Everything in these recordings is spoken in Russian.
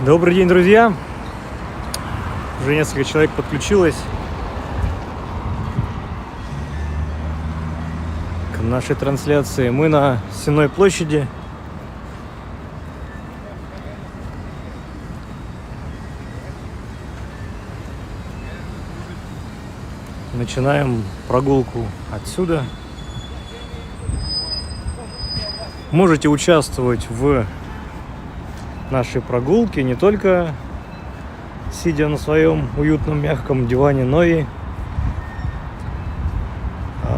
Добрый день, друзья! Уже несколько человек подключилось к нашей трансляции. Мы на Сенной площади. Начинаем прогулку отсюда. Можете участвовать в нашей прогулке не только сидя на своем уютном мягком диване, но и,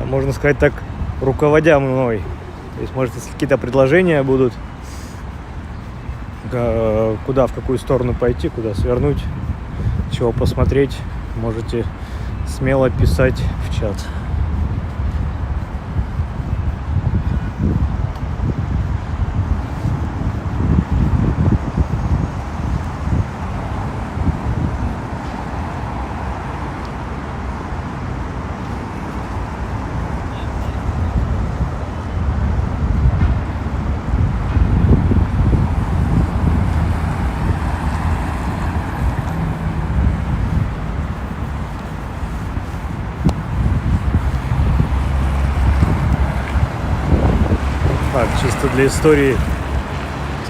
можно сказать так, руководя мной. То есть, может, если какие-то предложения будут, куда, в какую сторону пойти, куда свернуть, чего посмотреть, можете смело писать в чат. Так, чисто для истории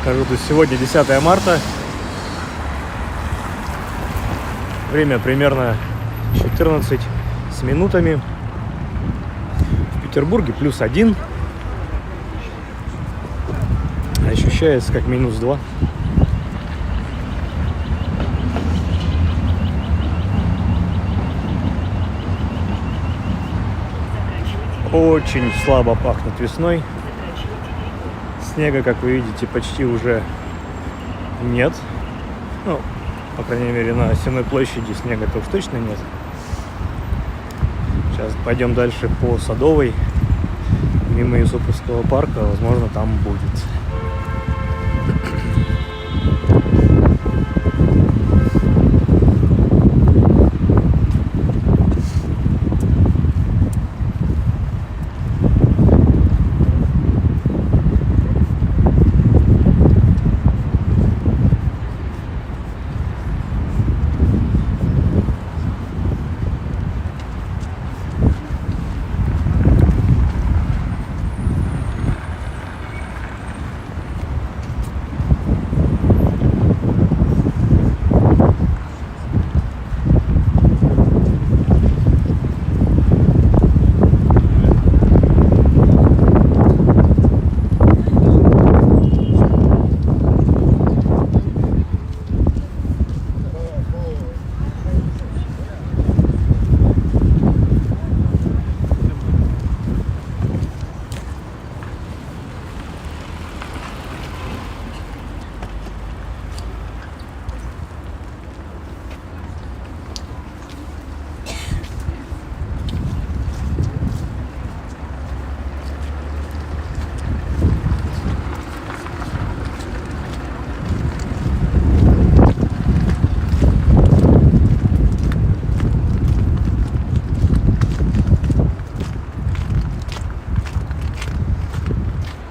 скажу, то сегодня 10 марта. Время примерно 14 с минутами. В Петербурге +1. Ощущается как -2. Очень слабо пахнет весной. Снега, как вы видите, почти уже нет. Ну, по крайней мере, на Сенной площади снега-то уж точно нет. Сейчас пойдем дальше по Садовой, мимо Юсуповского парка. Возможно, там будет.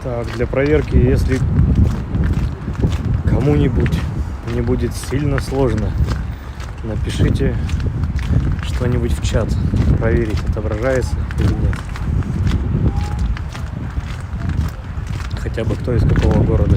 Так, для проверки, если кому-нибудь не будет сильно сложно, напишите что-нибудь в чат, проверить, отображается или нет. Хотя бы кто из какого города.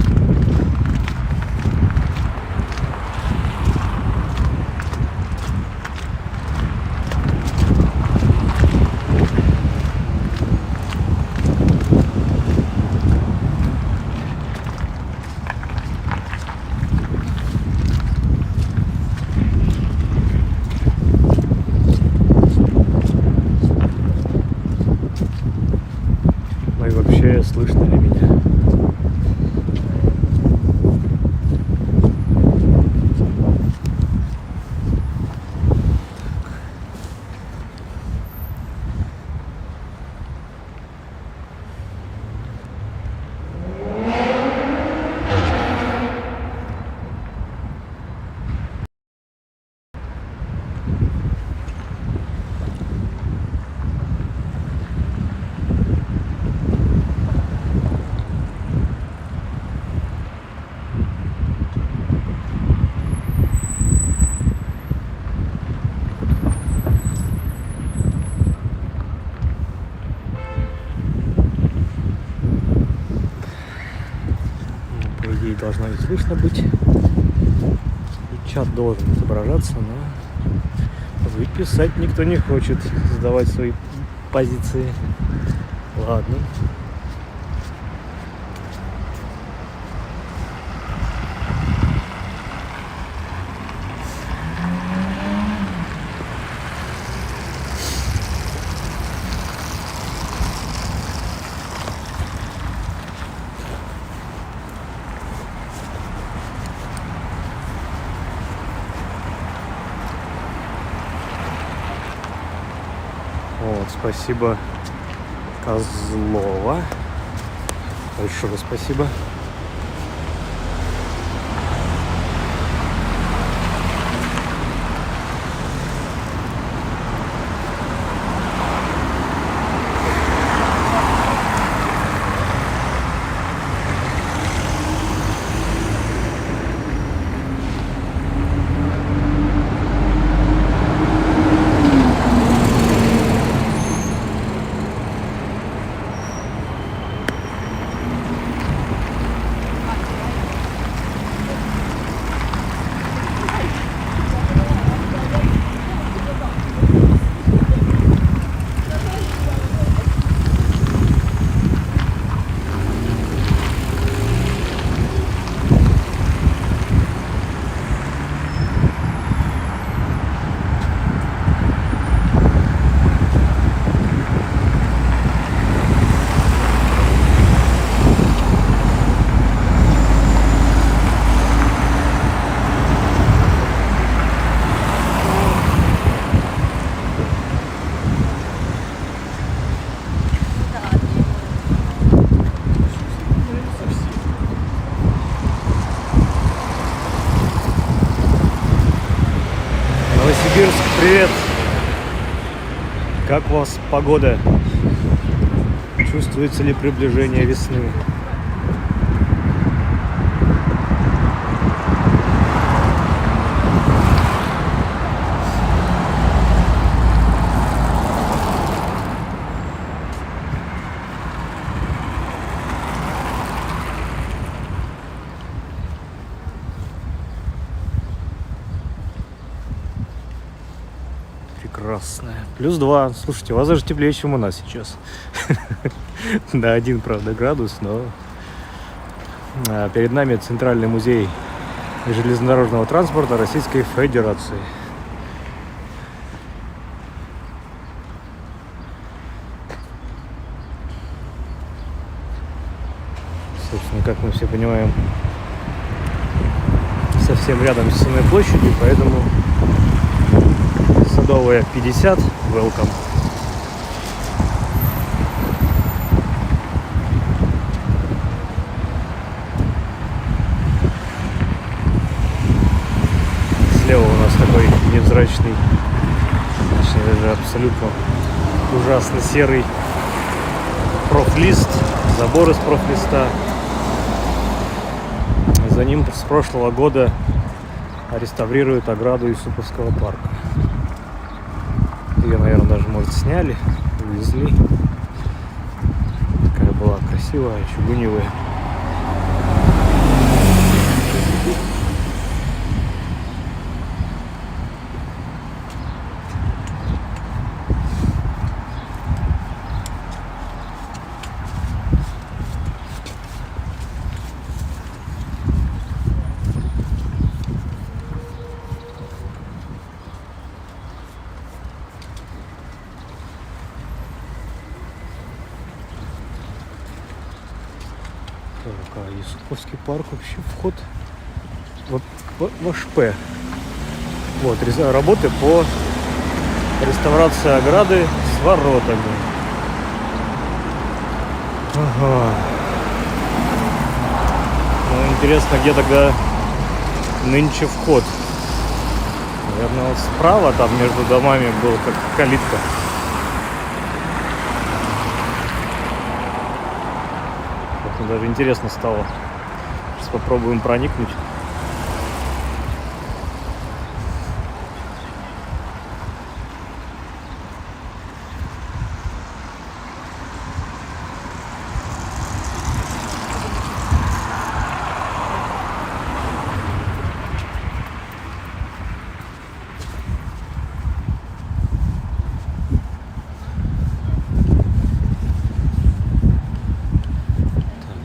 Ну и вообще, слышно ли меня? должно и слышно быть. И чат должен отображаться, но выписать никто не хочет, сдавать свои позиции. Ладно. Вот, спасибо Козлова. Большое спасибо. Новосибирск, привет! Как у вас погода? Чувствуется ли приближение весны? Прекрасная. +2. Слушайте, у вас даже теплее, чем у нас сейчас. Да, 1, правда, градус, но перед нами Центральный музей железнодорожного транспорта Российской Федерации. Собственно, как мы все понимаем, совсем рядом с Сенной площадью, поэтому Садовая 50, welcome. Слева у нас такой невзрачный, точнее даже абсолютно ужасно серый профлист, забор из профлиста. За ним с прошлого года реставрируют ограду Юсуповского парка. Ее, наверное, даже, может, сняли, увезли. Такая была красивая, чугуневая. Так, а Юсуповский парк вообще вход в АШП. Вот, работы по реставрации ограды с воротами. Ага. Ну, интересно, где тогда нынче вход? Наверное, вот справа там между домами была как калитка. Даже интересно стало. Сейчас попробуем проникнуть.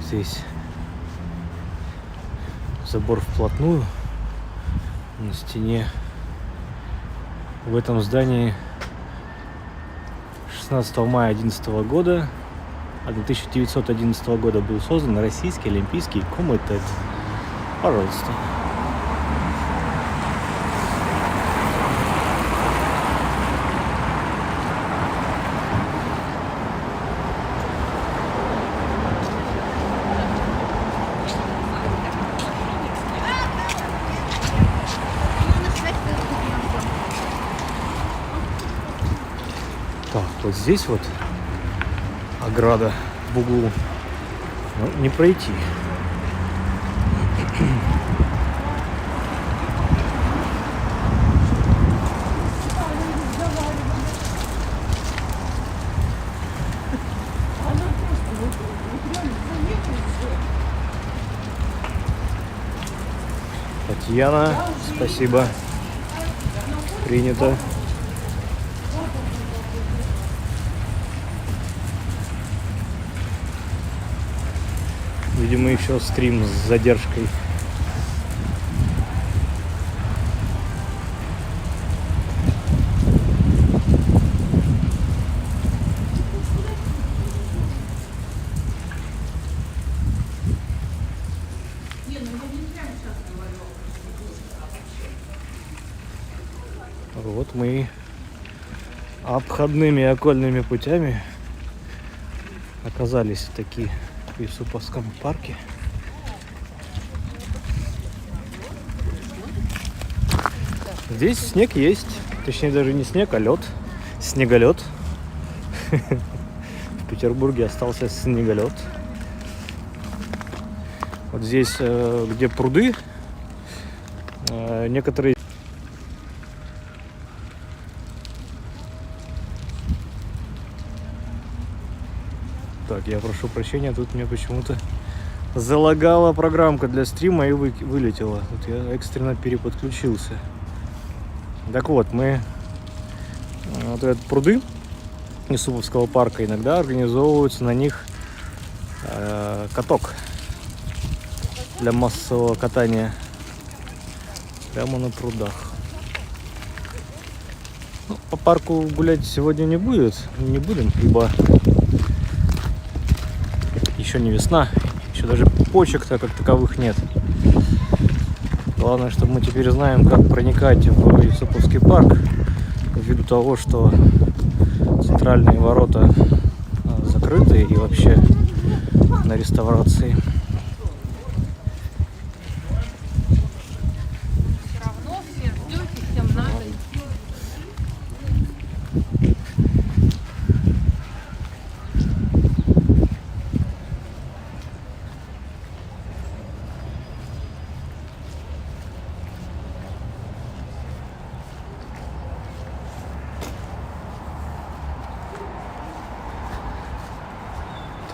здесь забор вплотную на стене. В этом здании 16 мая 2011 года, 1911 года был создан Российский Олимпийский комитет. Пожалуйста. Так, вот здесь вот ограда в углу. Ну, не пройти. Татьяна, спасибо. Принято. Видимо, еще стрим с задержкой. Вот мы обходными окольными путями оказались таки в Юсуповском парке. Здесь снег есть, точнее даже не снег, а лед, снеголед. В Петербурге остался снеголед. Вот здесь, где пруды, некоторые. Так, я прошу прощения, тут мне почему-то залагала программка для стрима и вылетела. Тут я экстренно переподключился. Так вот, мы вот этот пруды Юсуповского парка, иногда организовываются на них каток для массового катания прямо на прудах. Ну, по парку гулять сегодня не будем, ибо еще не весна, еще даже почек-то как таковых нет. Главное, чтобы мы теперь знаем, как проникать в Юсуповский парк, ввиду того, что центральные ворота закрыты и вообще на реставрации. Все равно все ждете, всем надо.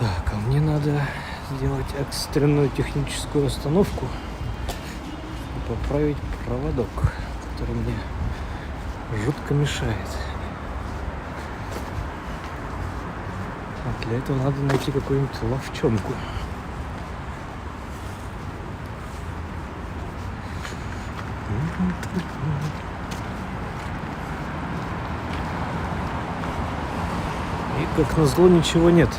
Так, а мне надо сделать экстренную техническую остановку и поправить проводок, который мне жутко мешает. А для этого надо найти какую-нибудь ловчонку. И как назло ничего нет.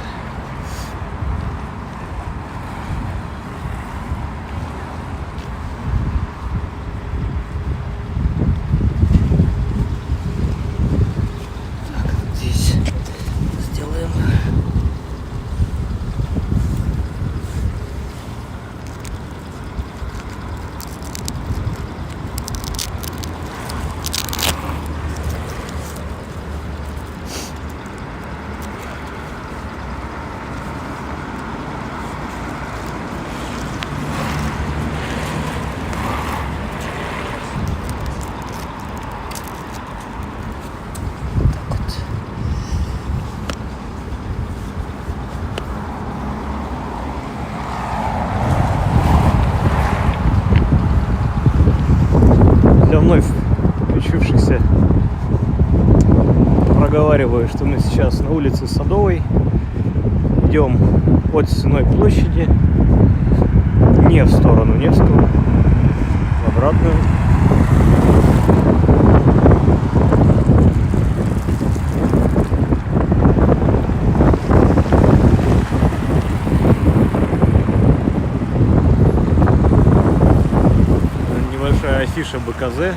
Вновь включившийся, проговариваю, что мы сейчас на улице Садовой, идем от Стенной площади не в сторону Невского, в обратную. Небольшая афиша БКЗ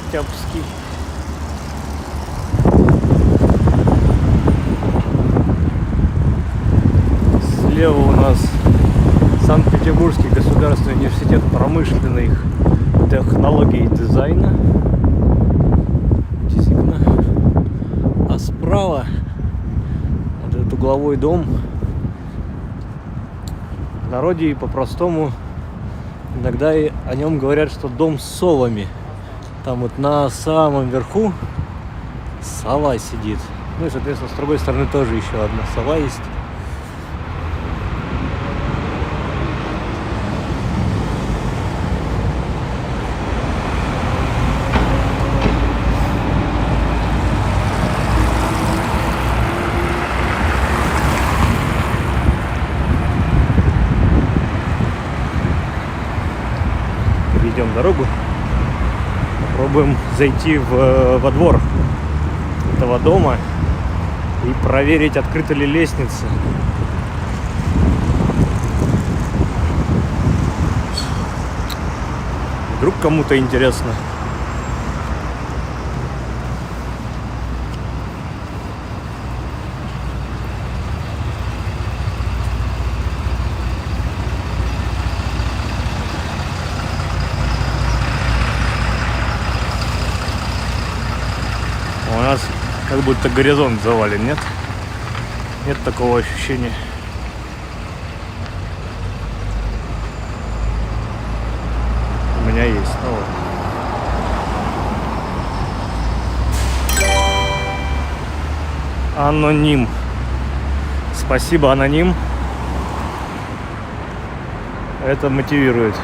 Октябрьский. Слева у нас Санкт-Петербургский государственный университет промышленных технологий и дизайна. Действительно. А справа вот этот угловой дом. В народе и по-простому иногда и о нем говорят, что дом с совами. Там вот на самом верху сова сидит. Ну и, соответственно, с другой стороны тоже еще одна сова есть. Перейдем дорогу. Попробуем зайти во двор этого дома и проверить, открыта ли лестница. Вдруг кому-то интересно. У нас как будто горизонт завален, нет? Нет такого ощущения. У меня есть, ну вот. Аноним. Спасибо, аноним. Это мотивирует.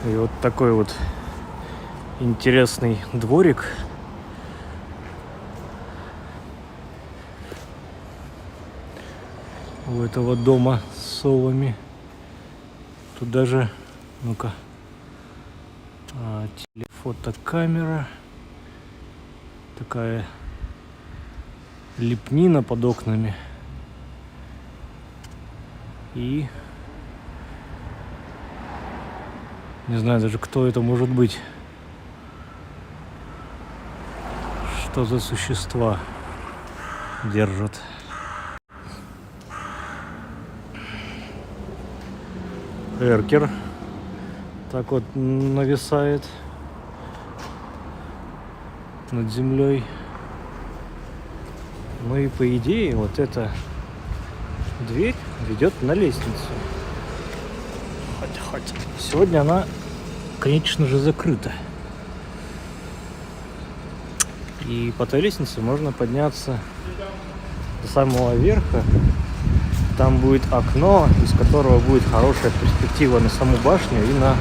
И вот такой вот интересный дворик. У этого дома с совами. Тут даже, ну-ка, телефотокамера. Такая лепнина под окнами. И не знаю даже, кто это может быть. Что за существа держат. Эркер так вот нависает над землей. Ну и по идее вот эта дверь ведет на лестницу. Хотя сегодня она, конечно же, закрыта. И по той лестнице можно подняться до самого верха. Там будет окно, из которого будет хорошая перспектива на саму башню и на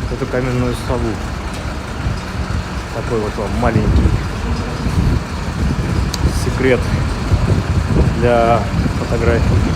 вот эту каменную сову. Такой вот вам маленький секрет для фотографий.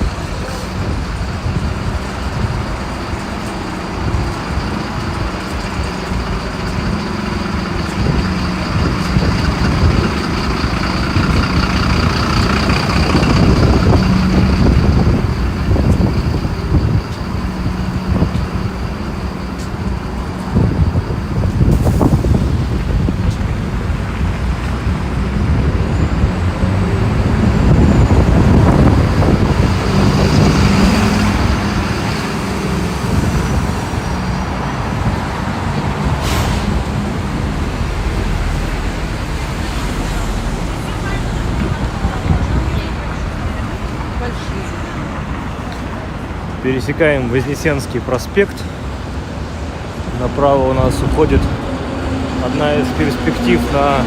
Пересекаем Вознесенский проспект. Направо у нас уходит одна из перспектив на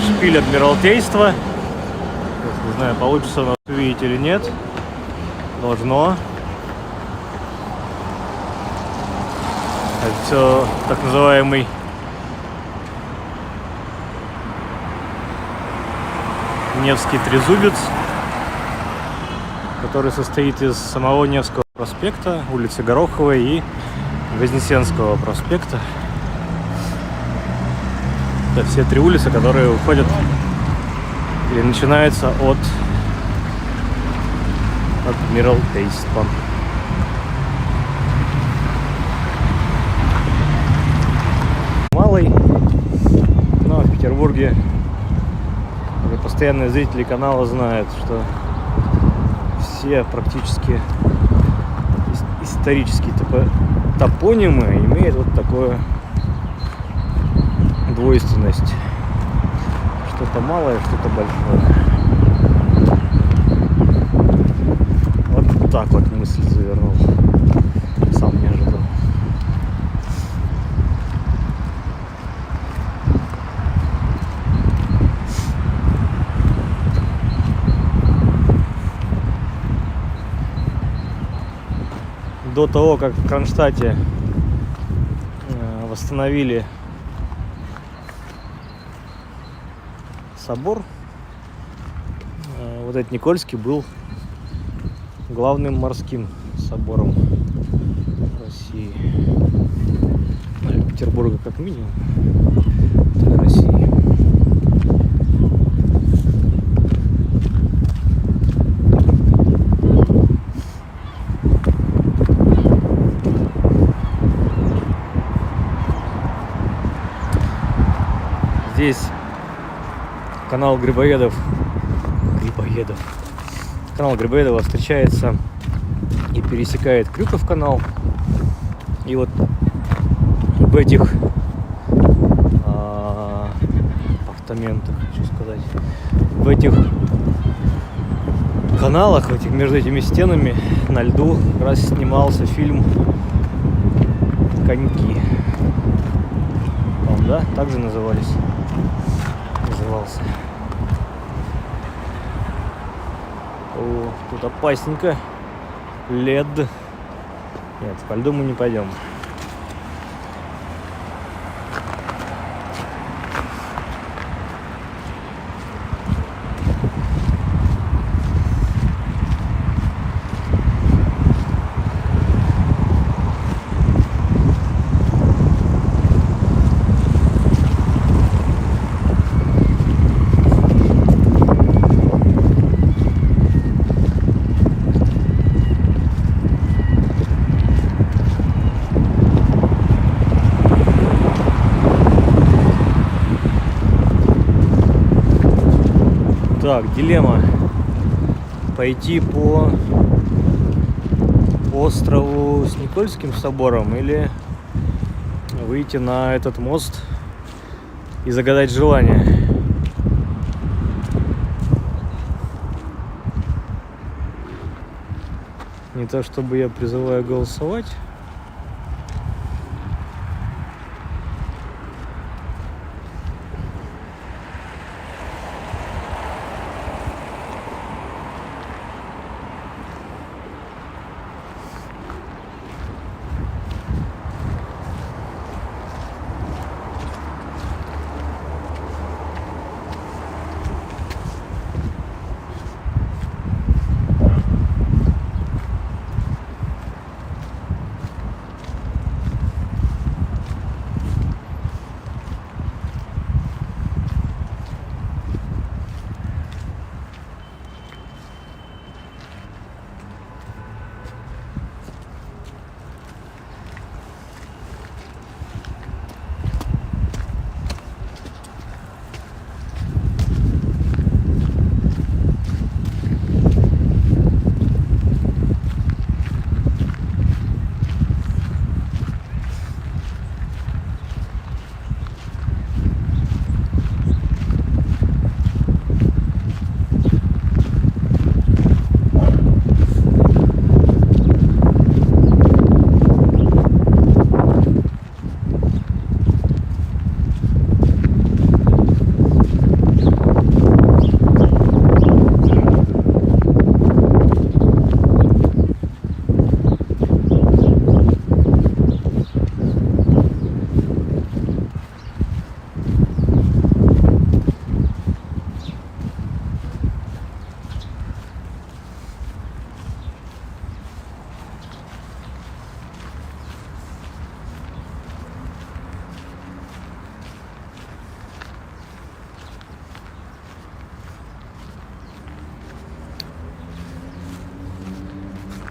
шпиль Адмиралтейства. Не знаю, получится у нас увидеть или нет. Должно. Это так называемый Невский трезубец, который состоит из самого Невского проспекта, улицы Гороховой и Вознесенского проспекта. Это все три улицы, которые уходят или начинаются от Адмиралтейства. Малый, но в Петербурге уже постоянные зрители канала знают, что все практически исторические топонимы имеют вот такую двойственность. Что-то малое, что-то большое. Вот так вот мысль завернул. Сам не ожидал. До того, как в Кронштадте восстановили собор, вот этот Никольский был главным морским собором России. Ну, или Петербурга как минимум. Для России. Здесь канал Грибоедов. Канал Грибоедова встречается и пересекает Крюков канал. И вот в этих апартаментах, хочу сказать, в этих каналах, между этими стенами на льду как раз снимался фильм «Коньки». Да, так же назывался. О, тут опасненько. Лед. Нет, по льду мы не пойдем. Так, дилемма. Пойти по острову с Никольским собором или выйти на этот мост и загадать желание. Не то чтобы я призываю голосовать.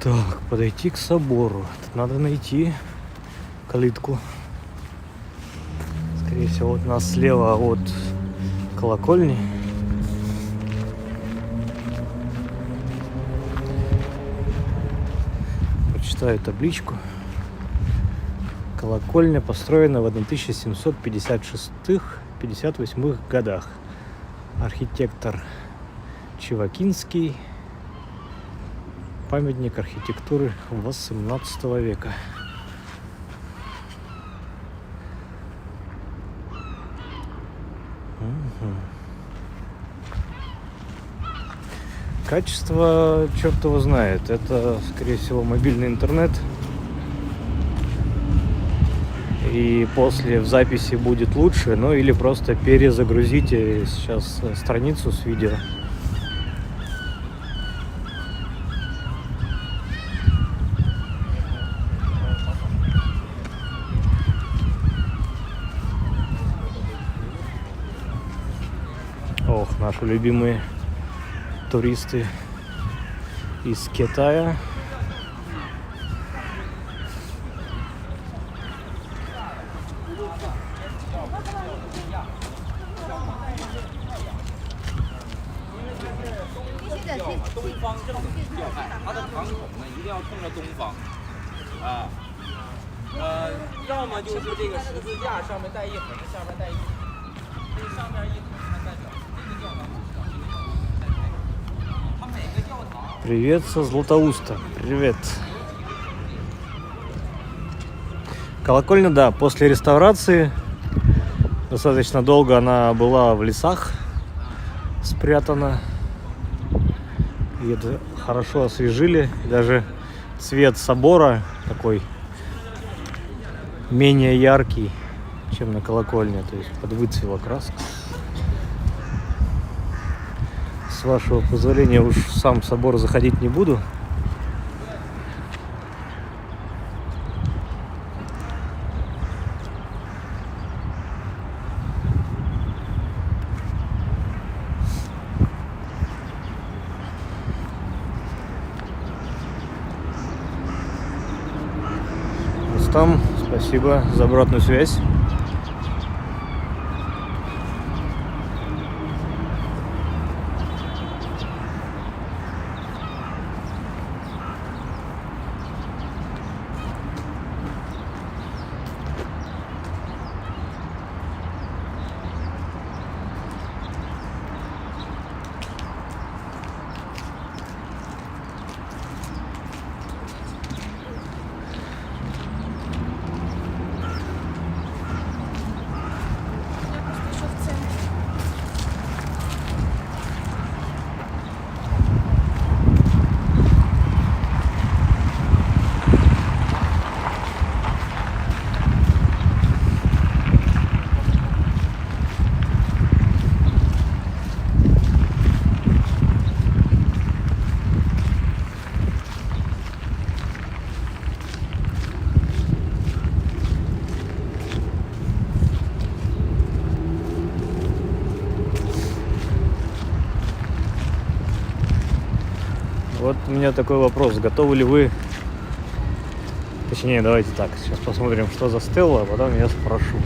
Так, подойти к собору. Тут надо найти калитку. Скорее всего, вот у нас слева от колокольни. Прочитаю табличку. Колокольня построена в 1756-58 годах. Архитектор Чевакинский. Памятник архитектуры 18 века. Качество черт его знает. Это, скорее всего, мобильный интернет. И после в записи будет лучше, ну или просто перезагрузите сейчас страницу с видео. Ох, наши любимые туристы из Китая. Привет со Златоуста. Привет. Колокольня, да, после реставрации достаточно долго она была в лесах спрятана. И это хорошо освежили. Даже цвет собора такой менее яркий, чем на колокольне. То есть подвыцвела краска. С вашего позволения уж в сам собор заходить не буду. Рустам, спасибо за обратную связь. Вот у меня такой вопрос. Готовы ли вы... Точнее, давайте так. Сейчас посмотрим, что за стелла, а потом я спрошу.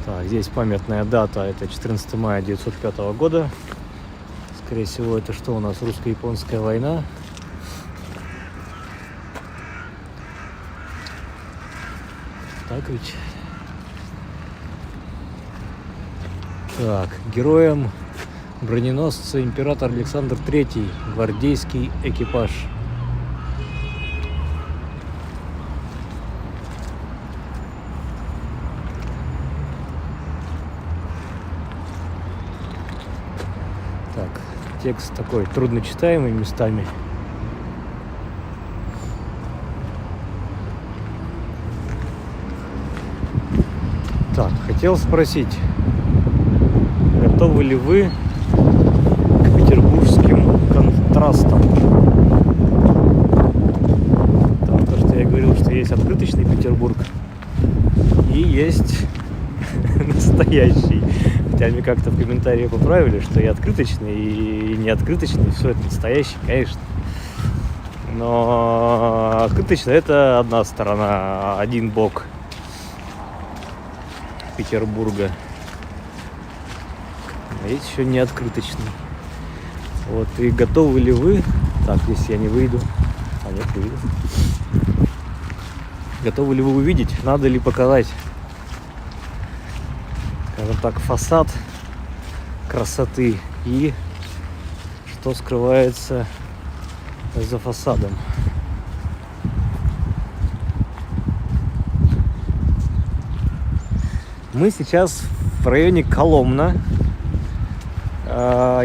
Так, здесь памятная дата. Это 14 мая 1905 года. Скорее всего, это что у нас? Русско-японская война. Так ведь... Так, героем броненосца император Александр III, гвардейский экипаж. Так, текст такой трудночитаемый местами. Так, хотел спросить, готовы ли вы к петербургским контрастам? Потому то, что я говорил, что есть открыточный Петербург и есть настоящий. Хотя хотя мне как-то в комментарии поправили, что и открыточный, и неоткрыточный, все это настоящий, конечно. Но открыточный — это одна сторона, один бок Петербурга. А есть еще неоткрыточный. Вот, и готовы ли вы... Так, здесь я не выйду. А нет, выйду. Готовы ли вы увидеть, надо ли показать, скажем так, фасад красоты и что скрывается за фасадом. Мы сейчас в районе Коломна.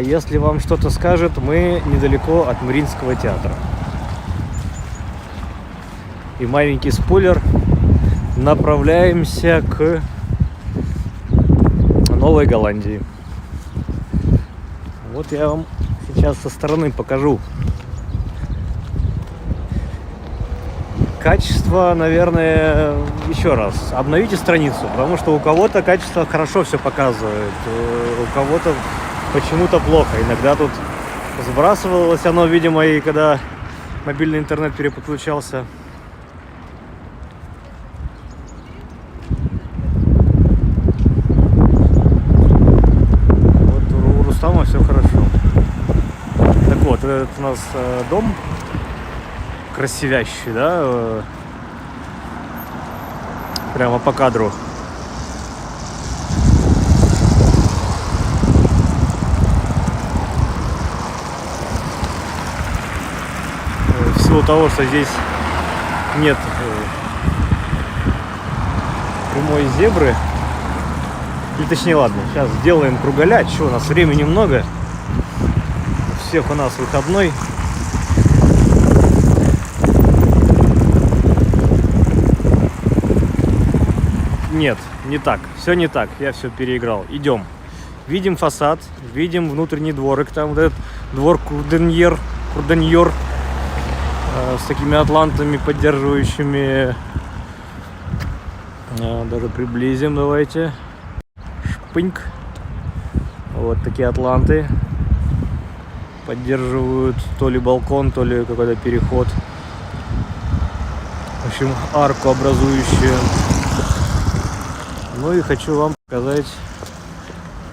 Если вам что-то скажет, мы недалеко от Мариинского театра. И маленький спойлер, направляемся к Новой Голландии. Вот я вам сейчас со стороны покажу. Качество, наверное, еще раз, обновите страницу, потому что у кого-то качество хорошо все показывает, у кого-то почему-то плохо. Иногда тут сбрасывалось оно, видимо, и когда мобильный интернет переподключался. Вот у Рустама все хорошо. Так вот, этот у нас дом красивящий, да, прямо по кадру. В силу того, что здесь нет прямой зебры, или точнее, ладно, сейчас сделаем круголя, что у нас времени много, у всех у нас выходной. Нет, не так. Все не так. Я все переиграл. Идем. Видим фасад, видим внутренний дворик. Там вот этот двор Курденьер с такими атлантами, поддерживающими. Даже приблизим, давайте. Шпыньк. Вот такие атланты поддерживают то ли балкон, то ли какой-то переход. В общем, арку образующую. Ну и хочу вам показать,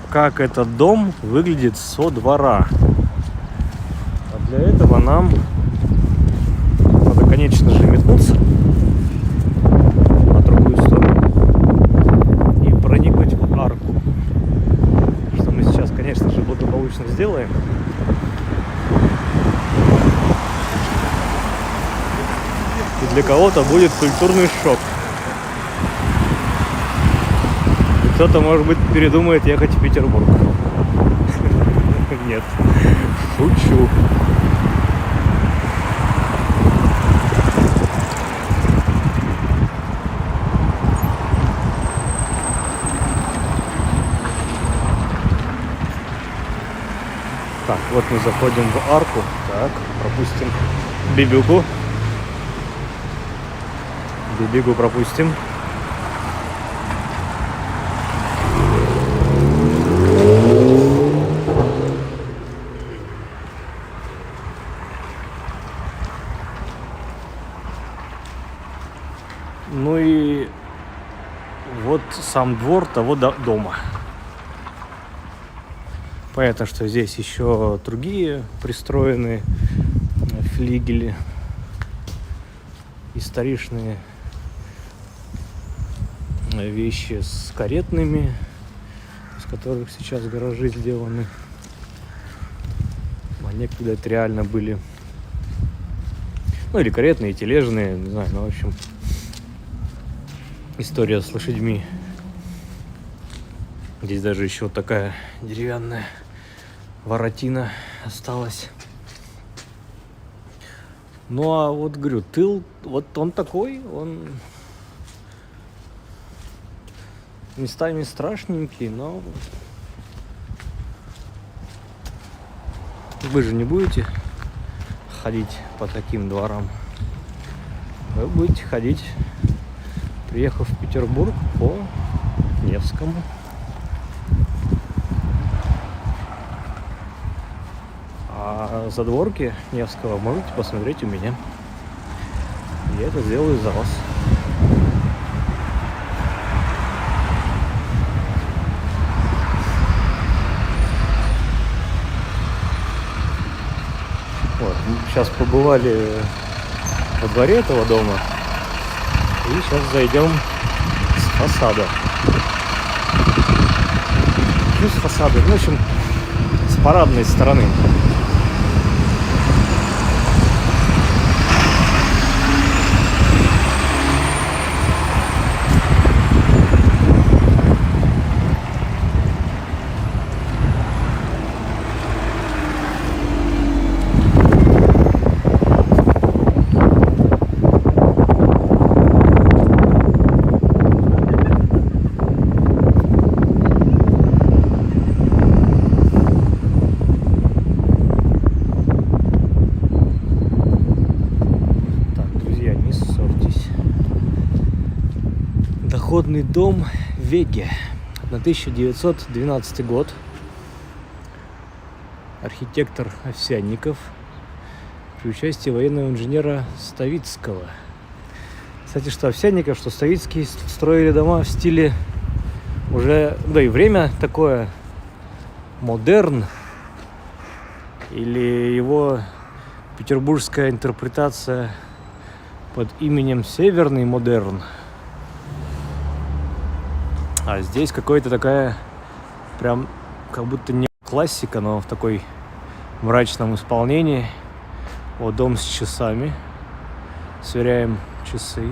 как этот дом выглядит со двора. А для этого нам надо, конечно же, метнуться на другую сторону и проникнуть в арку. Что мы сейчас, конечно же, благополучно сделаем. И для кого-то будет культурный шок. Кто-то, может быть, передумает ехать в Петербург. Нет, шучу. Так, вот мы заходим в арку. Так, пропустим Бибюку. Бибигу пропустим. Ну и вот сам двор того дома. Понятно, что здесь еще другие пристроены флигели, историчные вещи с каретными, из которых сейчас гаражи сделаны. А некогда это реально были, ну или каретные, тележные, не знаю, ну в общем история с лошадьми. Здесь даже еще вот такая деревянная воротина осталась. Ну а вот говорю, тыл, вот он такой, он местами страшненький, но вы же не будете ходить по таким дворам. Вы будете ходить, приехав в Петербург, по Невскому. А задворки Невского можете посмотреть у меня. Я это сделаю за вас. Вот, мы сейчас побывали во дворе этого дома. И сейчас зайдем с фасада. Ну, с фасада. В общем, с парадной стороны. Доходный дом Веге, 1912 год, архитектор Овсянников при участии военного инженера Ставицкого. Кстати, что Овсянников, что Ставицкий строили дома в стиле уже, да и время такое, модерн, или его петербургская интерпретация под именем Северный модерн. А здесь какая-то такая, прям, как будто не классика, но в такой мрачном исполнении. Вот дом с часами. Сверяем часы.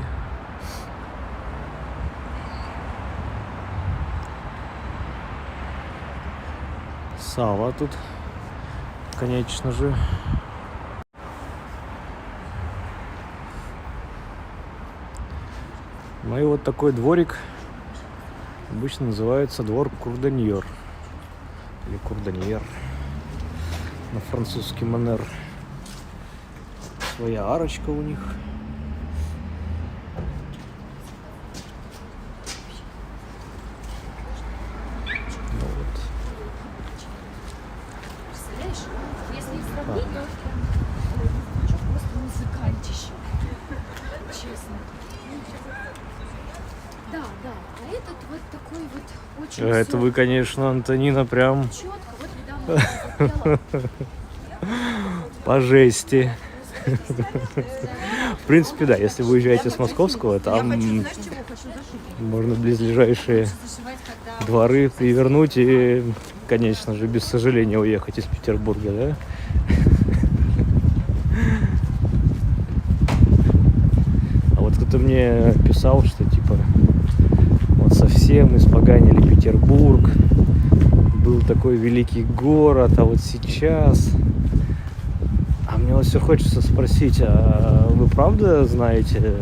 Сава тут, конечно же. Ну и вот такой дворик. Обычно называется двор Курданьер. Или Курданьер. На французский манер. Своя арочка у них. Ну вот. Представляешь, если их сравнить, то просто музыкантище. Честно. Да, да. А этот вот такой вот очень Это вы, конечно, Антонина, прям четко. Вот недавно запела. по жести. В принципе, да, если вы уезжаете с Московского, там можно близлежащие дворы перевернуть и, конечно же, без сожаления уехать из Петербурга, да? А вот кто-то мне писал, что типа вот совсем испоганили Петербург, был такой великий город, а вот сейчас... А мне вот все хочется спросить, а вы правда знаете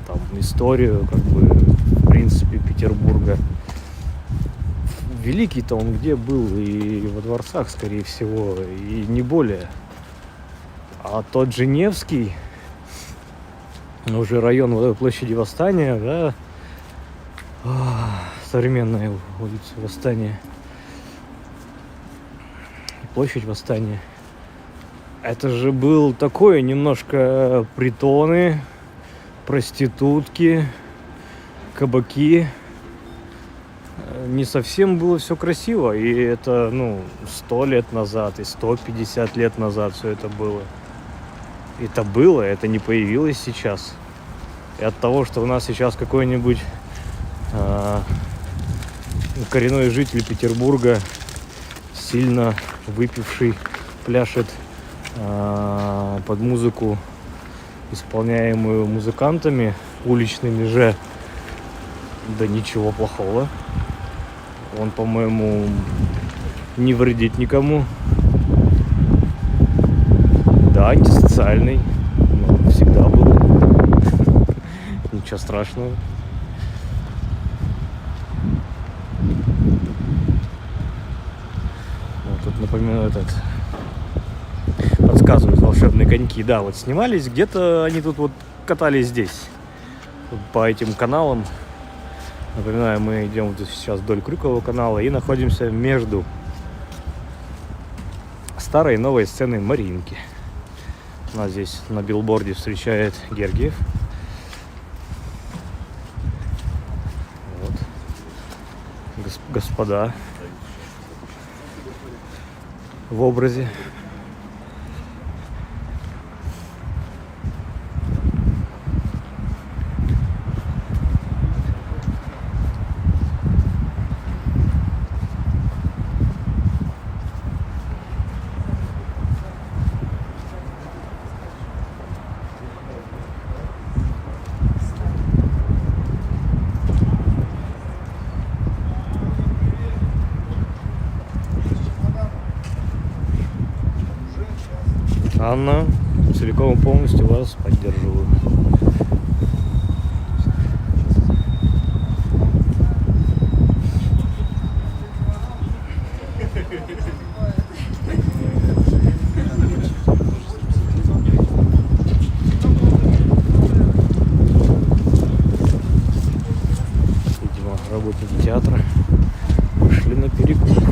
там историю, как бы, в принципе, Петербурга? Великий-то он где был? И во дворцах, скорее всего, и не более. А тот же Невский, уже район площади Восстания, да, современная улица Восстания, площадь Восстания. Это же был такое немножко притоны, проститутки, кабаки. Не совсем было все красиво. И это, 100 лет назад, и 150 лет назад все это было. Это было, это не появилось сейчас. И от того, что у нас сейчас какой-нибудь коренной житель Петербурга, сильно выпивший, пляшет под музыку, исполняемую музыкантами уличными же, да ничего плохого. Он, по-моему, не вредит никому. Да, антисоциальный, но всегда был. Ничего страшного. Вот тут, напоминаю, подсказывают волшебные коньки. Да, вот снимались где-то, они тут вот катались здесь, по этим каналам. Напоминаю, мы идем вот сейчас вдоль Крюкового канала и находимся между старой и новой сцены Мариинки. Нас здесь на билборде встречает Гергиев. Вот. Господа в образе. Анна, целиком и полностью вас поддерживаю. Видимо, работники театра вышли на перекур.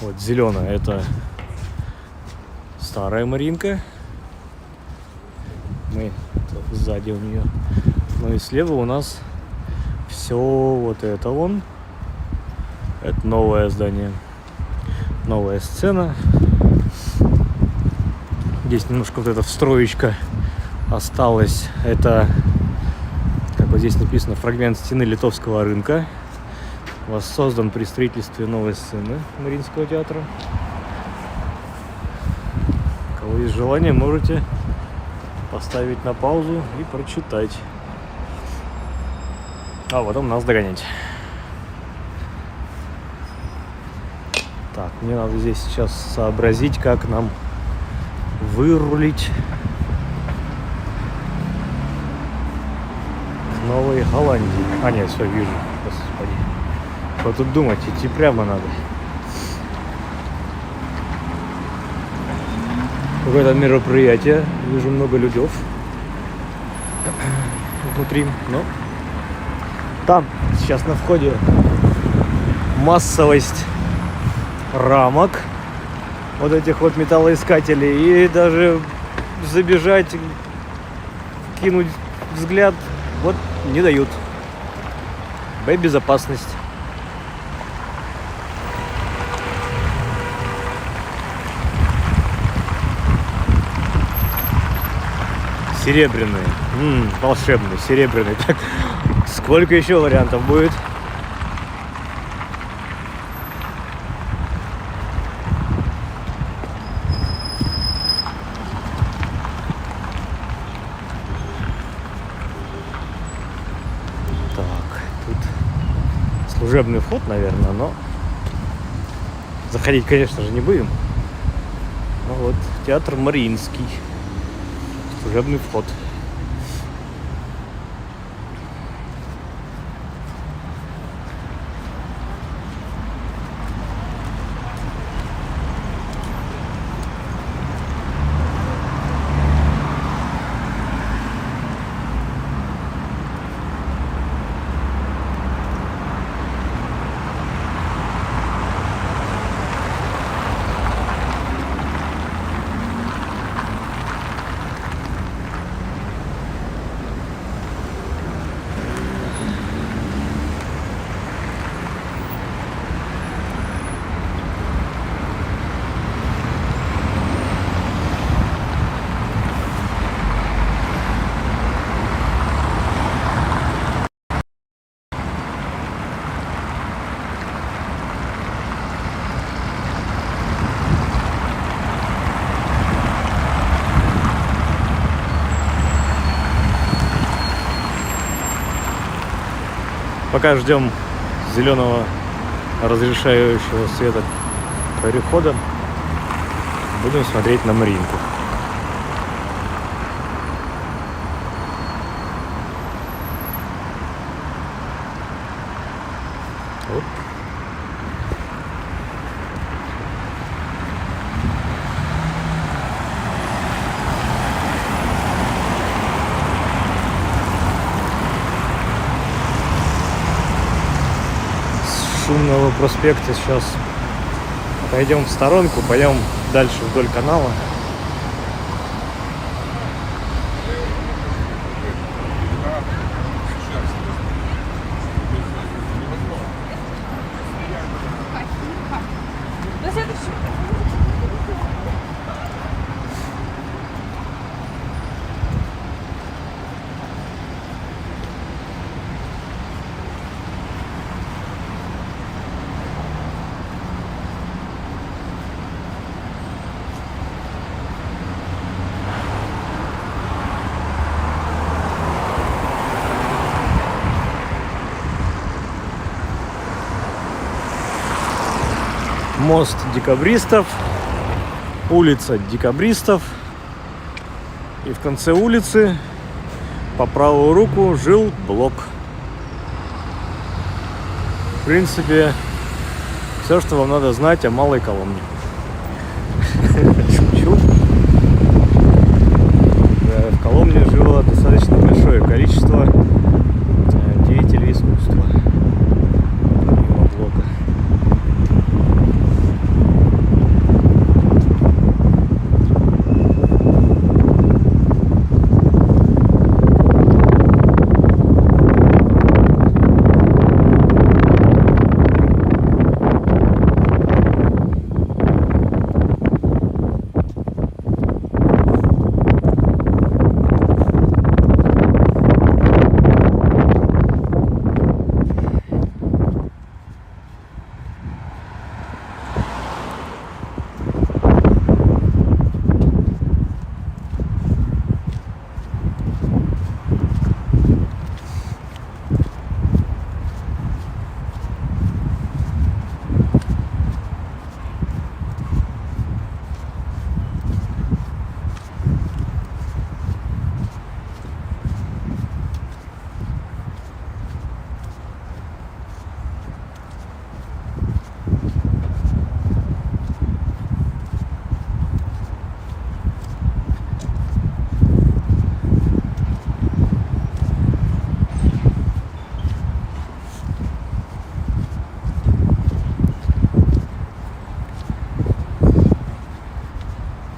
Вот зеленая — это старая Маринка. Мы сзади у нее. Ну и слева у нас все вот это вон. Это новое здание. Новая сцена. Здесь немножко вот эта встроечка осталась. Это, как вот здесь написано, фрагмент стены Литовского рынка. Воссоздан при строительстве новой сцены Мариинского театра. У кого есть желание, можете поставить на паузу и прочитать. А потом нас догонять. Так, мне надо здесь сейчас сообразить, как нам вырулить к Новой Голландии. А нет, все, вижу. Господи. Вот тут думать, идти прямо надо. Какое-то мероприятие. Вижу много людей внутри. Но там сейчас на входе массовость рамок. Вот этих вот металлоискателей. И даже забежать, кинуть взгляд, вот не дают. Безопасность. Серебряные. Волшебный, серебряный. Так, сколько еще вариантов будет? Так, тут служебный вход, наверное, но заходить, конечно же, не будем. Ну вот, театр Мариинский. Служебный вход. Пока ждем зеленого разрешающего света перехода, будем смотреть на Мариинку. Вот. Сумного проспекта сейчас пойдем в сторонку, пойдем дальше вдоль канала. Мост Декабристов, улица Декабристов, и в конце улицы по правую руку жил блок. В принципе, все, что вам надо знать о Малой Коломне. Шучу. В Коломне жило достаточно большое количество деятелей искусства. Помимо блока.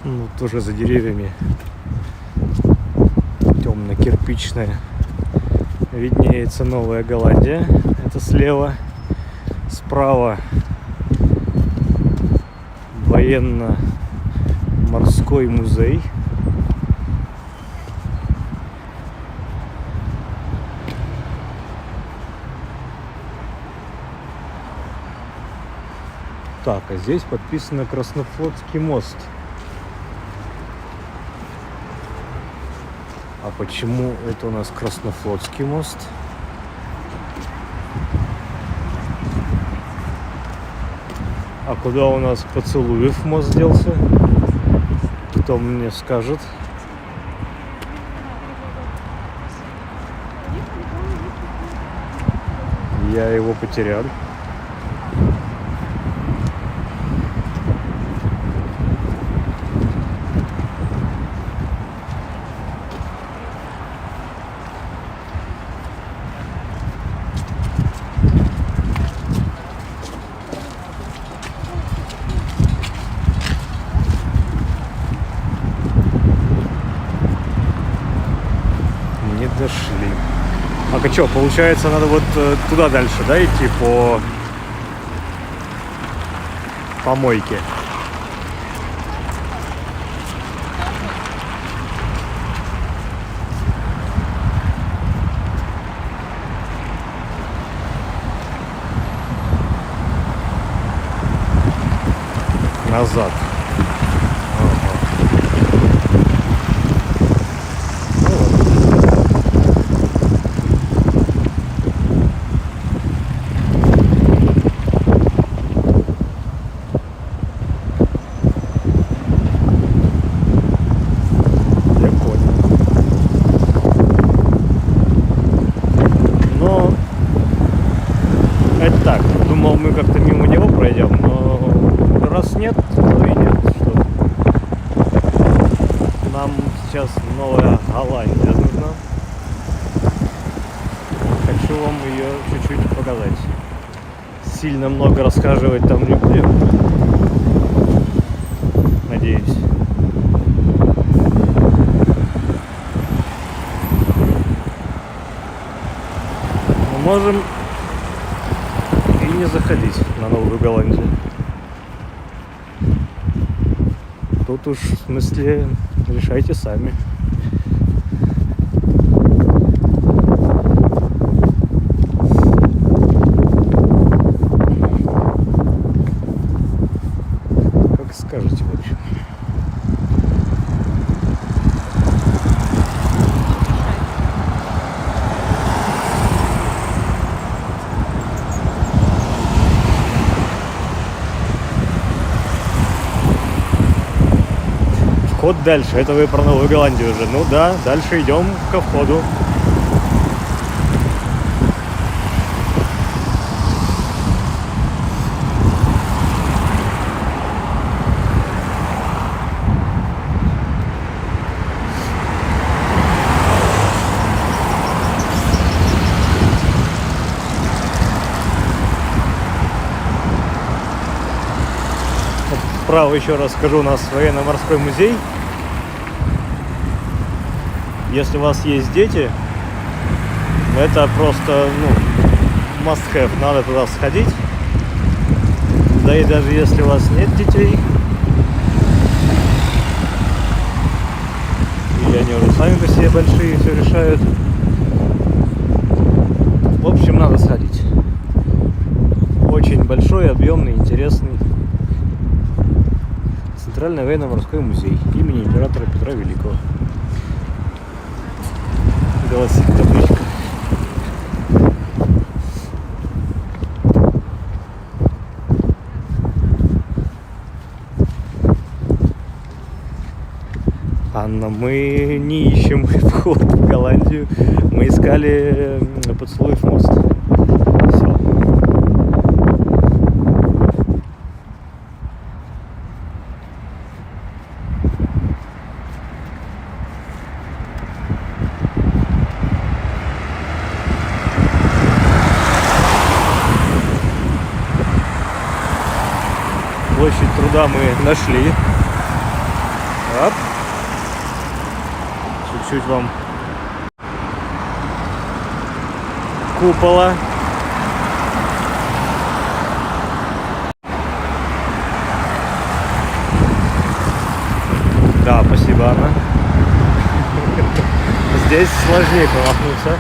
Ну, тоже за деревьями темно-кирпичная виднеется Новая Голландия. Это слева. Справа военно-морской музей. Так, а здесь подписано Краснофлотский мост. А почему это у нас Краснофлотский мост? А куда у нас Поцелуев мост делся? Кто мне скажет? Я его потерял. Дошли. А что, получается, надо вот туда дальше, да, идти по помойке? Назад. Думал, мы как-то мимо него пройдем, но раз нет, то и нет. Что? Нам сейчас Новая Голландия нужна. Хочу вам ее чуть-чуть показать. Сильно много рассказывать там не будем. Надеюсь. Мы можем и не заходить на Новую Голландию. Тут уж, в смысле, решайте сами. Как скажете, в общем. Вход дальше. Это вы про Новую Голландию уже. Ну да, дальше идем ко входу. Справа еще раз скажу, у нас военно-морской музей. Если у вас есть дети, это просто, must have, надо туда сходить. Да и даже если у вас нет детей, или они уже сами по себе большие, все решают. В общем, надо сходить. Очень большой, объемный, интересный. Центральный военно-морской музей имени императора Петра Великого. Гласит табличка. Анна, мы не ищем вход в Голландию. Мы искали Поцелуев мост. Все. Площадь Труда мы нашли. Оп. Чуть-чуть вам купола. Да, спасибо, Анна. Здесь сложнее промахнуться.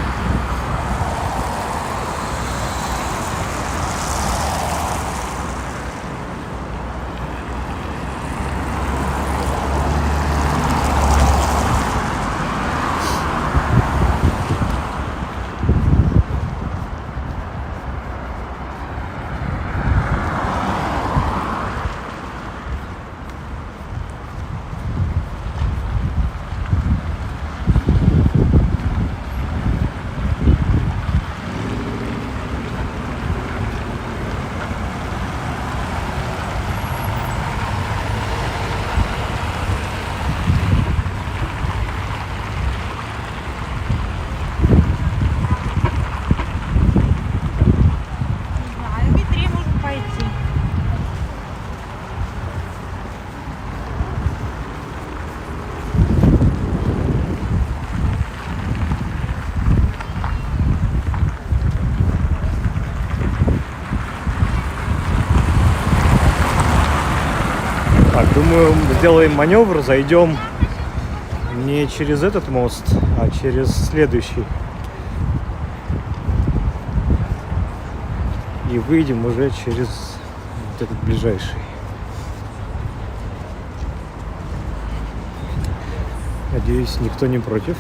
Так, думаю, сделаем маневр, зайдем не через этот мост, а через следующий. И выйдем уже через вот этот ближайший. Надеюсь, никто не против.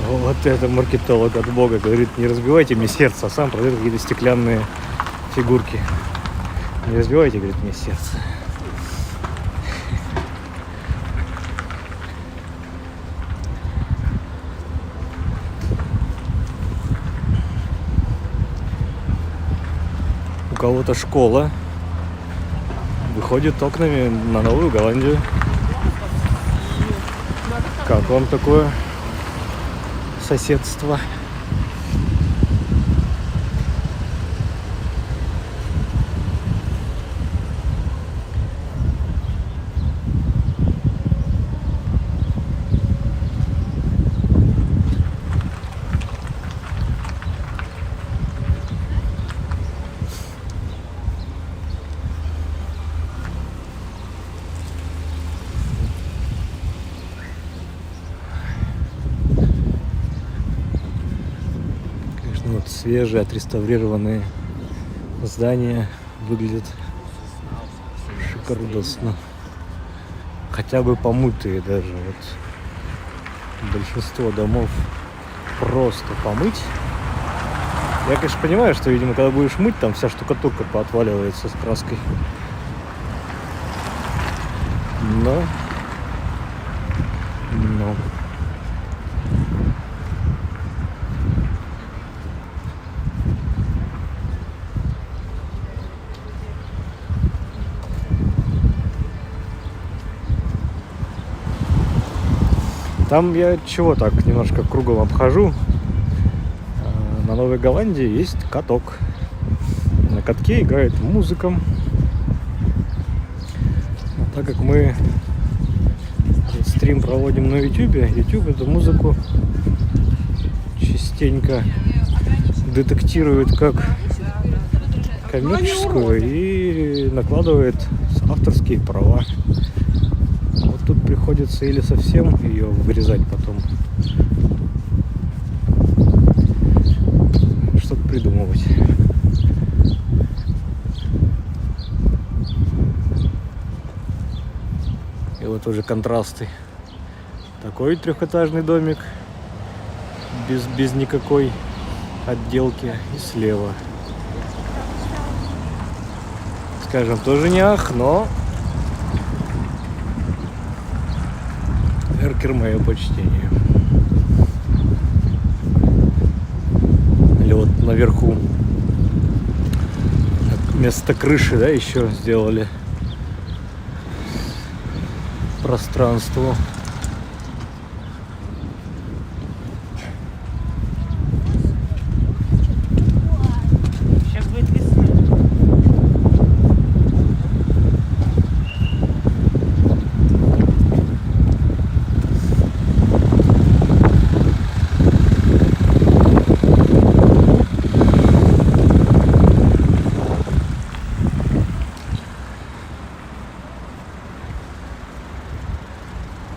Вот это маркетолог от Бога. Говорит, не разбивайте мне сердце, а сам продает какие-то стеклянные фигурки. Не разбивайте, говорит, мне сердце. кого-то школа выходит окнами на Новую Голландию. Как вам такое соседство? Вот свежие, отреставрированные здания выглядят шикардосно. Хотя бы помытые даже. Вот большинство домов просто помыть. Я, конечно, понимаю, что, видимо, когда будешь мыть, там вся штукатурка поотваливается с краской. Но. Там я чего так немножко кругом обхожу. На Новой Голландии есть каток. На катке играет музыка. А так как мы стрим проводим на YouTube, YouTube эту музыку частенько детектирует как коммерческую и накладывает авторские права. Вот тут приходится или совсем ее вырезать потом, что-то придумывать. И вот уже контрасты. Такой трехэтажный домик без никакой отделки, и слева, скажем, тоже не ах, но эркер, мое почтение. Или вот наверху вместо крыши, да, еще сделали пространство. Сейчас будет весна.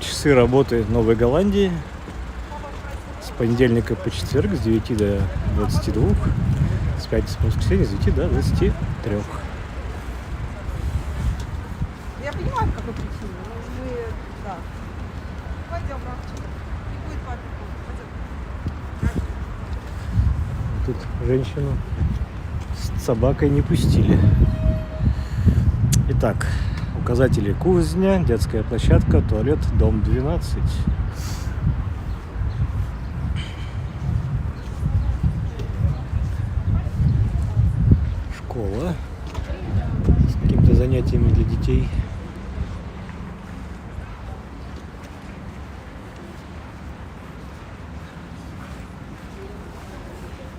Часы работы в Новой Голландии с понедельника по четверг с 9 до 22, с пятницы по воскресенье с 9 до 23. Я понимаю, по какой причине. Но мы, да. Пойдем, Равчик. Не будет папе. Тут женщину с собакой не пустили. Итак, указатели: кузня, детская площадка, туалет, дом 12. Школа с какими-то занятиями для детей.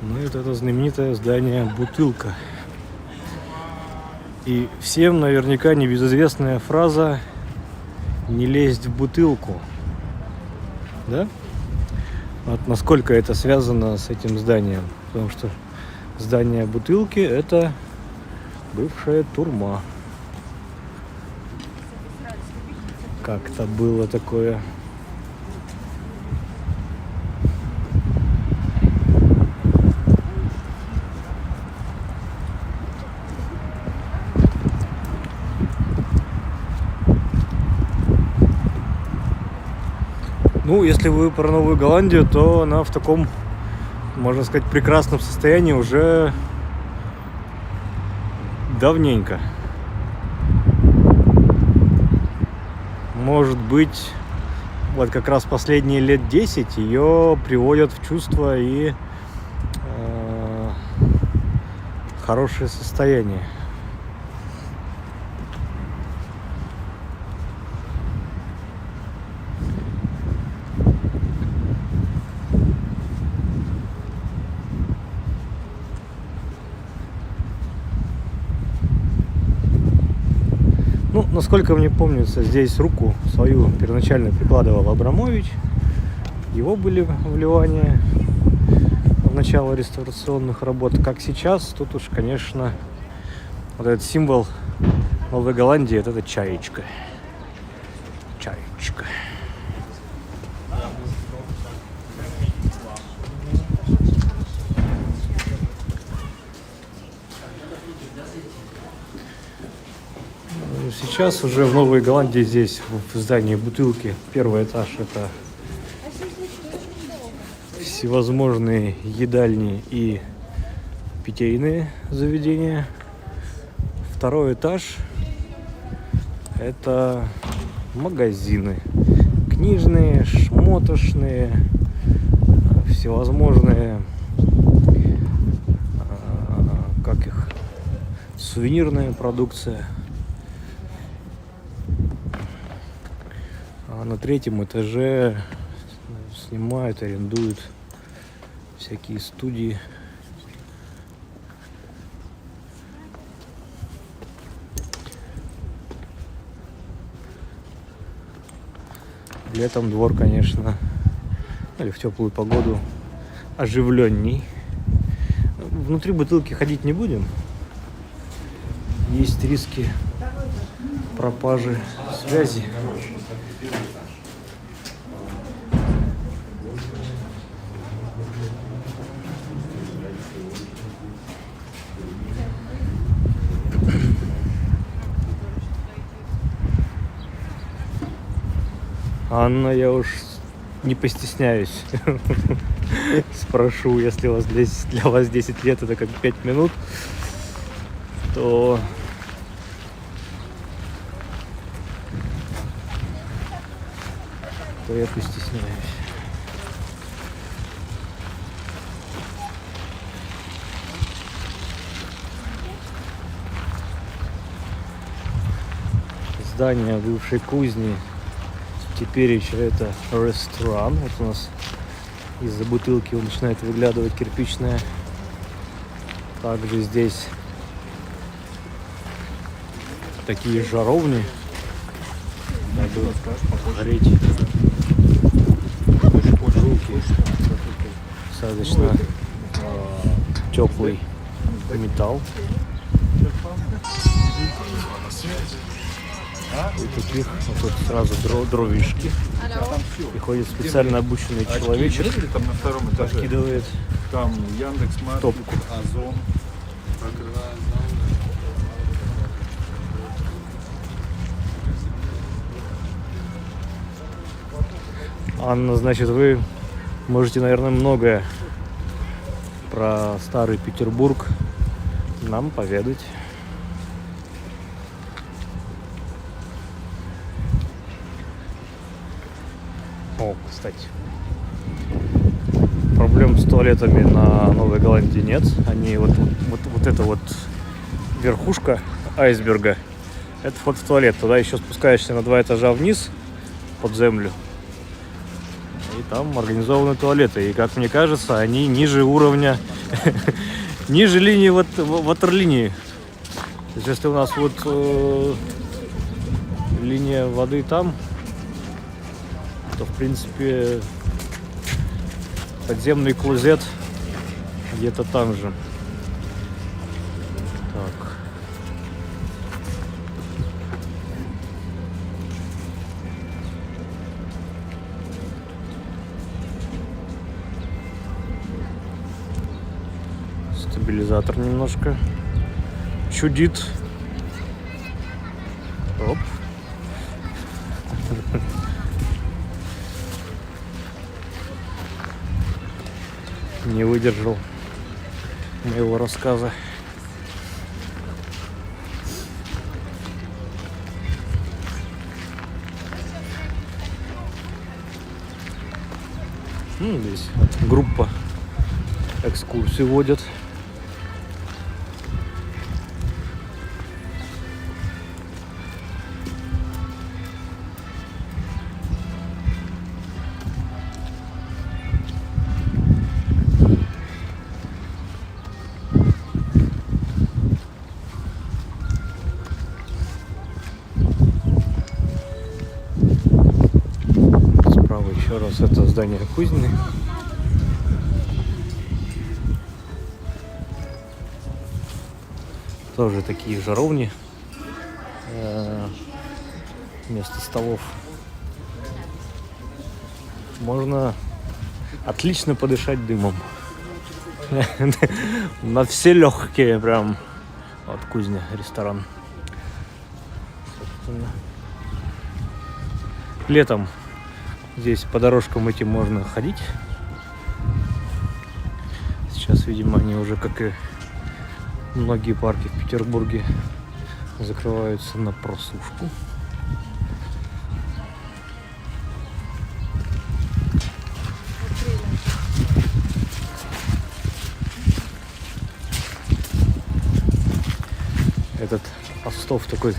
Ну и вот это знаменитое здание «Бутылка». И всем наверняка небезызвестная фраза «не лезть в бутылку». Да? Вот насколько это связано с этим зданием. Потому что здание «Бутылки» — это бывшая турма. Как-то было такое. Ну, если вы про Новую Голландию, то она в таком, можно сказать, прекрасном состоянии уже давненько. Может быть, вот как раз последние лет 10 ее приводят в чувство и хорошее состояние. Ну, насколько мне помнится, здесь руку свою первоначально прикладывал Абрамович. Его были вливания в начало реставрационных работ. Как сейчас, тут уж, конечно, вот этот символ Новой Голландии, вот это чаечка. Чаечка. Сейчас уже в Новой Голландии здесь, в здании Бутылки, первый этаж — это всевозможные едальни и питейные заведения. Второй этаж — это магазины. Книжные, шмотошные, всевозможные, как их, сувенирная продукция. А на третьем этаже снимают, арендуют всякие студии. Летом двор, конечно, или в теплую погоду, оживленней. Внутри Бутылки ходить не будем. Есть риски пропажи связи. Анна, я уж не постесняюсь. Спрошу, если у вас для вас 10 лет это как 5 минут, то я постесняюсь. Здание бывшей кузни. Теперь еще это ресторан. Вот у нас из-за Бутылки начинает выглядывать кирпичная. Также здесь такие жаровни, дабы погреть руки. Достаточно теплый металл. И таких вот тут сразу дровишки. Приходит специально обученный человечек, Там на втором этаже. подкидывает Там Яндекс.Маркет, топку. Озон. Анна, значит, вы можете, наверное, многое про старый Петербург нам поведать. О, кстати, проблем с туалетами на Новой Голландии нет. Они вот эта вот верхушка айсберга, это вход в туалет. Туда еще спускаешься на 2 этажа вниз под землю. И там организованы туалеты. И, как мне кажется, они ниже уровня, ниже линии ватерлинии. То есть, если у нас вот линия воды там, то, в принципе, подземный клозет где-то там же. Так. Стабилизатор немножко чудит. Оп. Не выдержал моего рассказа. Здесь группа экскурсий водят. Еще раз, это здание кузни. Тоже такие жаровни. Вместо столов. Можно отлично подышать дымом. На все легкие прям. Вот кузня, ресторан. Собственно. Летом здесь по дорожкам этим можно ходить. Сейчас, видимо, они уже, как и многие парки в Петербурге, закрываются на просушку. Этот остов такой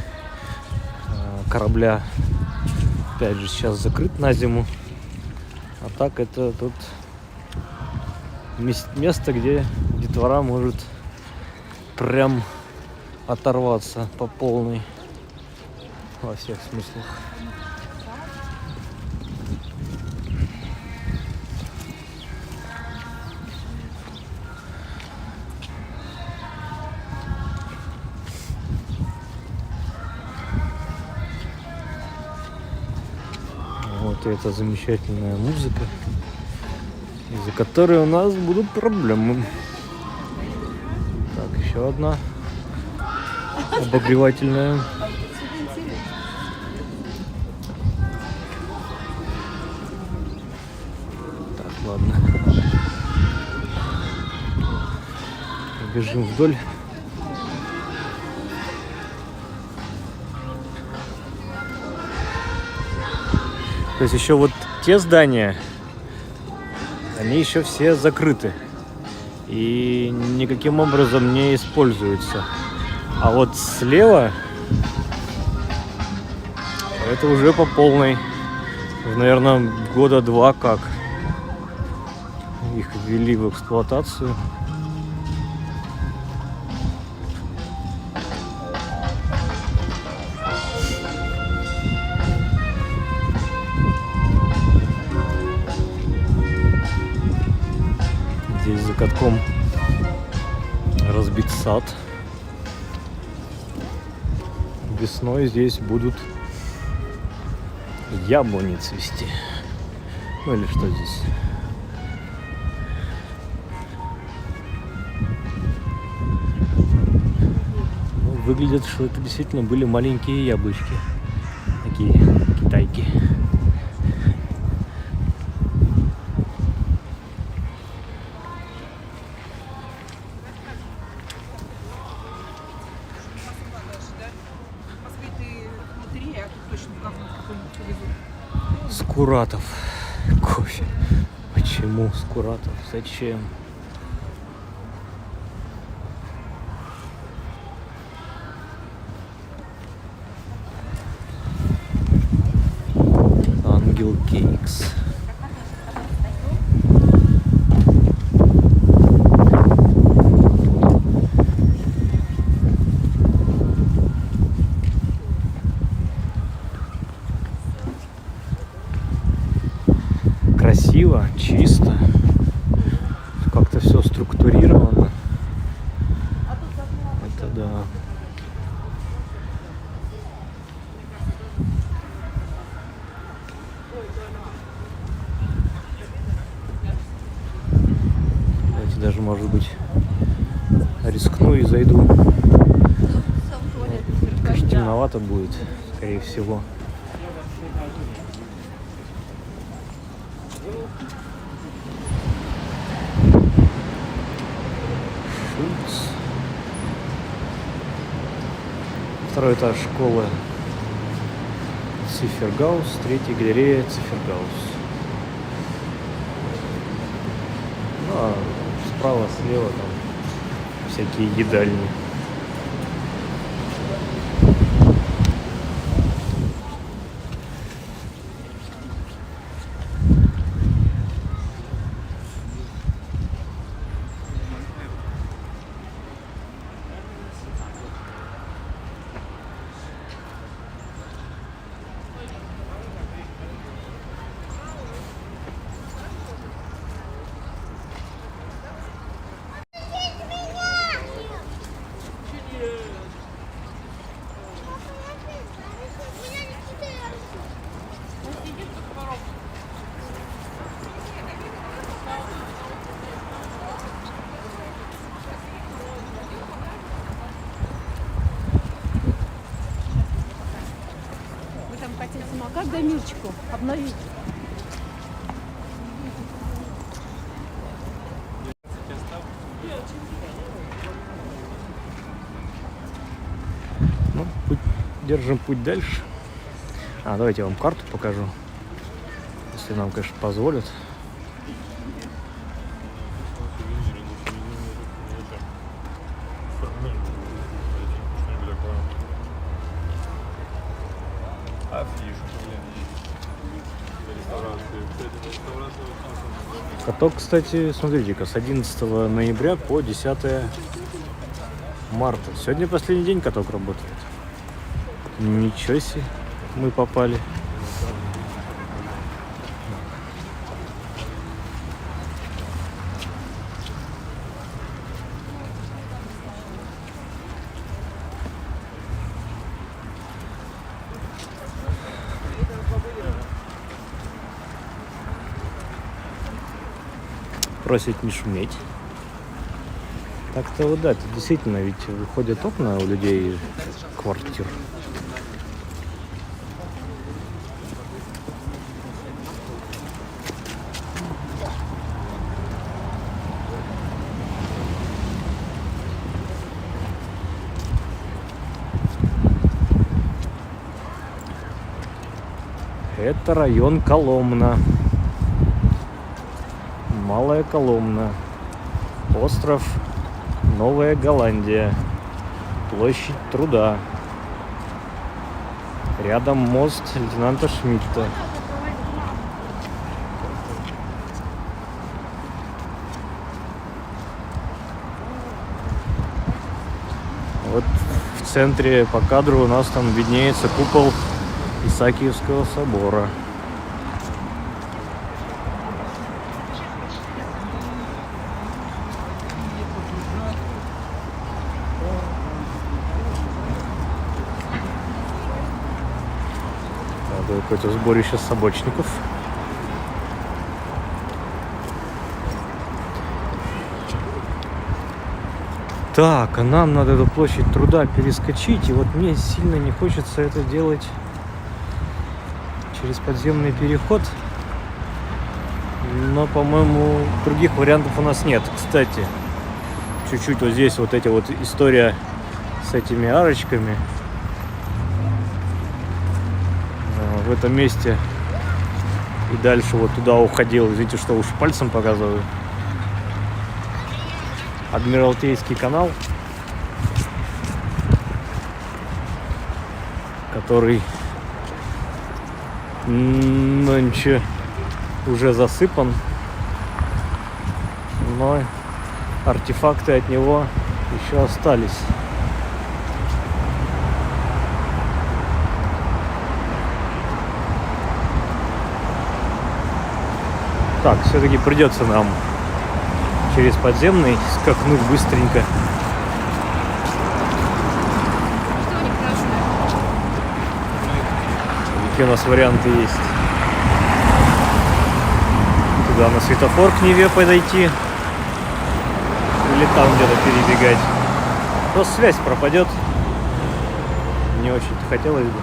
корабля опять же сейчас закрыт на зиму. А так это тут место, где детвора может прям оторваться по полной во всех смыслах. Вот и эта замечательная музыка, из-за которой у нас будут проблемы. Так, еще одна обогревательная. Так, ладно. Бежим вдоль. То есть еще вот те здания, они еще все закрыты и никаким образом не используются. А вот слева это уже по полной. Наверное, года 2 как их ввели в эксплуатацию. Здесь за катком разбит сад. Весной здесь будут яблони цвести. Ну или что здесь? Ну, выглядит, что это действительно были маленькие яблочки. Такие китайки. Скуратов. Кофе. Почему Скуратов? Зачем? Ангел Кейкс. Красиво, чисто, как-то все структурировано. Это да. Давайте даже, может быть, рискну и зайду. Конечно, темновато будет, скорее всего. Второй этаж школы Цифергаус, третья галерея Цифергаус. Ну, а справа, слева там всякие едальни. прокатить самокат, дай Мирчику обновить. Ну, держим путь дальше. Давайте я вам карту покажу. Если нам, конечно, позволят. Каток, кстати, смотрите-ка, с 11 ноября по 10 марта. Сегодня последний день каток работает. Ничего себе, мы попали. Просить не шуметь. Так-то вот да, это действительно, ведь выходят окна у людей квартир. Это район Коломна. Малая Коломна. Остров Новая Голландия. Площадь Труда. Рядом мост лейтенанта Шмидта. Вот в центре по кадру у нас там виднеется купол Исаакиевского собора. Какое-то сборище собачников. Так, а нам надо эту площадь Труда перескочить. И вот мне сильно не хочется это делать через подземный переход. Но, по-моему, других вариантов у нас нет. Кстати, чуть-чуть вот здесь вот эти вот история с этими арочками. В этом месте и дальше вот туда уходил. Извините, что уж пальцем показываю. Адмиралтейский канал, который нынче уже засыпан, но артефакты от него еще остались. Так, все-таки придется нам через подземный скакнуть быстренько. Какие у нас варианты есть? Туда на светофор к Неве подойти. Или там где-то перебегать. Просто связь пропадет. Не очень-то хотелось бы.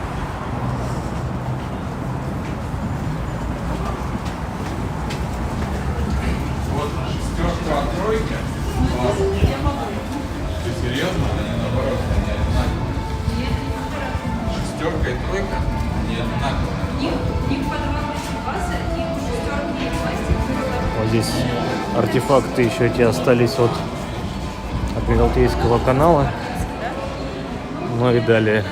Ты серьезно? Они наоборот, они одинаковые. Шестерка и тройка, они одинаковые. Вот здесь артефакты еще эти остались от Адмиралтейского канала. Ну и далее.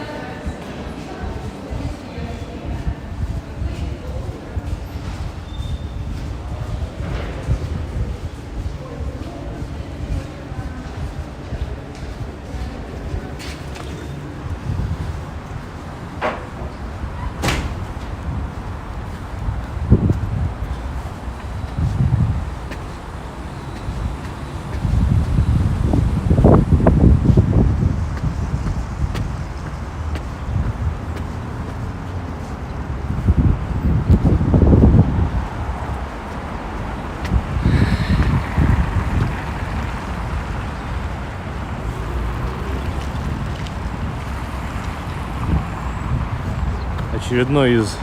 очередной из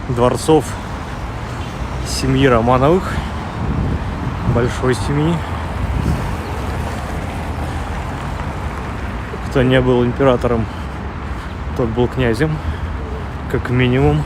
дворцов семьи Романовых, большой семьи. Кто не был императором, тот был князем, как минимум.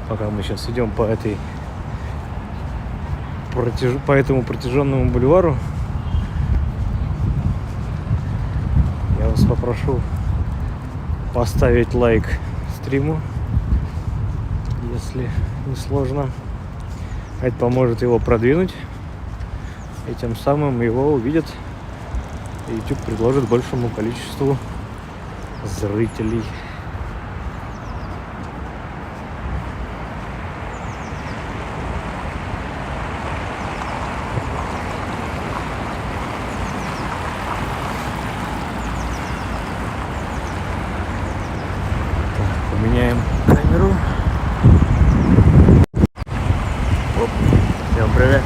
Пока мы сейчас идем по этому протяженному бульвару, я вас попрошу поставить лайк стриму, если не сложно. Это поможет его продвинуть, и тем самым его увидят, и YouTube предложит большему количеству зрителей. Меняем камеру. Оп. Всем привет.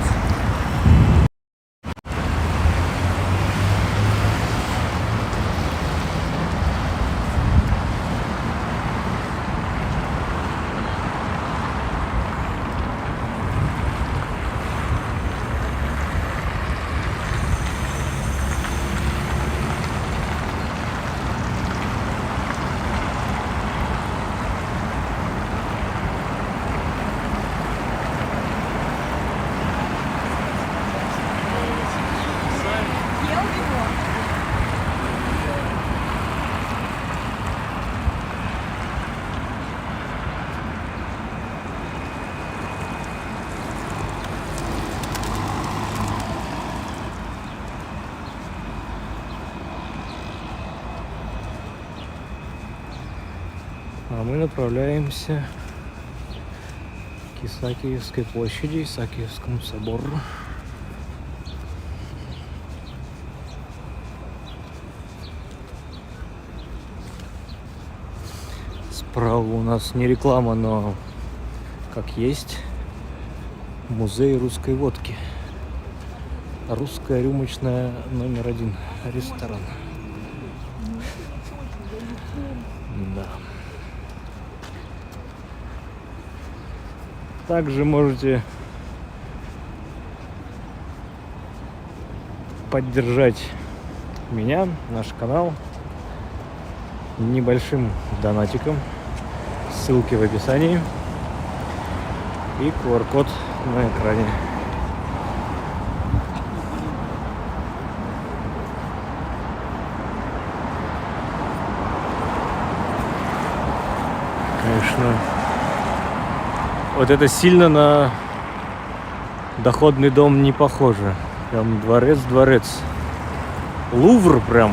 А мы направляемся к Исаакиевской площади, Исаакиевскому собору. Справа у нас не реклама, но как есть, музей русской водки. Русская рюмочная №1 ресторан. Да. Также можете поддержать меня, наш канал, небольшим донатиком. Ссылки в описании и QR-код на экране. Конечно, вот это сильно на доходный дом не похоже. Прям дворец. Лувр прям.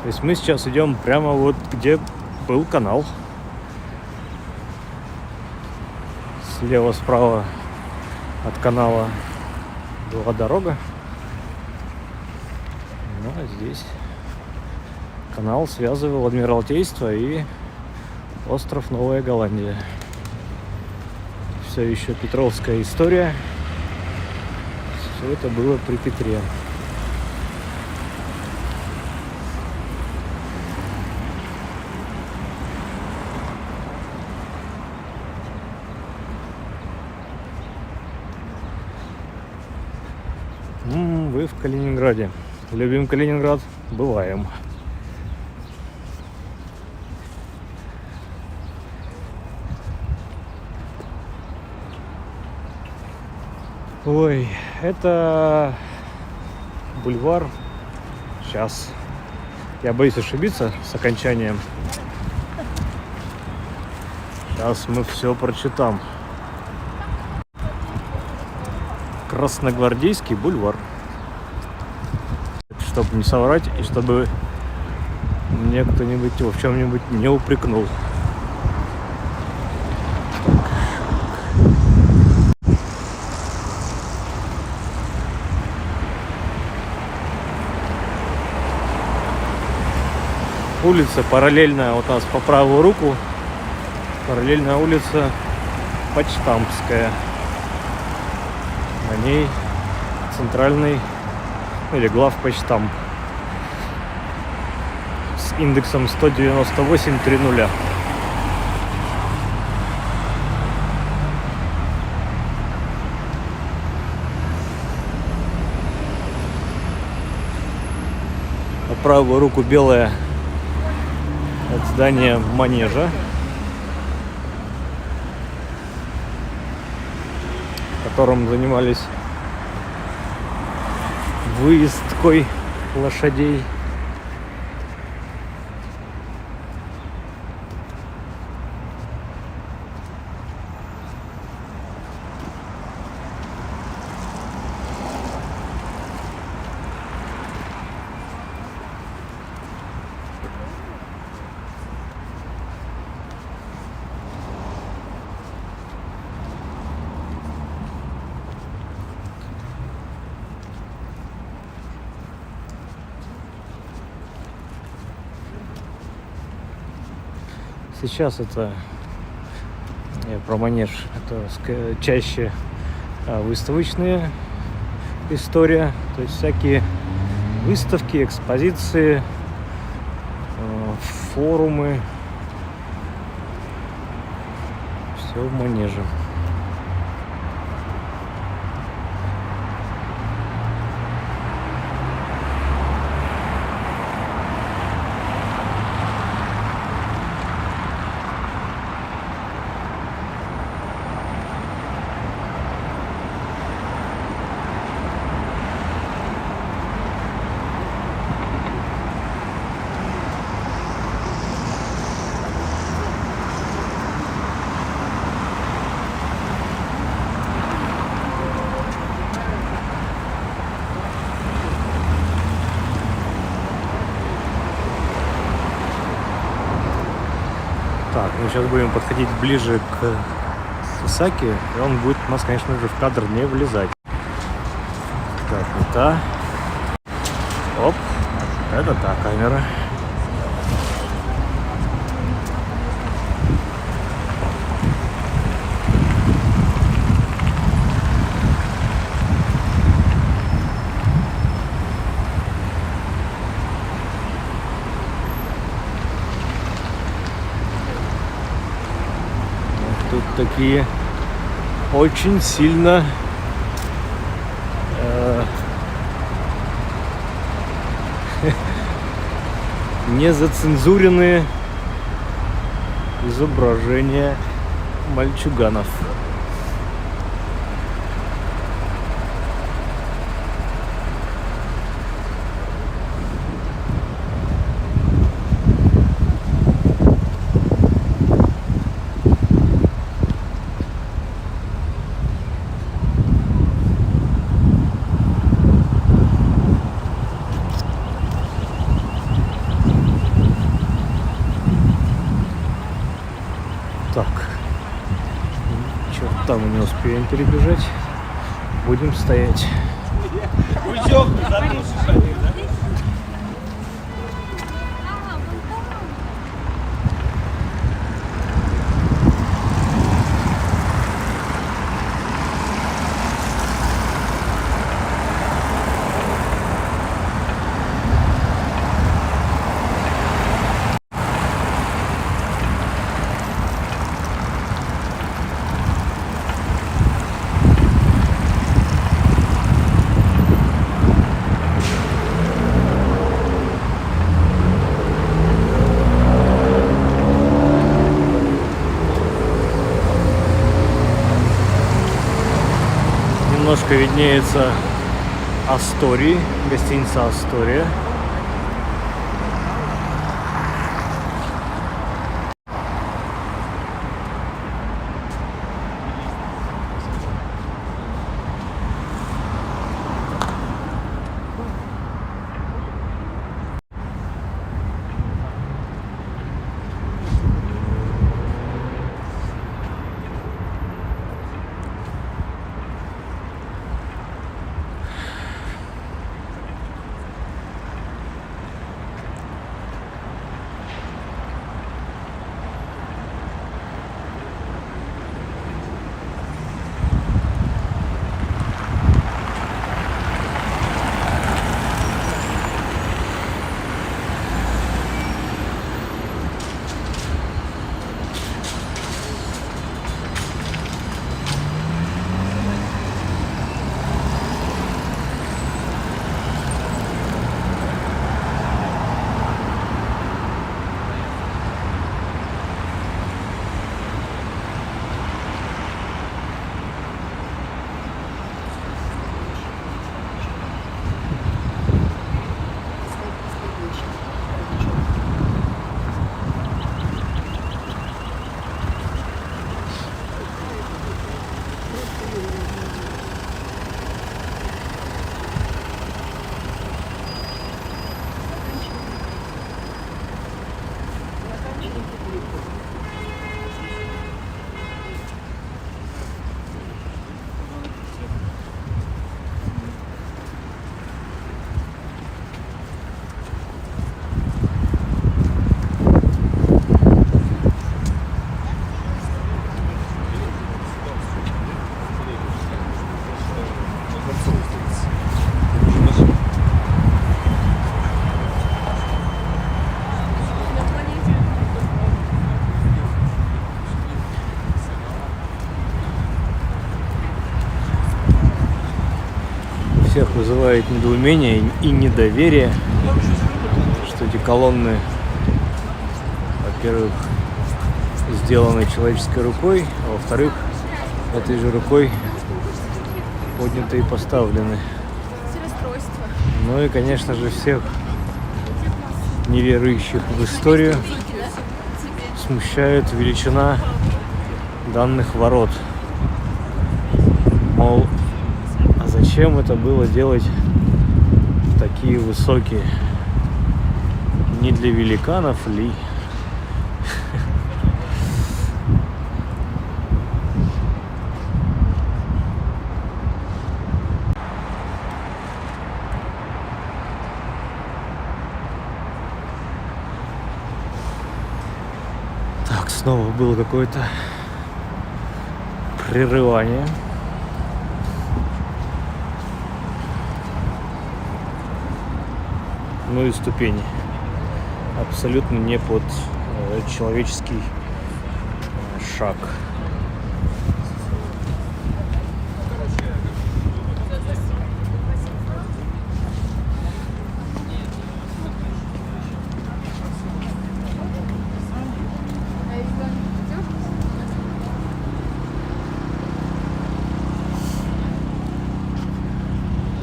То есть мы сейчас идем прямо вот где был канал. Слева, справа от канала была дорога. Ну а здесь канал связывал Адмиралтейство и остров Новая Голландия. Все еще петровская история. Все это было при Петре. Вы в Калининграде. Любим Калининград? Бываем. Ой, это бульвар. Сейчас. Я боюсь ошибиться с окончанием. Сейчас мы все прочитаем. Красногвардейский бульвар. Чтобы не соврать и чтобы мне кто-нибудь его в чем-нибудь не упрекнул. Улица параллельная, вот у нас по правую руку, параллельная улица Почтамтская. На ней центральный, или главпочтамт с индексом 198-30. По правую руку белое от здания манежа, которым занимались выездкой лошадей. Сейчас это про манеж, это чаще выставочная история, то есть всякие выставки, экспозиции, форумы, все в манеже. Так, мы сейчас будем подходить ближе к Сасаки, и он будет у нас, конечно же, в кадр не влезать. Так, не та. Оп, это та камера. Тут такие очень сильно незацензуренные изображения мальчуганов. Так, черт, там мы не успеем перебежать, будем стоять. немножко виднеется Астории, гостиница Астория. Всех вызывает недоумение и недоверие, что эти колонны, во-первых, сделаны человеческой рукой, а во-вторых, этой же рукой подняты и поставлены. Ну и, конечно же, всех неверующих в историю смущает величина данных ворот. Мол, а зачем это было делать такие высокие? Не для великанов ли? Так, снова было какое-то прерывание. Ну и ступени. Абсолютно не под человеческий шаг.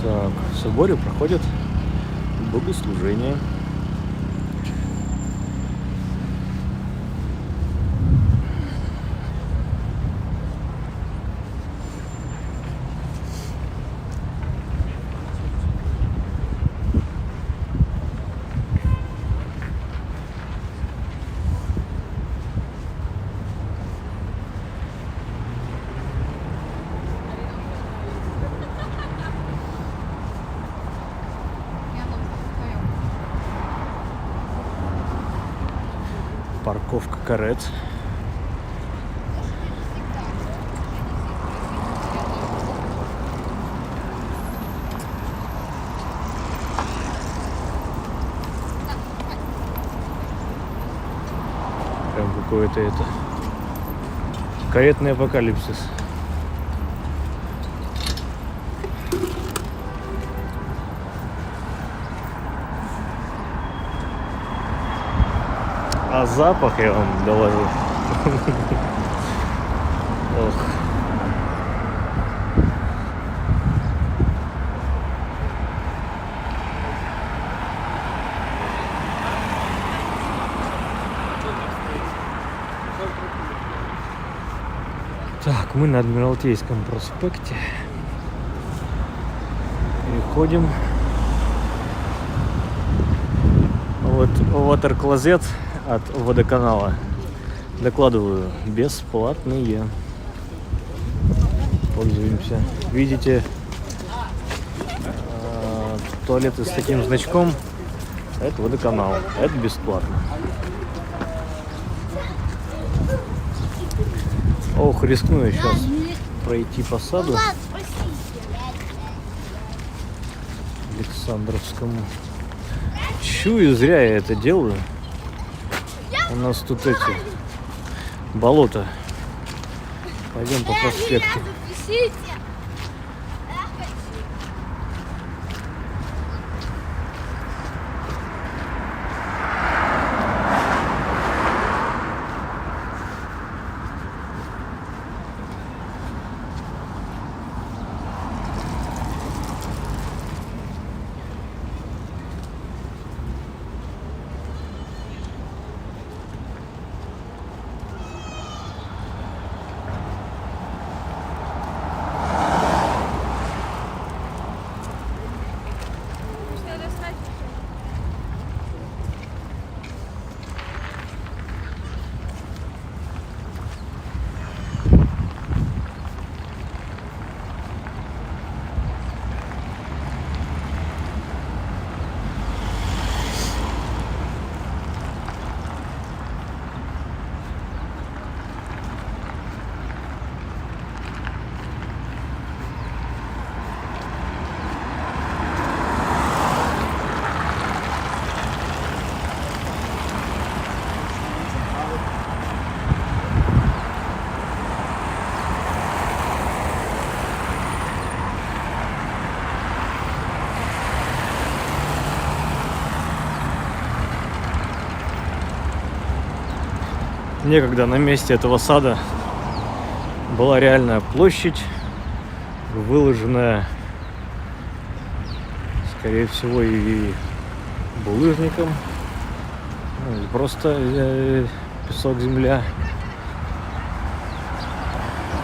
Так, в соборе проходит богослужение. Парковка карет. Прям какой-то это каретный апокалипсис. А запах я вам доложу. Ох. Так, мы на Адмиралтейском проспекте. Переходим. Вот ватер-клозет от водоканала. Докладываю, бесплатные. Пользуемся. Видите, туалеты с таким значком. Это водоканал. Это бесплатно. Ох, рискну я сейчас пройти по саду Александровскому. Чую, зря я это делаю. У нас тут эти болота. Пойдем по проспекту. Некогда на месте этого сада была реальная площадь, выложенная, скорее всего, и булыжником, ну, и просто песок, земля.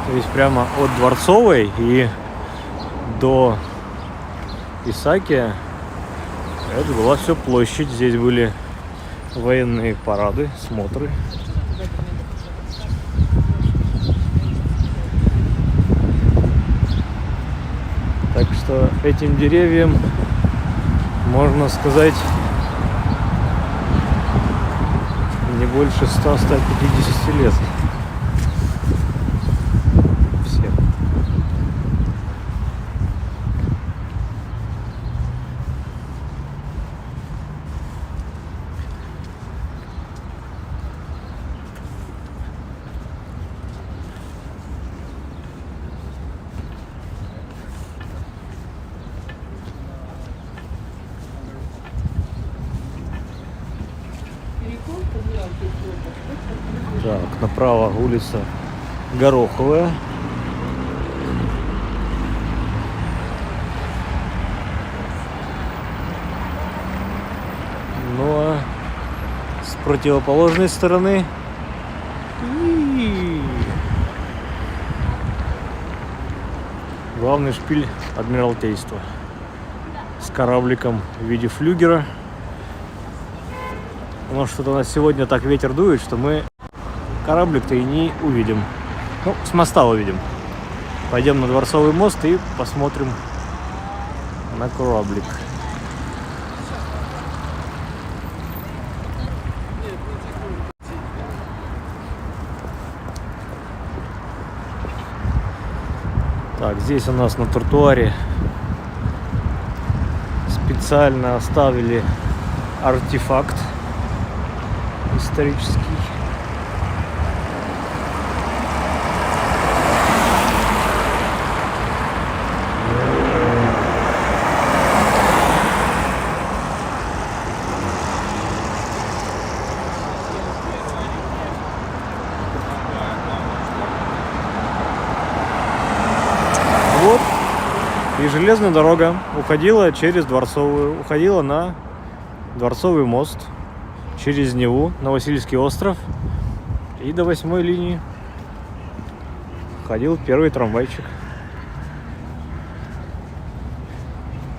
То есть прямо от Дворцовой и до Исаакия это была все площадь. Здесь были военные парады, смотры. Так что этим деревьям, можно сказать, не больше 100-150 лет. Всем. Так, направо улица Гороховая. Ну а с противоположной стороны главный шпиль Адмиралтейства с корабликом в виде флюгера. Потому что у нас сегодня так ветер дует, что мы кораблик-то и не увидим. Ну, с моста увидим. Пойдем на Дворцовый мост и посмотрим на кораблик. Так, здесь у нас на тротуаре специально оставили артефакт исторический. Вот и железная дорога уходила через Дворцовую, уходила на Дворцовый мост, через Неву на Васильевский остров и до 8-й линии. ходил первый трамвайчик.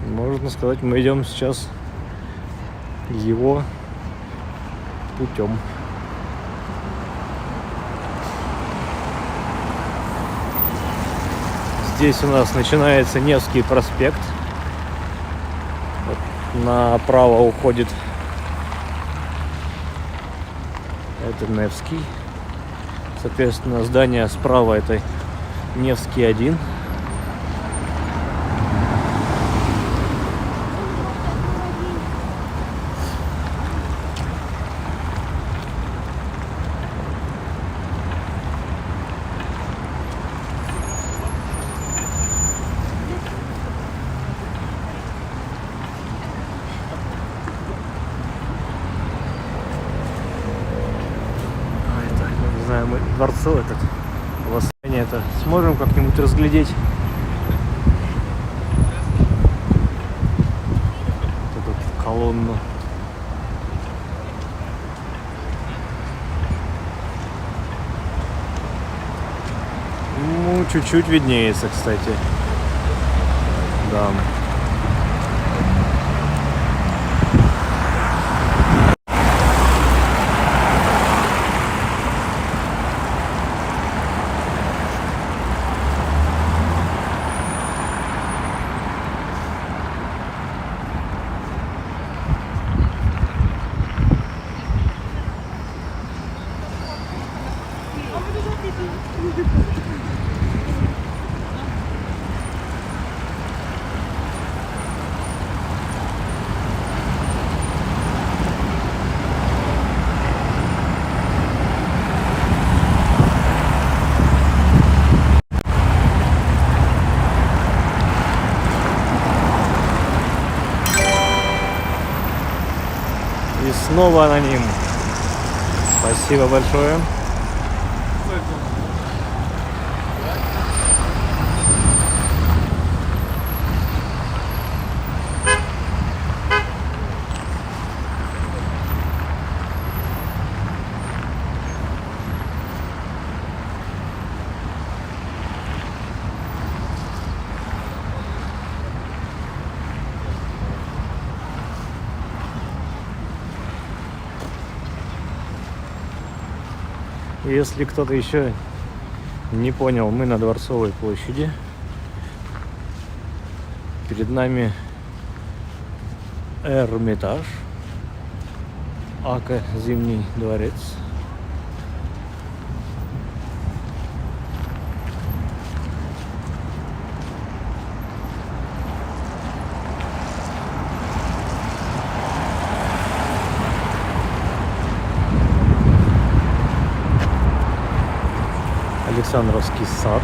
Можно сказать, мы идем сейчас его путем. Здесь у нас начинается Невский проспект. Вот направо уходит это Невский. Соответственно, здание справа это Невский 1. Не знаю, мы дворцовый этот восстание это сможем как-нибудь разглядеть. Вот эту колонну. Ну, чуть-чуть виднеется, кстати. Да. И снова аноним. Спасибо большое. Если кто-то еще не понял, мы на Дворцовой площади. Перед нами Эрмитаж, ака Зимний дворец. Александровский сад.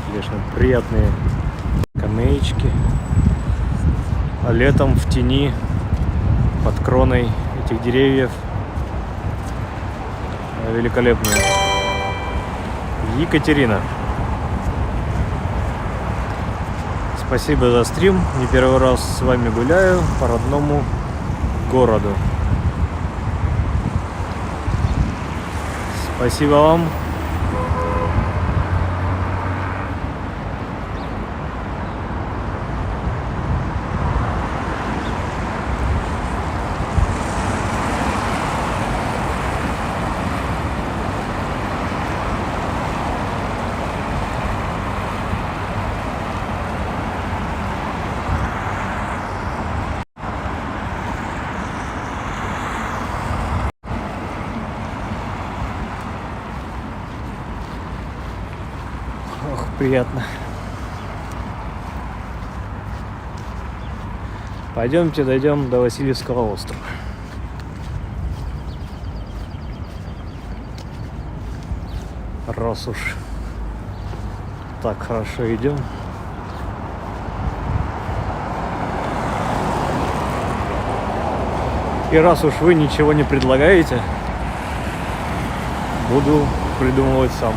Конечно, приятные скамеечки. А летом в тени под кроной этих деревьев великолепно. Екатерина. Спасибо за стрим. Не первый раз с вами гуляю по родному городу. Спасибо вам. Ох, приятно. Пойдемте дойдем до Васильевского острова. Раз уж так хорошо идем. И раз уж вы ничего не предлагаете, буду придумывать сам.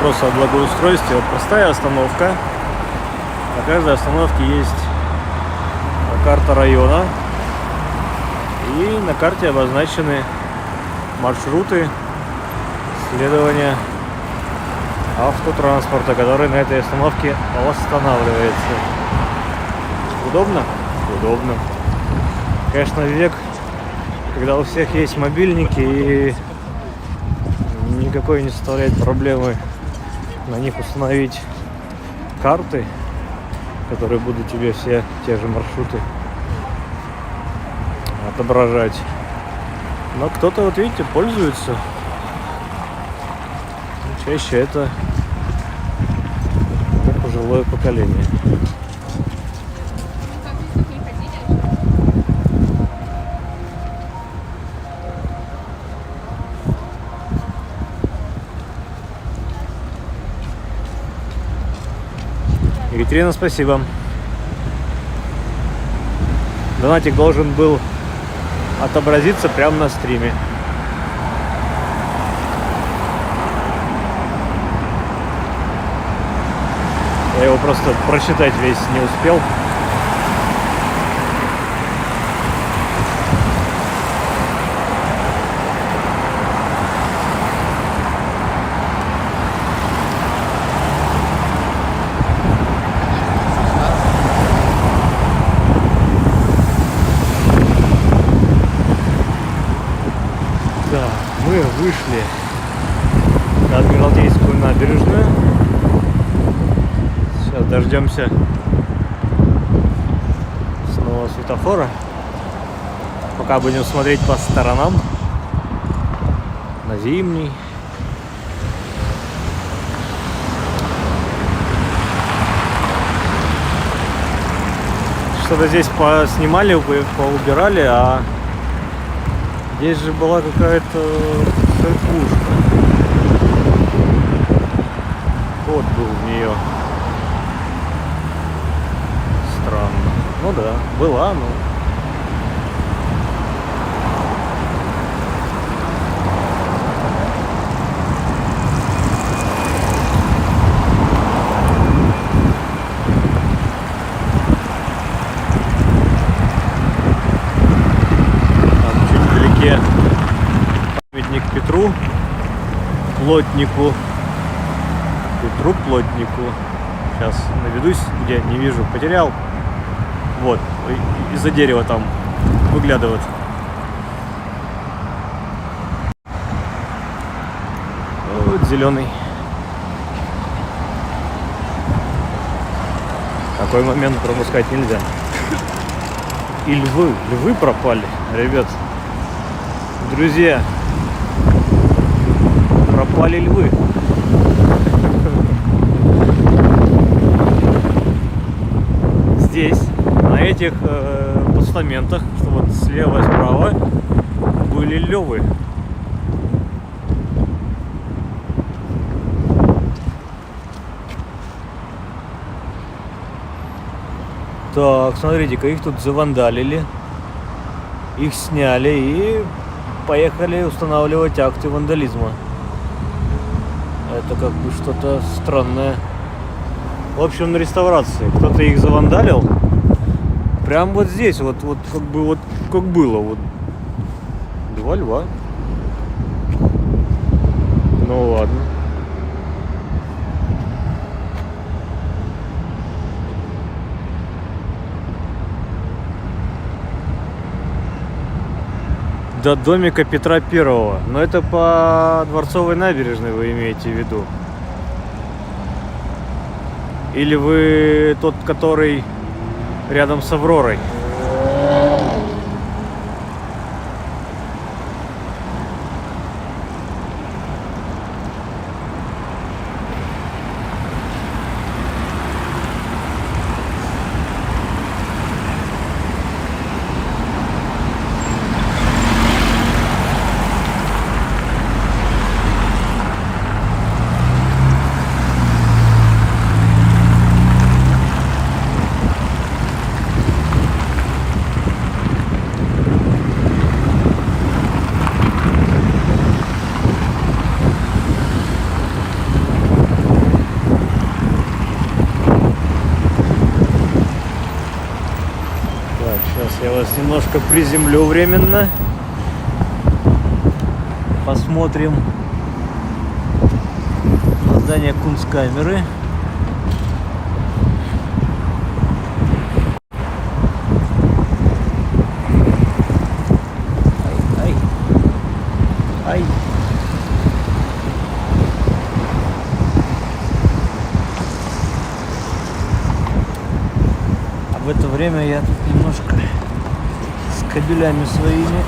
вопроса о благоустройстве. Вот простая остановка. На каждой остановке есть карта района. И на карте обозначены маршруты следования автотранспорта, который на этой остановке останавливается. Удобно? Удобно. Конечно, век, когда у всех есть мобильники и никакой не составляет проблемы на них установить карты, которые будут тебе все те же маршруты отображать. Но кто-то, вот видите, пользуется. Чаще это пожилое поколение. Екатерина, спасибо. Донатик должен был отобразиться прямо на стриме. Я его просто прочитать весь не успел. Да, мы вышли на Адмиралтейскую набережную. Сейчас дождемся снова светофора. Пока будем смотреть по сторонам. На Зимний. Что-то здесь поснимали, поубирали, а здесь же была какая-то церквушка. Вход был в нее. Странно. Ну да, была, но... Там чуть вдалеке памятник Петру Плотнику. Петру Плотнику. Сейчас наведусь, где не вижу, потерял. Вот, из-за дерева там выглядывает. Вот зеленый. Такой момент пропускать нельзя. И львы пропали, ребят. Друзья, пропали львы. Здесь, на этих постаментах, что вот слева и справа, были львы. Так, смотрите-ка, их тут завандалили. Их сняли и поехали устанавливать акты вандализма. Это как бы что-то странное. В общем, на реставрации кто-то их завандалил. Прям вот здесь, вот как было. Вот. Два льва. Ну ладно. До домика Петра Первого. Но это по Дворцовой набережной вы имеете в виду? Или вы тот, который рядом с Авророй? Сейчас немножко приземлю временно. Посмотрим на здание Кунсткамеры. Ай. Ай. А в это время я тут немножко с кабелями своими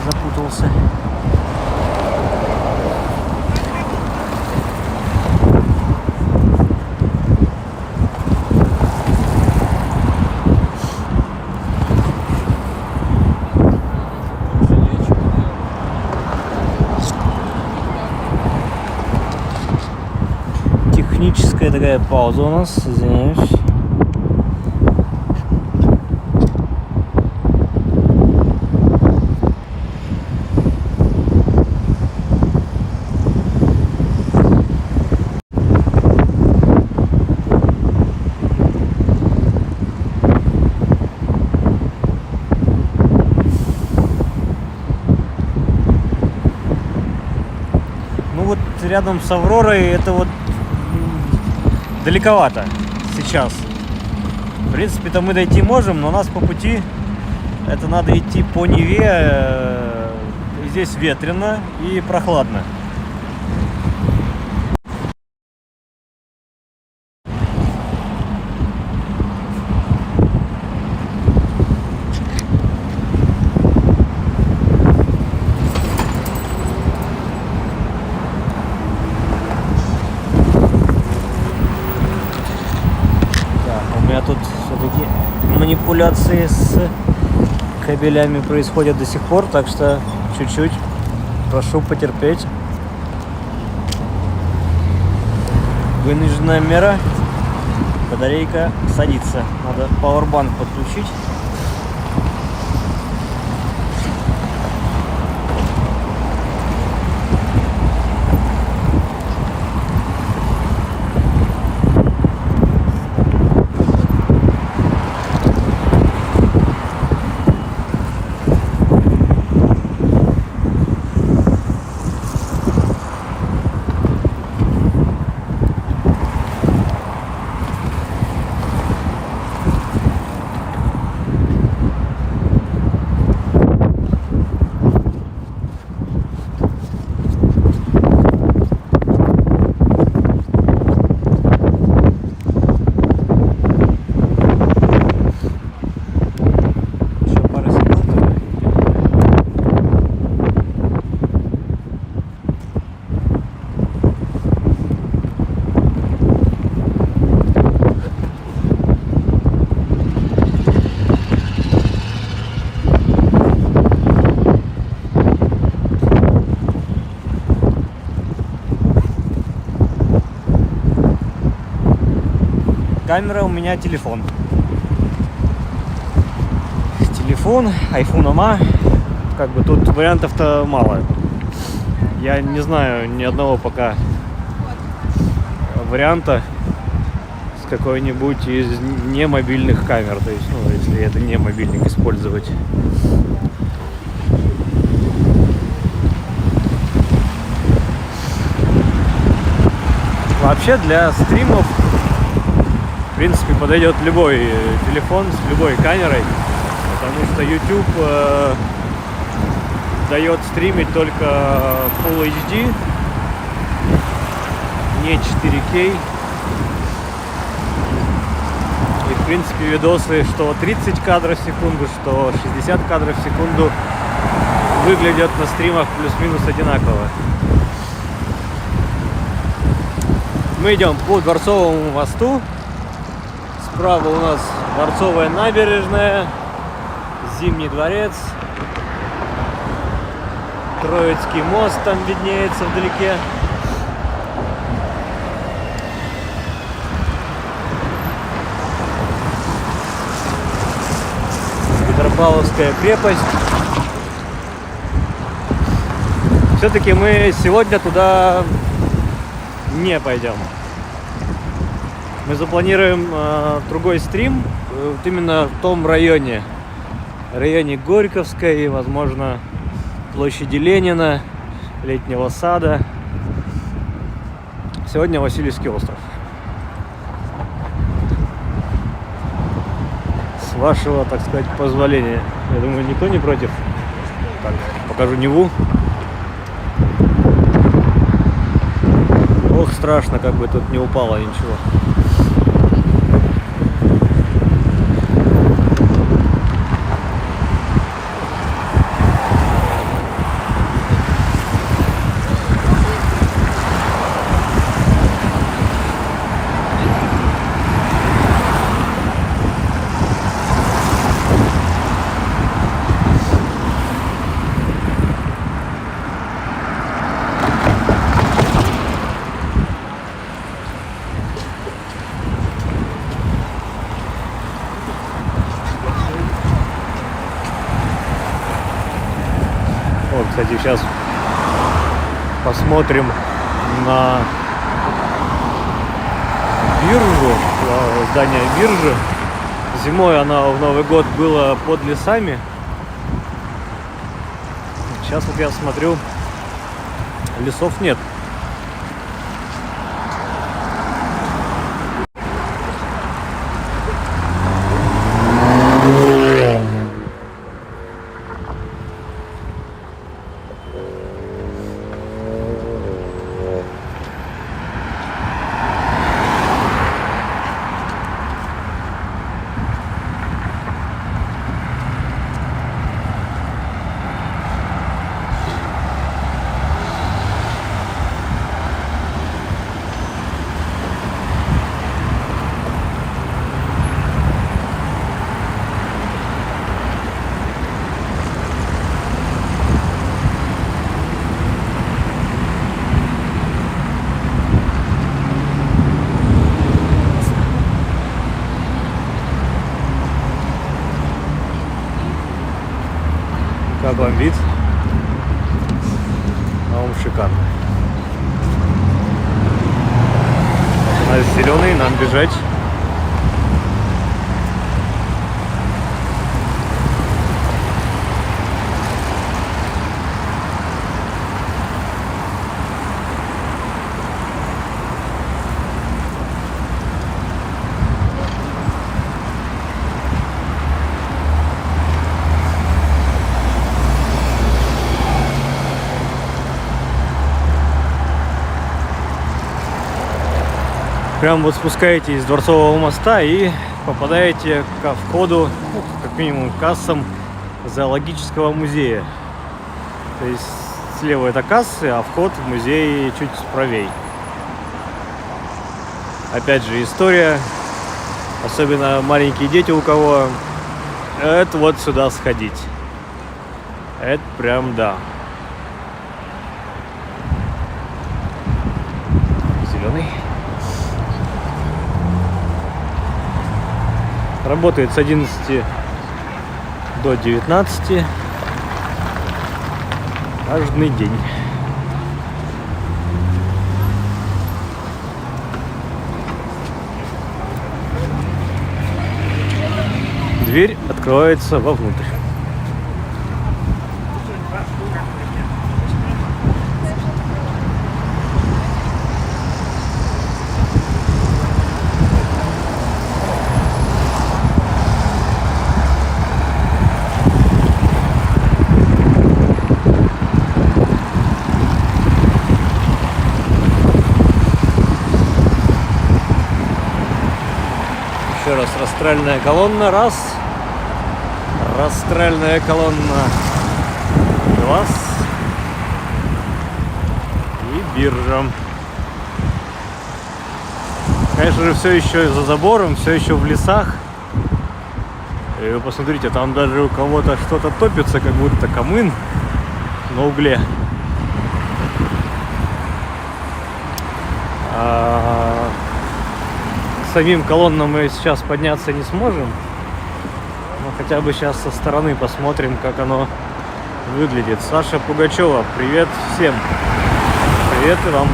запутался. Техническая такая пауза у нас, извиняюсь. Ну вот рядом с Авророй это вот далековато сейчас. В принципе-то мы дойти можем, но у нас по пути это надо идти по Неве. Здесь ветрено и прохладно. Тут все-таки манипуляции с кабелями происходят до сих пор, так что чуть-чуть прошу потерпеть. Вынужденная мера. Батарейка садится. Надо пауэрбанк подключить. Камера у меня телефон. Телефон, iPhone Ама. Как бы тут вариантов-то мало. Я не знаю ни одного пока варианта с какой-нибудь из немобильных камер. То есть, ну, если это не мобильник использовать. Вообще для стримов в принципе подойдет любой телефон с любой камерой, потому что YouTube дает стримить только Full HD, не 4K. И в принципе видосы, что 30 кадров в секунду, что 60 кадров в секунду, выглядят на стримах плюс-минус одинаково. Мы идем по Дворцовому мосту. Справа у нас Дворцовая набережная, Зимний дворец, Троицкий мост там виднеется вдалеке. Петропавловская крепость. Все-таки мы сегодня туда не пойдем. Мы запланируем другой стрим вот именно в том районе, районе Горьковской, возможно, площади Ленина, Летнего сада. Сегодня Васильевский остров. С вашего, так сказать, позволения. Я думаю, никто не против. Так, покажу Неву. Ох, страшно, как бы тут не упало ничего. Вот, кстати, сейчас посмотрим на биржу, здание биржи. Зимой она в Новый год была под лесами. Сейчас вот я смотрю, лесов нет. Как вам вид? А он шикарный. У нас зеленый, нам бежать. Прям вот спускаетесь с Дворцового моста и попадаете ко входу, ну, как минимум, к кассам зоологического музея. То есть слева это кассы, а вход в музей чуть правей. Опять же история, особенно маленькие дети, у кого, это вот сюда сходить. Это прям да. Зеленый. Работает с 11 до 19 каждый день. Дверь открывается вовнутрь. Еще раз растральная колонна, раз. Растральная колонна, два. И биржа. Конечно же, все еще за забором, все еще в лесах. И вы посмотрите, там даже у кого-то что-то топится, как будто камын на угле. К самим колоннам мы сейчас подняться не сможем. Но хотя бы сейчас со стороны посмотрим, как оно выглядит. Саша Пугачева, привет всем. Привет и вам.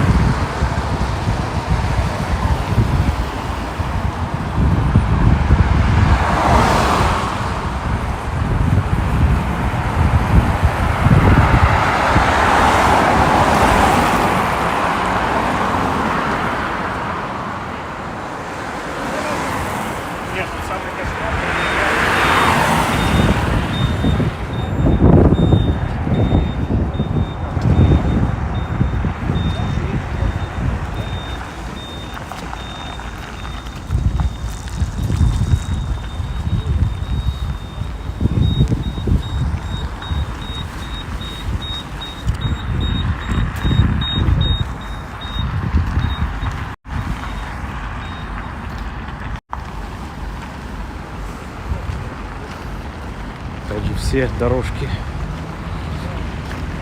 все дорожки.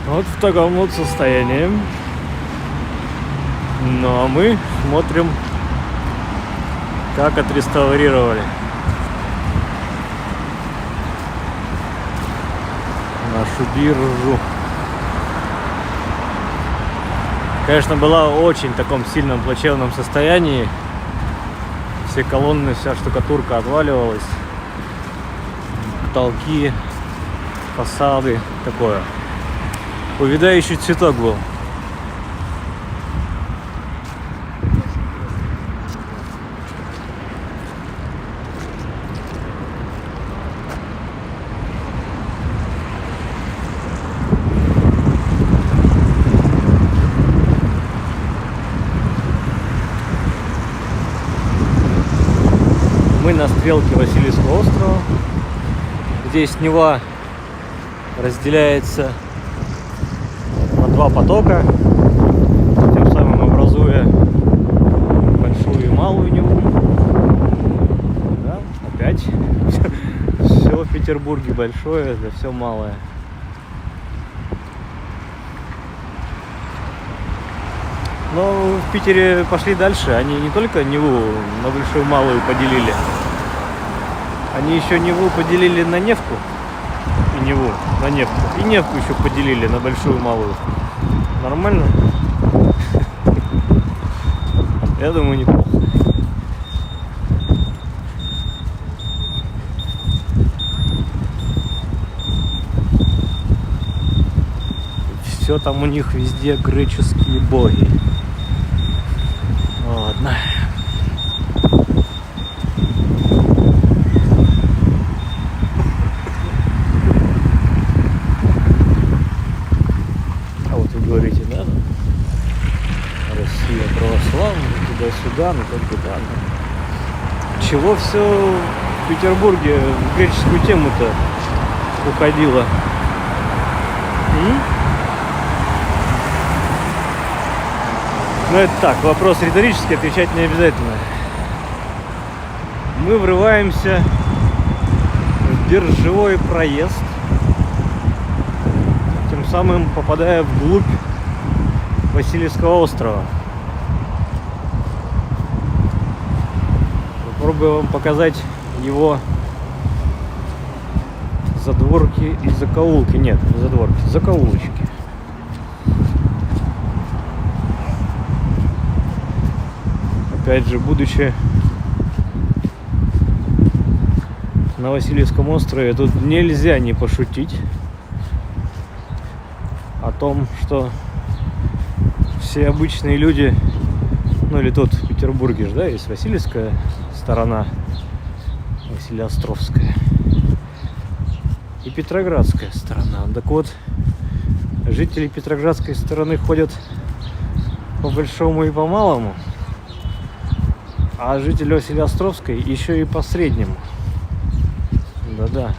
Вот в таком вот состоянии. Ну а мы смотрим, как отреставрировали нашу биржу. Конечно, была в очень таком сильном плачевном состоянии. Все колонны, вся штукатурка отваливалась. Потолки, фасады, такое. Увядающий цветок был. Мы на стрелке Васильевского острова. Здесь Нева разделяется на два потока, тем самым образуя большую и малую Неву. Да, опять все в Петербурге большое, да все малое. Но в Питере пошли дальше. Они не только Неву на большую и малую поделили, они еще Неву поделили на Невку. И Неву на Невку. И Невку еще поделили на большую и малую. Нормально? Я думаю, неплохо. Все там у них везде греческие боги. Ладно. А вот вы говорите, да? Россия православная, туда-сюда, ну только да. Чего все в Петербурге в греческую тему-то уходило? Ну это так, вопрос риторический, отвечать не обязательно. Мы врываемся в биржевой проезд, тем самым попадая вглубь Васильевского острова. Попробую вам показать его задворки и закоулки. Нет, не задворки, закоулочки. Опять же, будучи на Васильевском острове, тут нельзя не пошутить о том, что все обычные люди, ну или тут в Петербурге же, да, есть Васильевская сторона, Василеостровская и Петроградская сторона. Так вот, жители Петроградской стороны ходят по большому и по малому, а жители Василеостровской еще и по среднему. Да-да.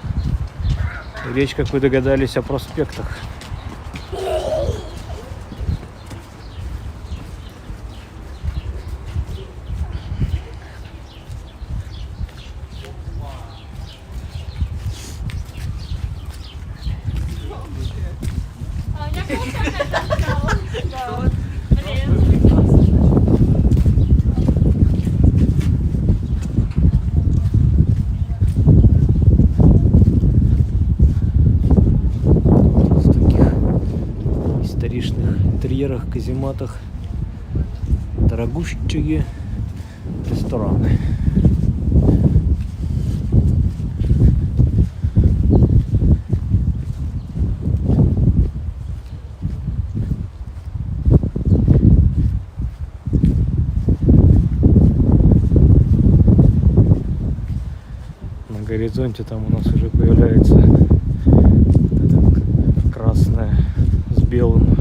Речь, как вы догадались, о проспектах. Интерьерах, казематах, дорогущие рестораны. На горизонте там у нас уже появляется красное с белым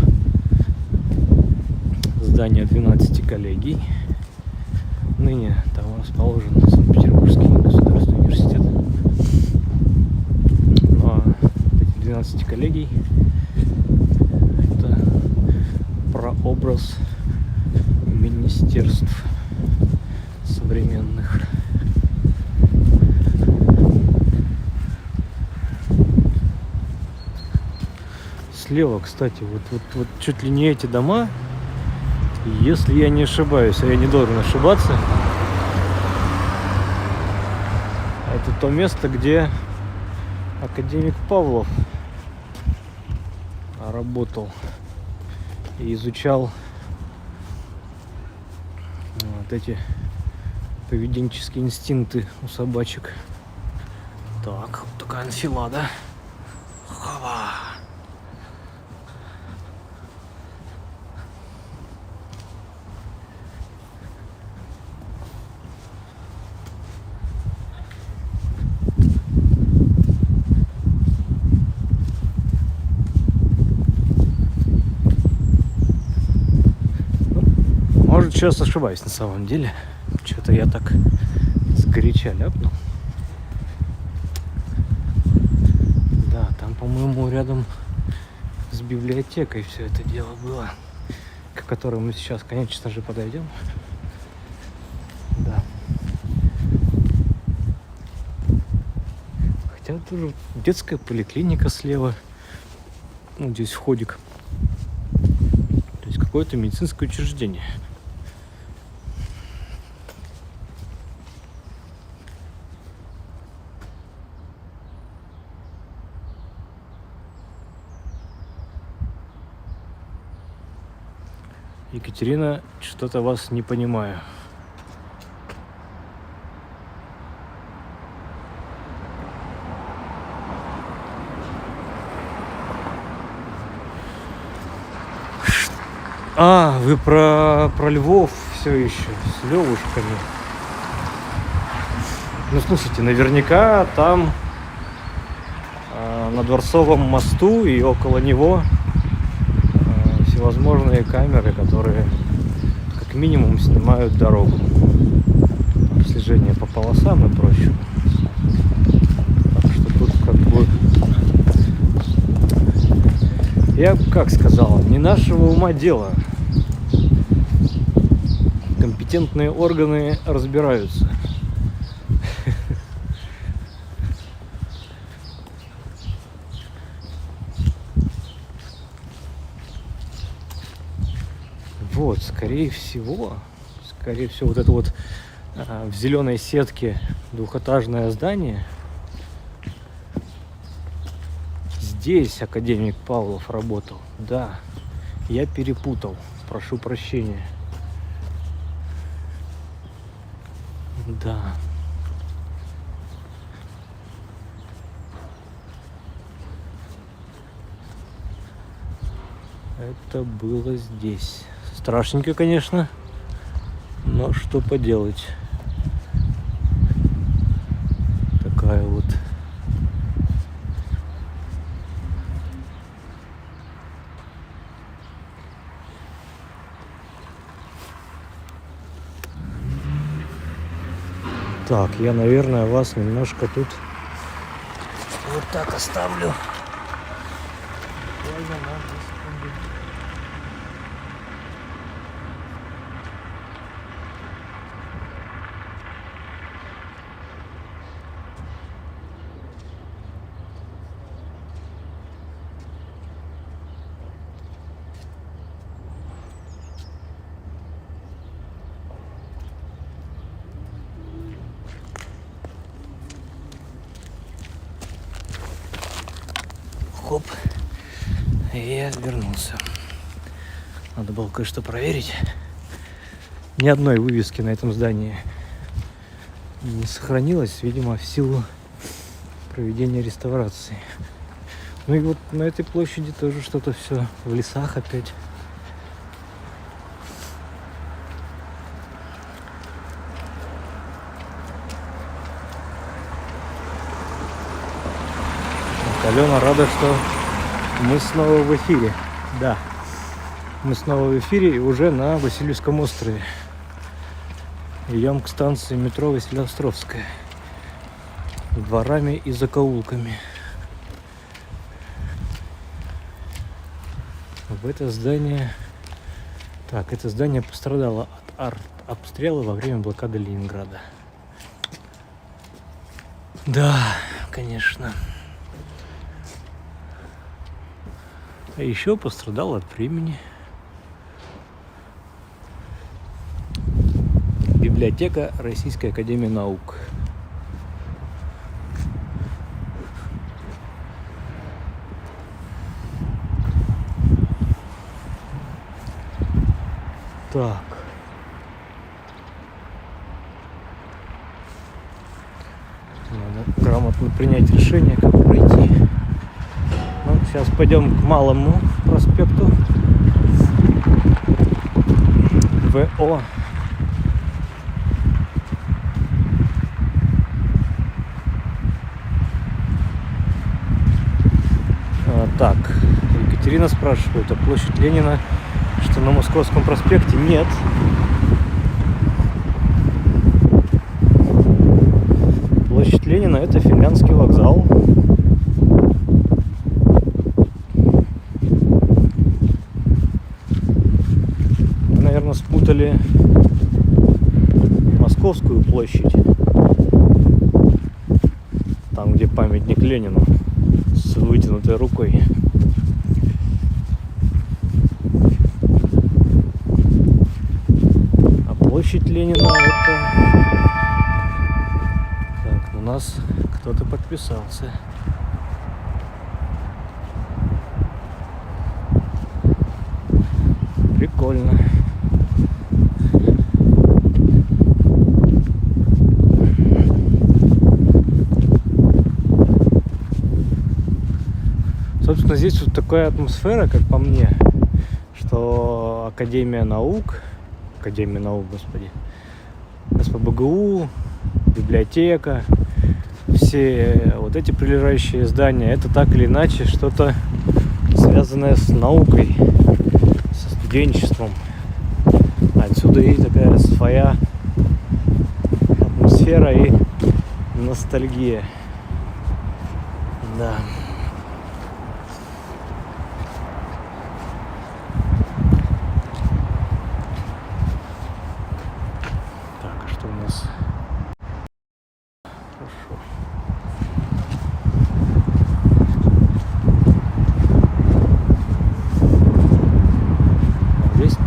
здание 12 коллегий. Ныне там расположен Санкт-Петербургский государственный университет. Но эти 12 коллегий — это прообраз министерств современных. слева, кстати, вот чуть ли не эти дома, если я не ошибаюсь, а я не должен ошибаться, это то место, где академик Павлов работал и изучал вот эти поведенческие инстинкты у собачек. Так, вот такая анфилада. Хава. Может, сейчас ошибаюсь на самом деле. Что-то я так сгоряча ляпнул. Да, там, по-моему, рядом с библиотекой все это дело было, к которой мы сейчас, конечно же, подойдем. Да. Хотя тоже детская поликлиника слева. Ну, здесь входик. То есть какое-то медицинское учреждение. Екатерина, что-то вас не понимаю. А, вы про Львов все еще с Левушками. Ну, слушайте, наверняка там на Дворцовом мосту и около него всевозможные камеры, которые как минимум снимают дорогу, слежение по полосам и прочему. Так что тут как бы, я как сказал, не нашего ума дело. Компетентные органы разбираются. Вот, скорее всего, вот это вот в зеленой сетке двухэтажное здание. Здесь академик Павлов работал. Да, я перепутал. Прошу прощения. Да. Это было здесь. Страшненько, конечно, но что поделать. Такая вот. Так, я, наверное, вас немножко тут вот так оставлю. Хоп, и я вернулся. Надо было кое-что проверить. Ни одной вывески на этом здании не сохранилось, видимо, в силу проведения реставрации. Ну и вот на этой площади тоже что-то все в лесах опять. Алена рада, что мы снова в эфире. Да, мы снова в эфире и уже на Васильевском острове. Идем к станции метро Василеостровская. Дворами и закоулками. В это здание... Так, это здание пострадало от артобстрела во время блокады Ленинграда. Да, конечно. А еще пострадал от времени. Библиотека Российской Академии Наук. Так. Надо грамотно принять решение, как пройти. Ну, сейчас пойдем к Малому проспекту. ВО. Так, Екатерина спрашивает, а площадь Ленина, что на Московском проспекте? Нет. Площадь Ленина — это Финляндский вокзал. Вы, наверное, спутали Московскую площадь. Там, где памятник Ленину с вытянутой рукой. А площадь Ленина — это... Так, у нас кто-то подписался. Прикольно. Собственно, здесь вот такая атмосфера, как по мне, что Академия наук, господи, СПбГУ, библиотека, все вот эти прилежащие здания, это так или иначе что-то связанное с наукой, со студенчеством. Отсюда и такая своя атмосфера и ностальгия. Да.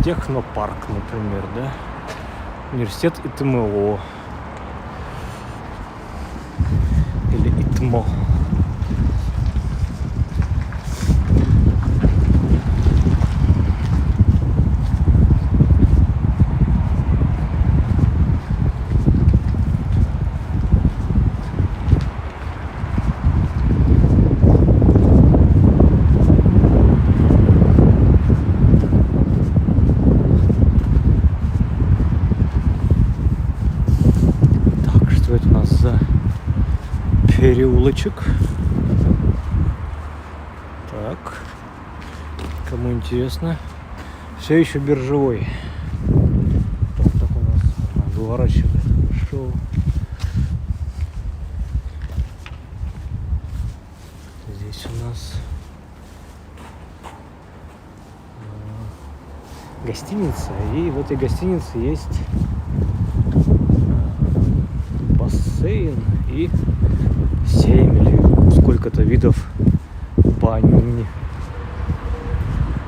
Технопарк, например, да? Университет ИТМО. Или ИТМО. Переулочек. Так. Кому интересно. Все еще биржевой. Так у нас выворачивает хорошо. Здесь у нас гостиница. И в этой гостинице есть бассейн и 7 или сколько-то видов бани.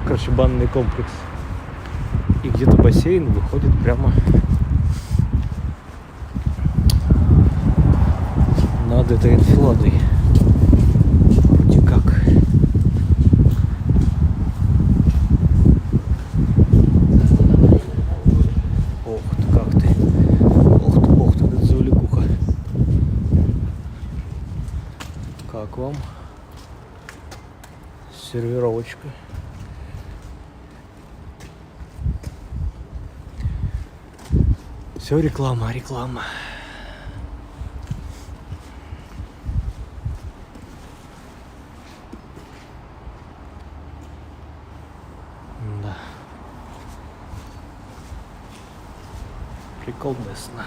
Короче, банный комплекс. И где-то бассейн выходит прямо над этой энфиладой. Вроде как. Ох ты, как ты. Ох ты, это завлекуха. Как вам сервировочка? Все реклама. Да. Приколдесно.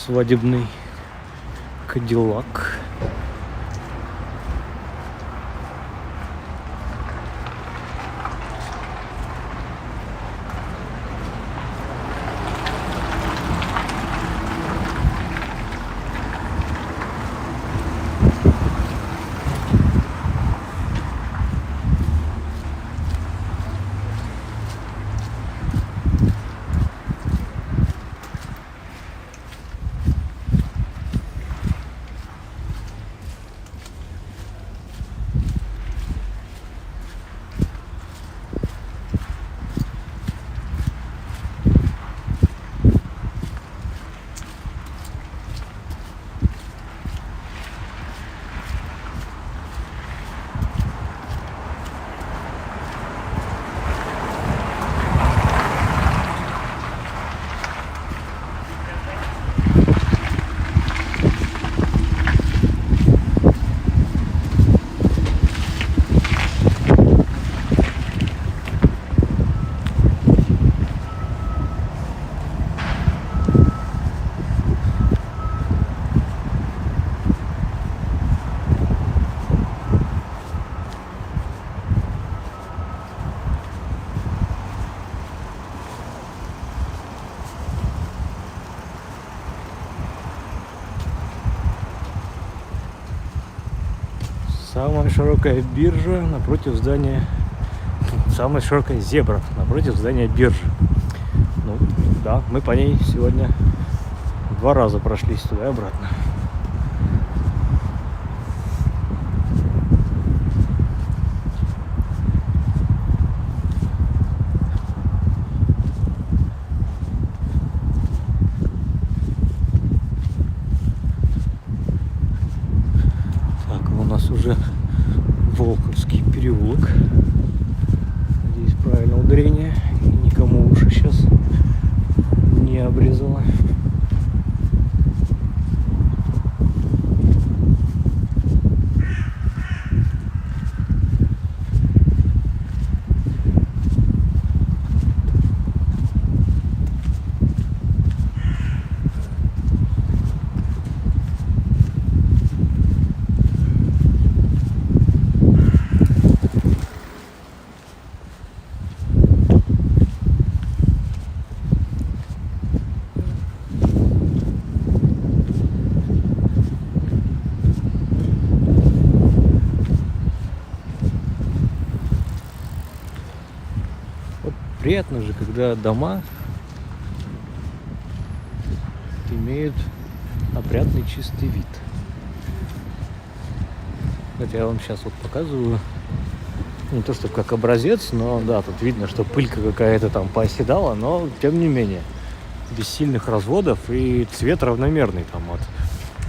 свадебный Кадиллак. Самая широкая биржа напротив здания, самая широкая зебра напротив здания биржи. Ну, да, мы по ней сегодня 2 раза прошлись туда и обратно. Уже Волковский переулок. Надеюсь, правильное ударение. И никому уши сейчас не обрезало. Приятно же, когда дома имеют опрятный чистый вид. Это я вам сейчас вот показываю. Не то чтобы как образец, но да, тут видно, что пылька какая-то там пооседала, но тем не менее без сильных разводов и цвет равномерный там от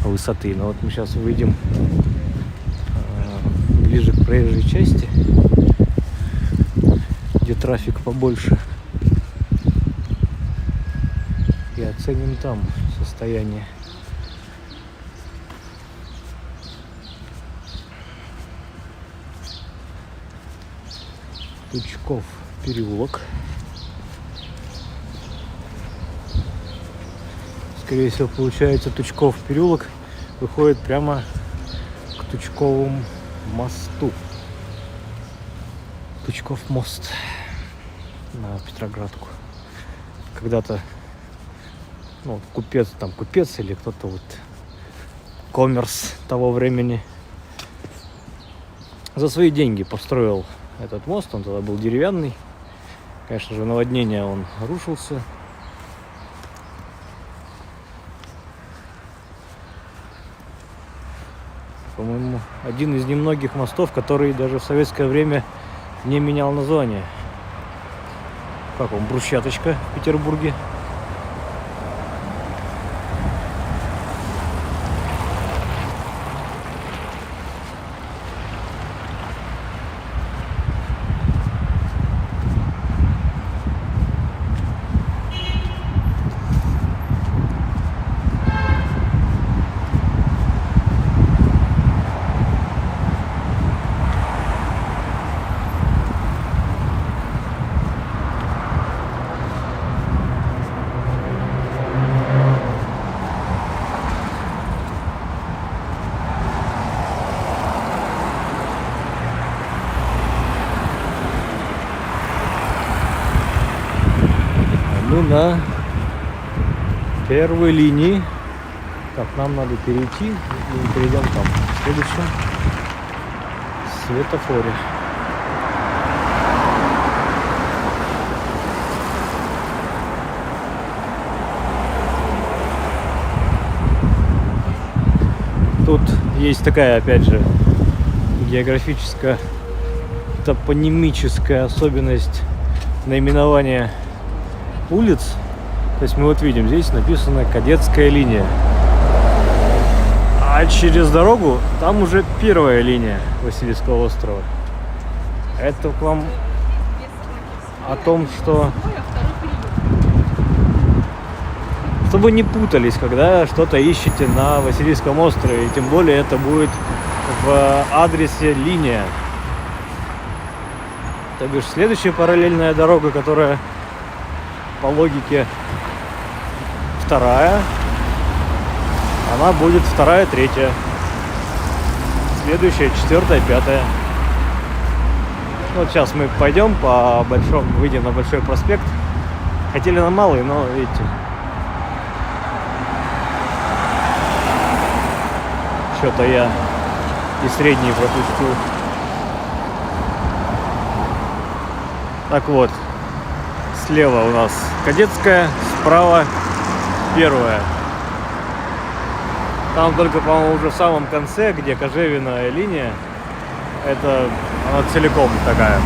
высоты. Но вот мы сейчас выйдем ближе к проезжей части, где трафик побольше, и оценим там состояние. Тучков переулок. Скорее всего, получается, Тучков переулок выходит прямо к Тучковому мосту. Тучков мост на Петроградку. Когда-то, ну, купец или кто-то вот коммерс того времени за свои деньги построил этот мост. Он тогда был деревянный. Конечно же, наводнение он рушился. По-моему, один из немногих мостов, который даже в советское время не менял название. Как он, брусчаточка в Петербурге. Мы на первой линии. Так, нам надо перейти, и мы перейдем там, в следующем светофоре. Тут есть такая, опять же, географическая, топонимическая особенность наименования улиц. То есть мы вот видим, здесь написано «Кадетская линия». А через дорогу там уже первая линия Васильевского острова. Это к вам о том, что... Чтобы не путались, когда что-то ищете на Васильевском острове. И тем более это будет в адресе линия. То бишь следующая параллельная дорога, которая по логике вторая, она будет вторая, третья. Следующая, четвертая, пятая. Вот сейчас мы пойдем по большому, выйдем на Большой проспект. Хотели на Малый, но видите, что-то я и средний пропустил. Так вот, слева у нас Кадетская, справа первая. Там только, по-моему, уже в самом конце, где Кожевиная линия, это она целиком такая.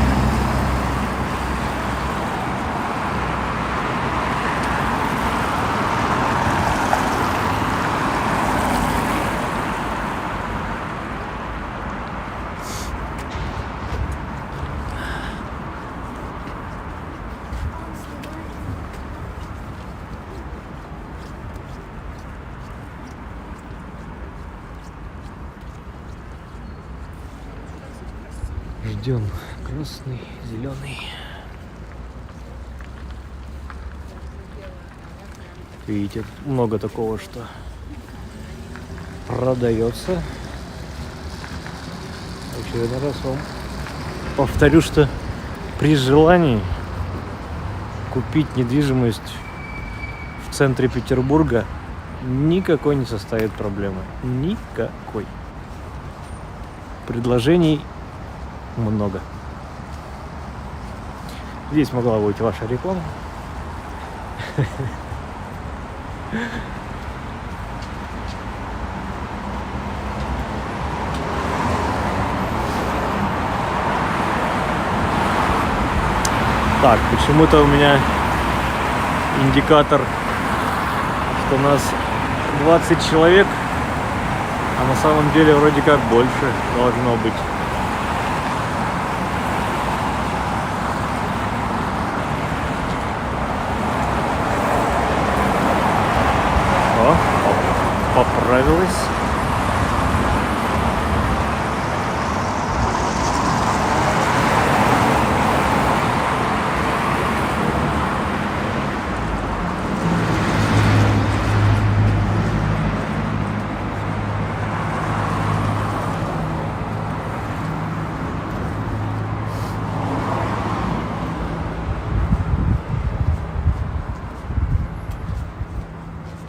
Ждем красный, зеленый. Видите, много такого, что продается. В очередной раз вам повторю, что при желании купить недвижимость в центре Петербурга никакой не составит проблемы. Никакой. Предложений много. Здесь могла быть ваша реклама. Так, почему-то у меня индикатор, что у нас 20 человек, а на самом деле вроде как больше должно быть. Поправилась.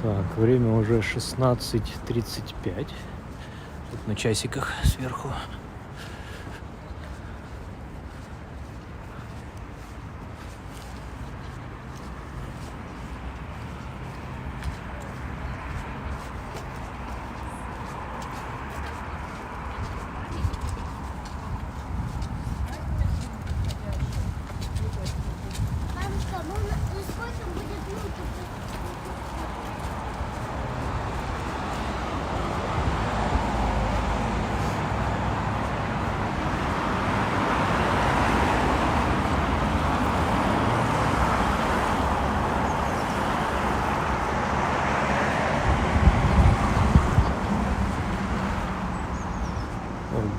Так, время уже 16:35. Тут на часиках сверху.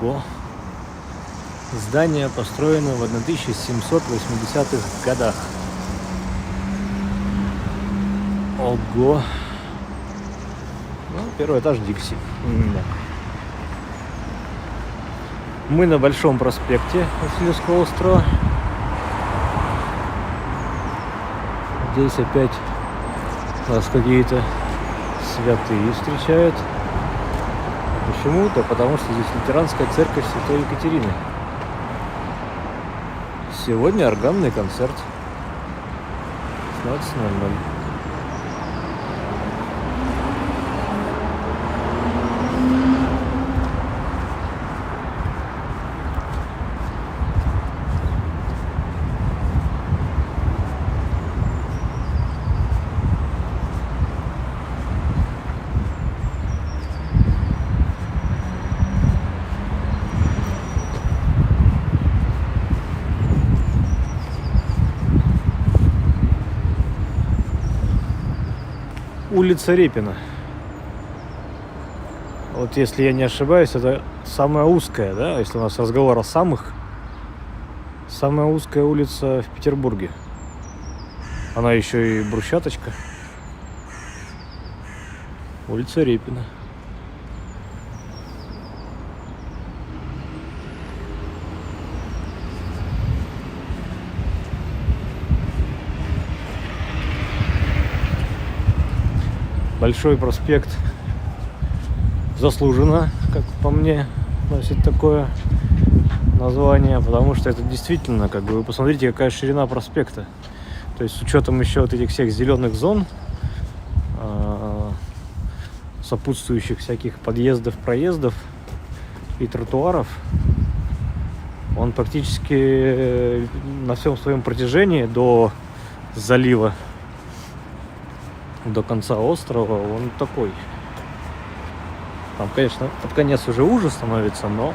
Ого! Здание построено в 1780-х годах. Ого! Ну, первый этаж Дикси. Да. Мы на Большом проспекте Васильевского острова. Здесь опять нас какие-то святые встречают. Почему? Да потому что здесь лютеранская церковь Святой Екатерины. Сегодня органный концерт. 16:00. Улица Репина. Вот если я не ошибаюсь, это самая узкая, да, если у нас разговор о самых, самая узкая улица в Петербурге. Она еще и брусчаточка. Улица Репина. Большой проспект заслуженно, как по мне, носит такое название, потому что это действительно, как бы, вы посмотрите, какая ширина проспекта. То есть с учетом еще вот этих всех зеленых зон, сопутствующих всяких подъездов, проездов и тротуаров, он практически на всем своем протяжении до залива, до конца острова, он такой. Там, конечно, под конец уже ужас становится, но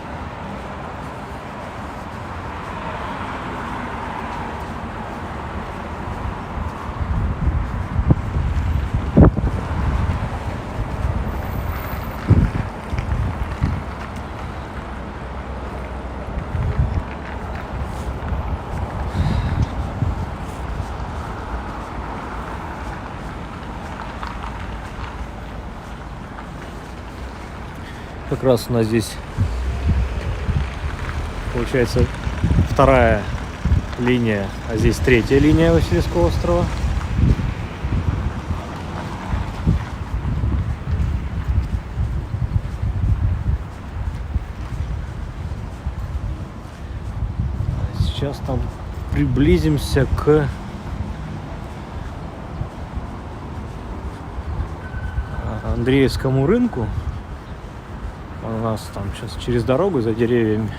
как раз у нас здесь получается вторая линия, а здесь третья линия Васильевского острова. Сейчас там приблизимся к Андреевскому рынку. У нас там сейчас через дорогу за деревьями.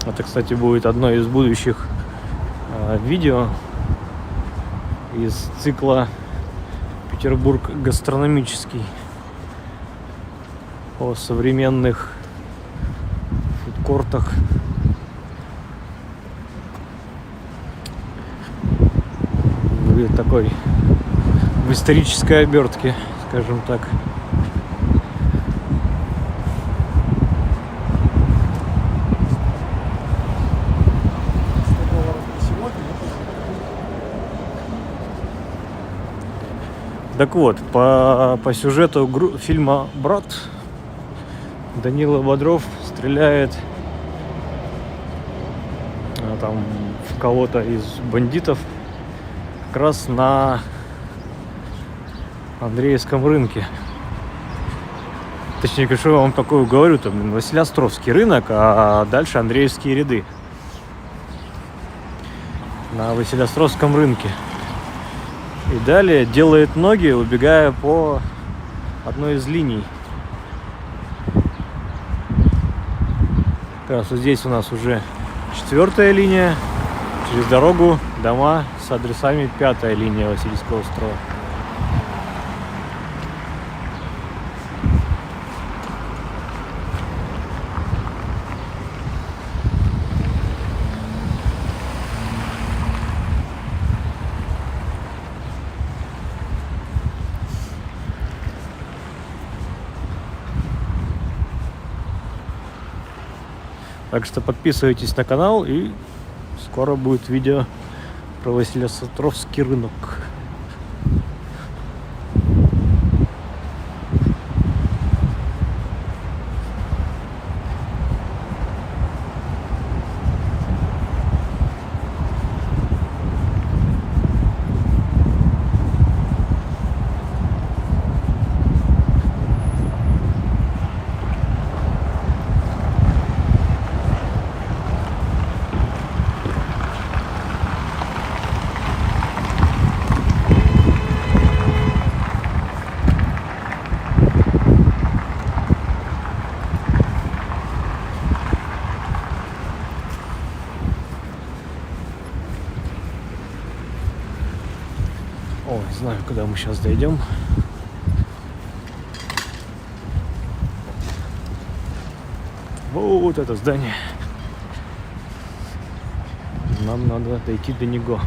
Это, кстати, будет одно из будущих видео из цикла «Петербург гастрономический» о современных фудкортах. В такой в исторической обертке, скажем так. Так вот, по сюжету фильма «Брат» Данила Бодров стреляет там в кого-то из бандитов как раз на Андреевском рынке. Точнее, что я вам такое говорю, там Василеостровский рынок, а дальше Андреевские ряды. На Василеостровском рынке. И далее делает ноги, убегая по одной из линий. Как раз вот здесь у нас уже 4-я линия. Через дорогу дома с адресами 5-я линия Васильевского острова. Так что подписывайтесь на канал, и скоро будет видео про Василеостровский рынок. Ой, знаю, куда мы сейчас дойдем. Вот это здание. Нам надо дойти до него.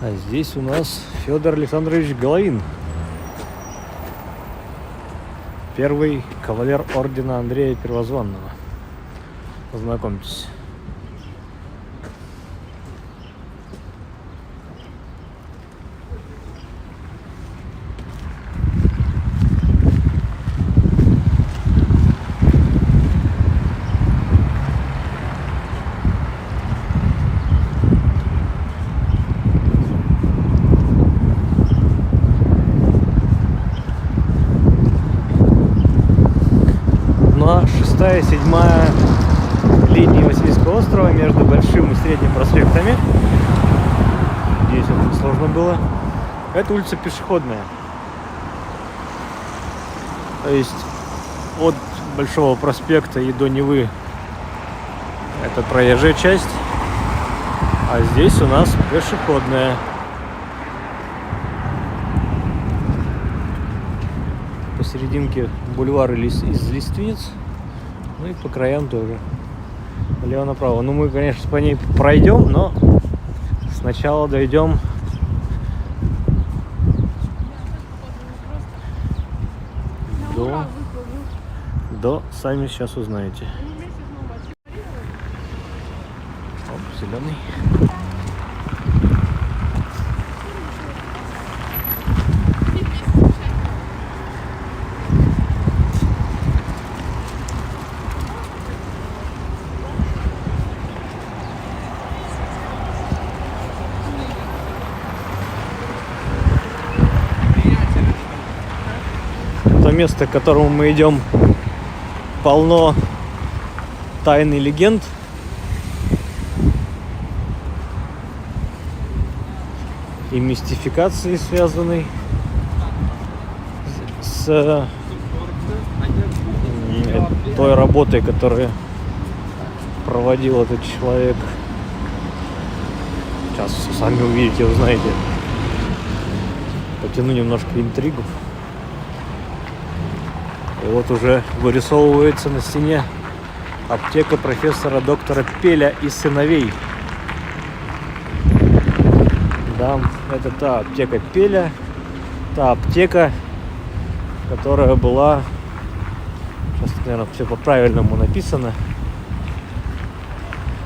А здесь у нас Федор Александрович Головин. Первый кавалер ордена Андрея Первозванного. Познакомьтесь. На 6-я, 7-я линии Васильевского острова между Большим и Средним проспектами. Здесь вот сложно было. Это улица пешеходная. То есть от Большого проспекта и до Невы это проезжая часть, а здесь у нас пешеходная. Посерединке бульвар из лиственниц, ну и по краям тоже, налево-направо. Ну, мы, конечно, по ней пройдем, но сначала дойдем до сами сейчас узнаете. Оп, зеленый. То место, к которому мы идем, полно тайн и легенд. И мистификации, связанной с той работой, которую проводил этот человек. Сейчас сами увидите, узнаете. Потяну немножко интригу. И вот уже вырисовывается на стене аптека профессора доктора Пеля и сыновей. Да, это та аптека Пеля, та аптека, которая была, сейчас, наверное, все по-правильному написано,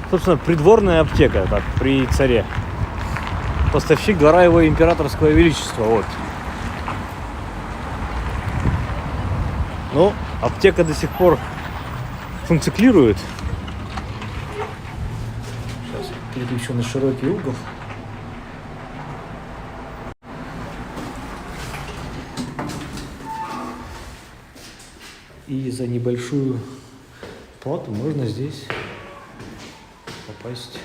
собственно, придворная аптека, так, при царе. Поставщик двора его императорского величества, вот. Но аптека до сих пор функционирует. Сейчас переключу на широкий угол. И за небольшую плату можно здесь попасть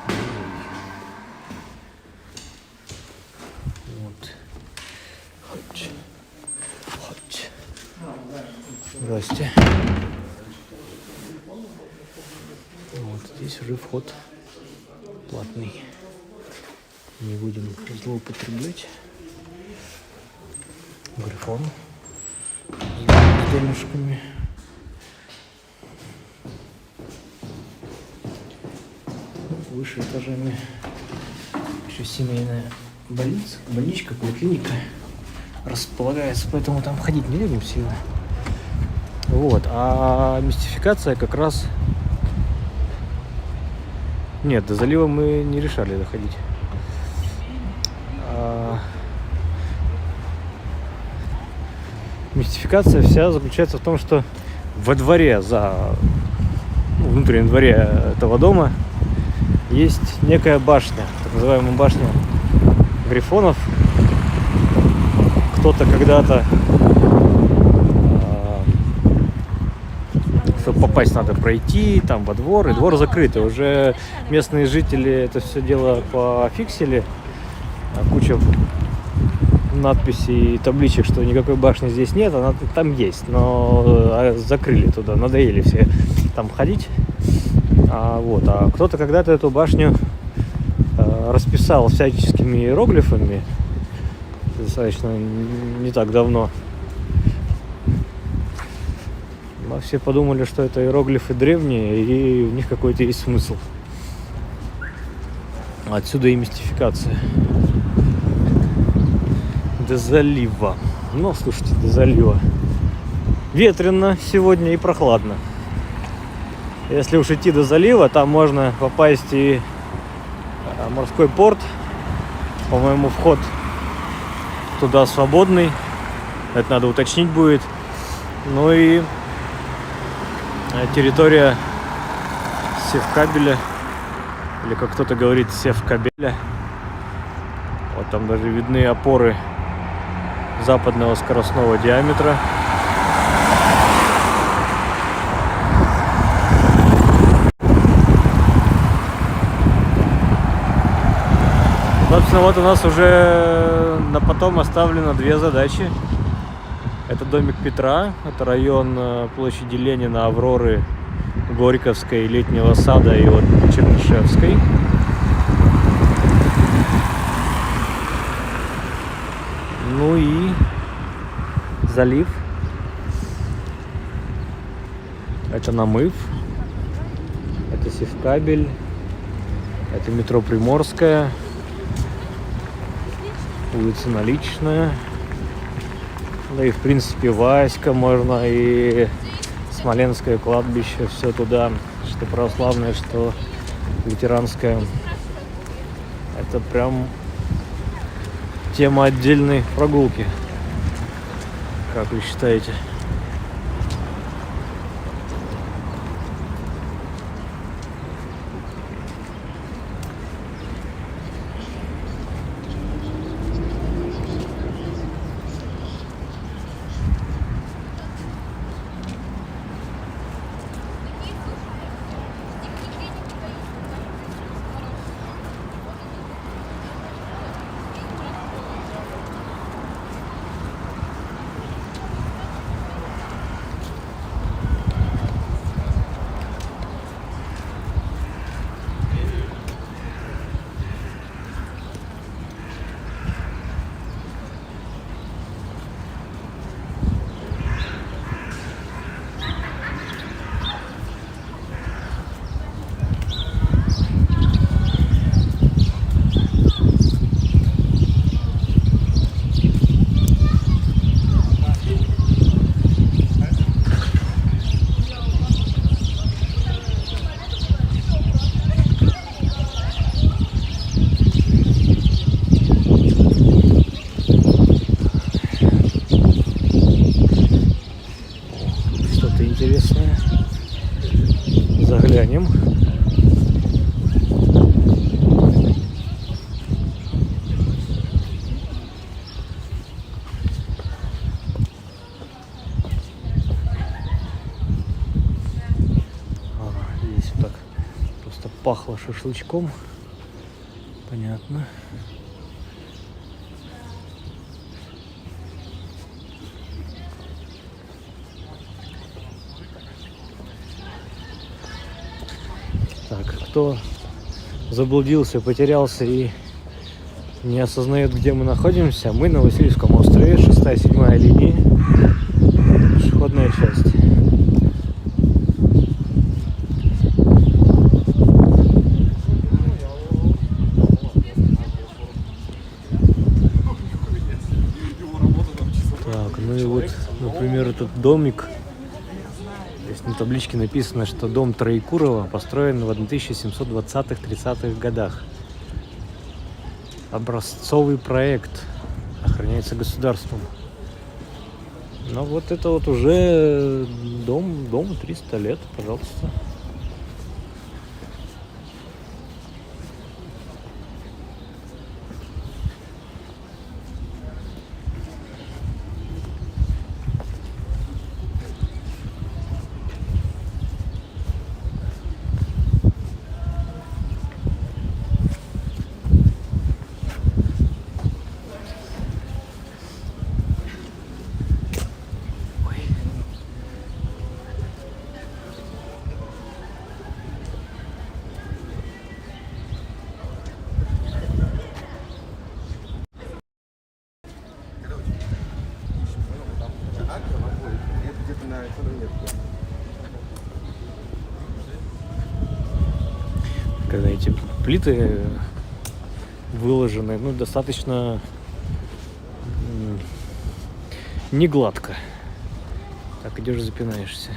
в музей. Вот. Хоть. Здрасте. Вот здесь уже вход платный. Не будем злоупотреблять. Грифон с денежками. Выше этажами еще семейная больничка, поликлиника располагается, поэтому там ходить не любим сильно. Вот, а мистификация как раз... Нет, до залива мы не решали доходить. Мистификация вся заключается в том, что во дворе, в внутреннем дворе этого дома есть некая башня, так называемая башня Грифонов. Кто-то когда-то, чтобы попасть, надо пройти там во двор, и двор закрытый. Уже местные жители это все дело пофиксили. Куча надписей и табличек, что никакой башни здесь нет, она там есть, но закрыли туда, надоели все там ходить. А кто-то когда-то эту башню расписал всяческими иероглифами, достаточно не так давно. Но все подумали, что это иероглифы древние, и в них какой-то есть смысл. Отсюда и мистификация. До залива. Ну, слушайте, до залива. Ветрено сегодня и прохладно. Если уж идти до залива, там можно попасть и в морской порт. По-моему, вход туда свободный. Это надо уточнить будет. Ну и территория Севкабеля. Или, как кто-то говорит, Севкабеля. Вот там даже видны опоры западного скоростного диаметра. Собственно, вот у нас уже на потом оставлено две задачи. Это домик Петра, это район площади Ленина, Авроры, Горьковской, Летнего сада и вот Чернышевской. Ну и залив. Это Намыв. Это Севкабель. Это метро Приморская. Улица Наличная. Да и в принципе Васька можно, и Смоленское кладбище, все туда, что православное, что лютеранское. Это прям тема отдельной прогулки. Как вы считаете? Интересное. Заглянем. Здесь вот так просто пахло шашлычком. Понятно. Так, кто заблудился, потерялся и не осознает, где мы находимся, мы на Васильевском острове, 6-7 линии, пешеходная часть. Так, ну и вот, например, этот домик. Здесь на табличке написано, что дом Троекурова построен в 1720-30-х годах. Образцовый проект, охраняется государством. Но вот это вот уже дому 300 лет, пожалуйста. плиты выложены, ну, достаточно не гладко. Так, идешь, запинаешься.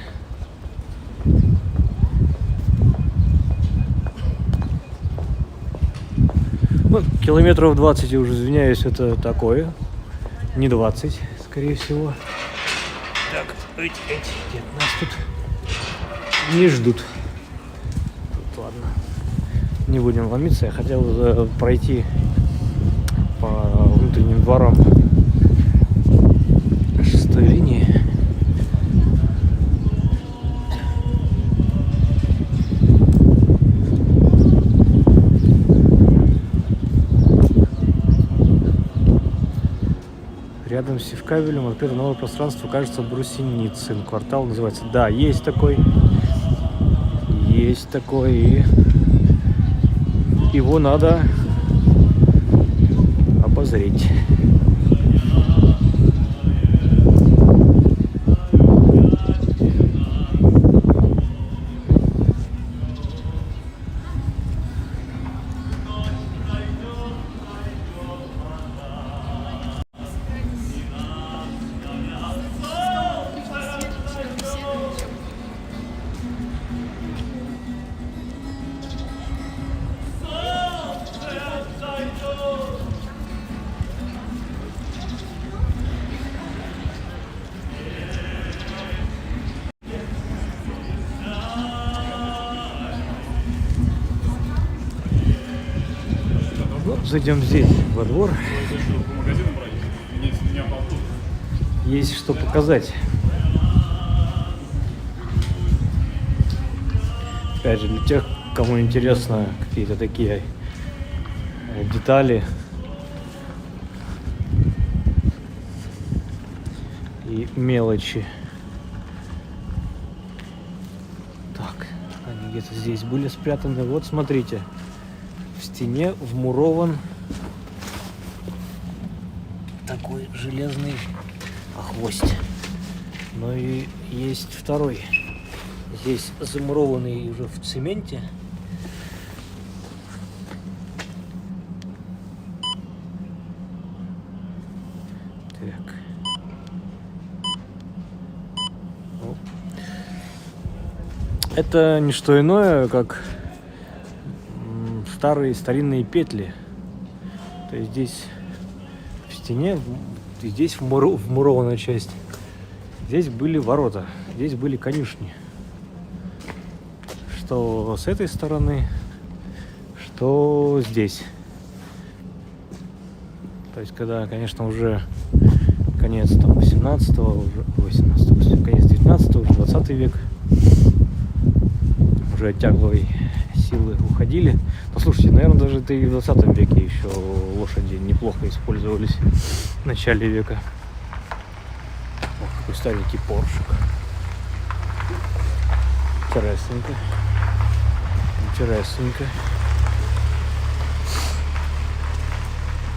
Ну, километров 20, я уже извиняюсь, это такое. Не 20, скорее всего. Так, нет, нас тут не ждут. Тут, ладно. Не будем ломиться. Я хотел пройти по внутренним дворам 6-й линии. Рядом с Севкабелем открыто новое пространство, кажется, Брусеницын. Квартал называется. Да, есть такой. Есть такой. И его надо обозреть. Зайдем здесь, во двор. Есть что показать. Опять же, для тех, кому интересно какие-то такие детали и мелочи. Так, они где-то здесь были спрятаны. Вот, смотрите. В стене вмурован такой железный гвоздь. Но и есть второй. Здесь замурованный уже в цементе. Так. Оп. Это не что иное, как старые старинные петли. То есть здесь в стене, здесь вмурованная часть. Здесь были ворота, здесь были конюшни. Что с этой стороны, что здесь. То есть когда, конечно, уже конец там 18-го, уже 18-го, конец 19-го, уже 20 век, уже от тягловой силы уходили. Но слушайте, наверное, даже это и в 20 веке еще лошади неплохо использовались в начале века. О, какой старенький поршик. Интересненько. Интересненько.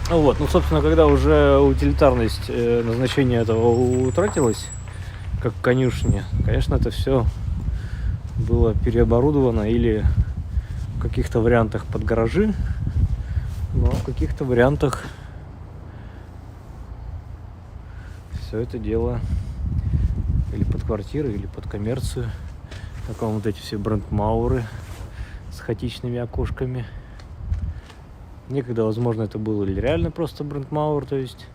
Вот, ну, собственно, когда уже утилитарность назначения этого утратилась, как конюшня, конечно, это все было переоборудовано или в каких-то вариантах под гаражи, но в каких-то вариантах все это дело или под квартиры, или под коммерцию. Так вот эти все брандмауры с хаотичными окошками. Некогда, возможно, это был или реально просто брандмаур, то есть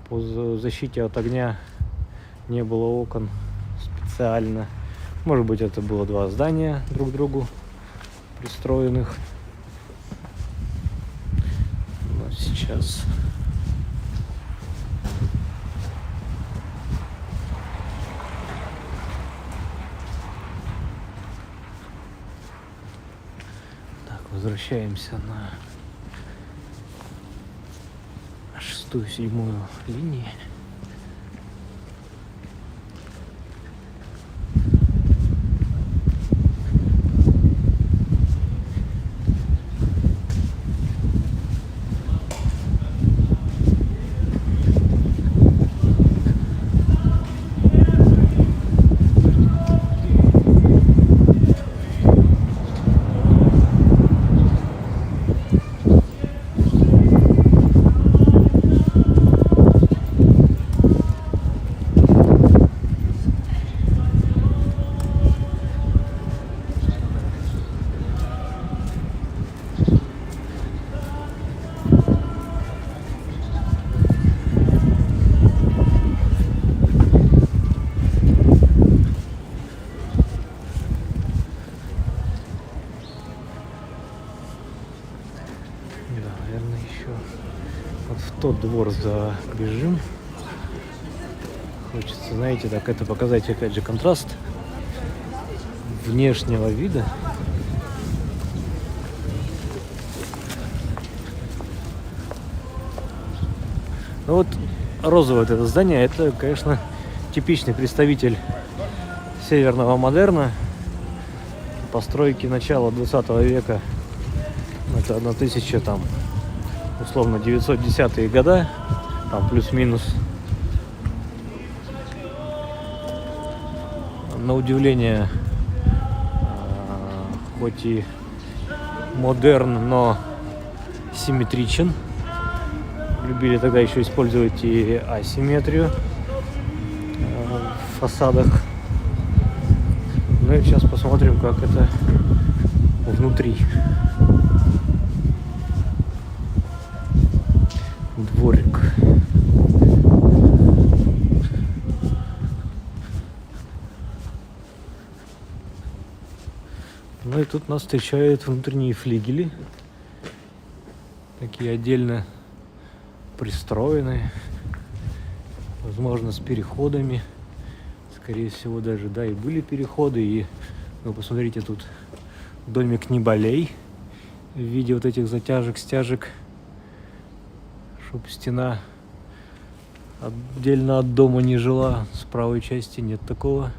по защите от огня не было окон специально. Может быть, это было два здания друг к другу пристроенных. Но сейчас так, возвращаемся на 6-7 линии. наверное, еще вот в тот двор забежим. Хочется, знаете, так это показать, опять же, контраст внешнего вида. Ну вот розовое вот это здание, это, конечно, типичный представитель северного модерна. Постройки начала 20 века. Это 1000, там, условно, 910-е года, там плюс-минус. На удивление, хоть и модерн, но симметричен. Любили тогда еще использовать и асимметрию в фасадах. Ну и сейчас посмотрим, как это внутри. Дворик. Ну и тут нас встречают внутренние флигели. Такие отдельно пристроенные. Возможно, с переходами. Скорее всего, даже, да, и были переходы. И, ну, посмотрите, тут домик Неболей в виде вот этих затяжек, стяжек. Чтоб стена отдельно от дома не жила. С правой части нет такого.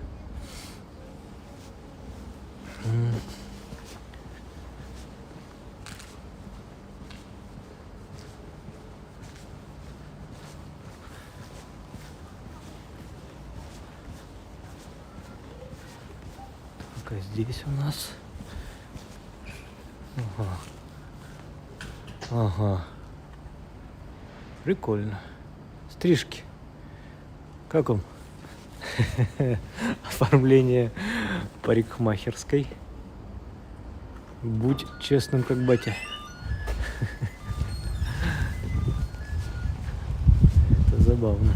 Так, а здесь у нас... Ага. Прикольно. Стрижки. Как вам? Оформление парикмахерской. Будь честным, как батя. Это забавно.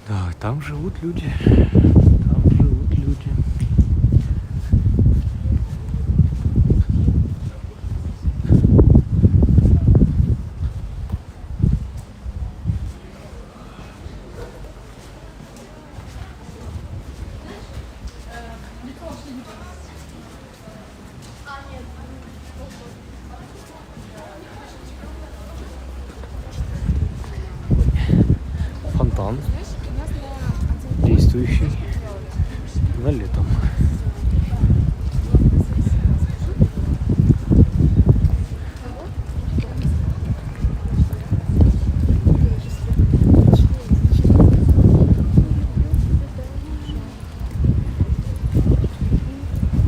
Да, там живут люди. Там живут люди. Фонтан. Действующий на летом.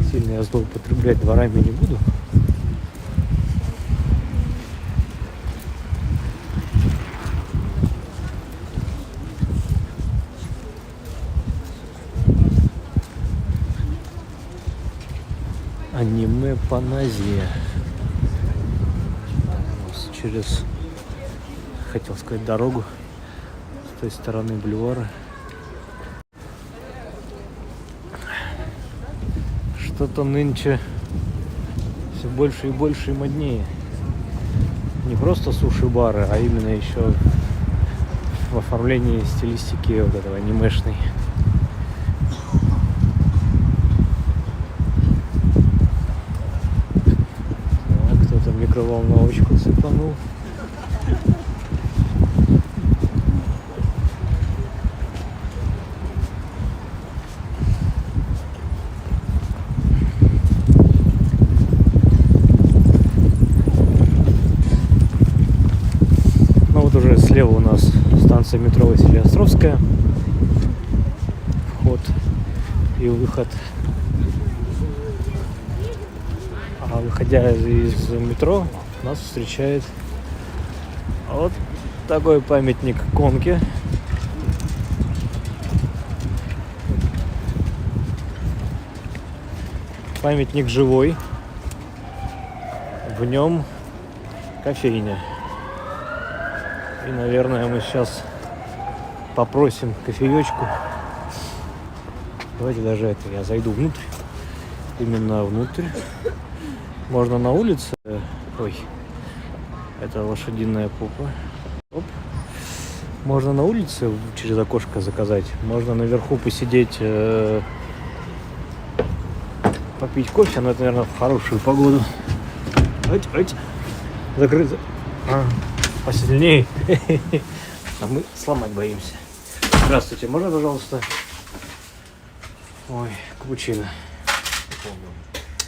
Сильно я злоупотреблять дворами не буду. Аниме Паназия. Через, хотел сказать, дорогу с той стороны бульвара. Что-то нынче все больше и больше и моднее. Не просто суши-бары, а именно еще в оформлении стилистики вот этого анимешной. Микроволновочку цепанул. Ну вот уже слева у нас станция метро Василеостровская. Вход и выход. А выходя из метро, нас встречает вот такой памятник Конке. Памятник живой. В нем кофейня. И, наверное, мы сейчас попросим кофеечку. Давайте даже это, я зайду внутрь. Именно внутрь. Можно на улице. Ой, это лошадиная попа. Оп. Можно на улице через окошко заказать. Можно наверху посидеть, попить кофе, но это, наверное, в хорошую погоду. Ать. Закрыто. Посильнее. А мы сломать боимся. Здравствуйте, можно, пожалуйста? Ой, капучино.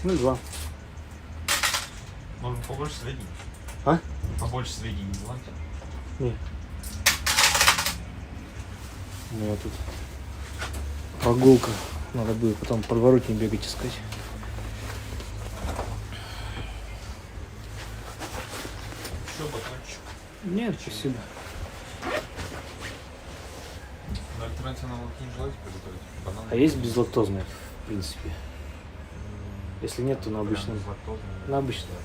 2. Можно побольше сведений. А? Побольше сведений не желаете? Не. У меня тут прогулка. Надо будет потом подворотни бегать искать. Еще батончик. Нет, спасибо. На альтернативном молоке не желаете приготовить? Банан? А есть безлактозное, в принципе? Если нет, то на обычном. На обычном.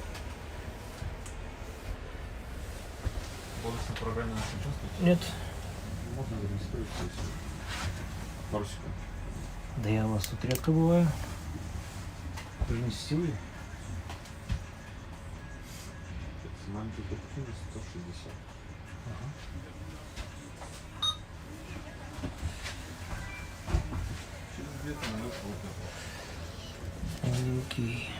Бонусной программе нас не участвуете? Нет. Можно зарегистрироваться, если пару секунд. Да я у вас тут редко бываю. Вы же не сетевые. Маленький капучино 160. Через 2 минуты будет готов. Окей.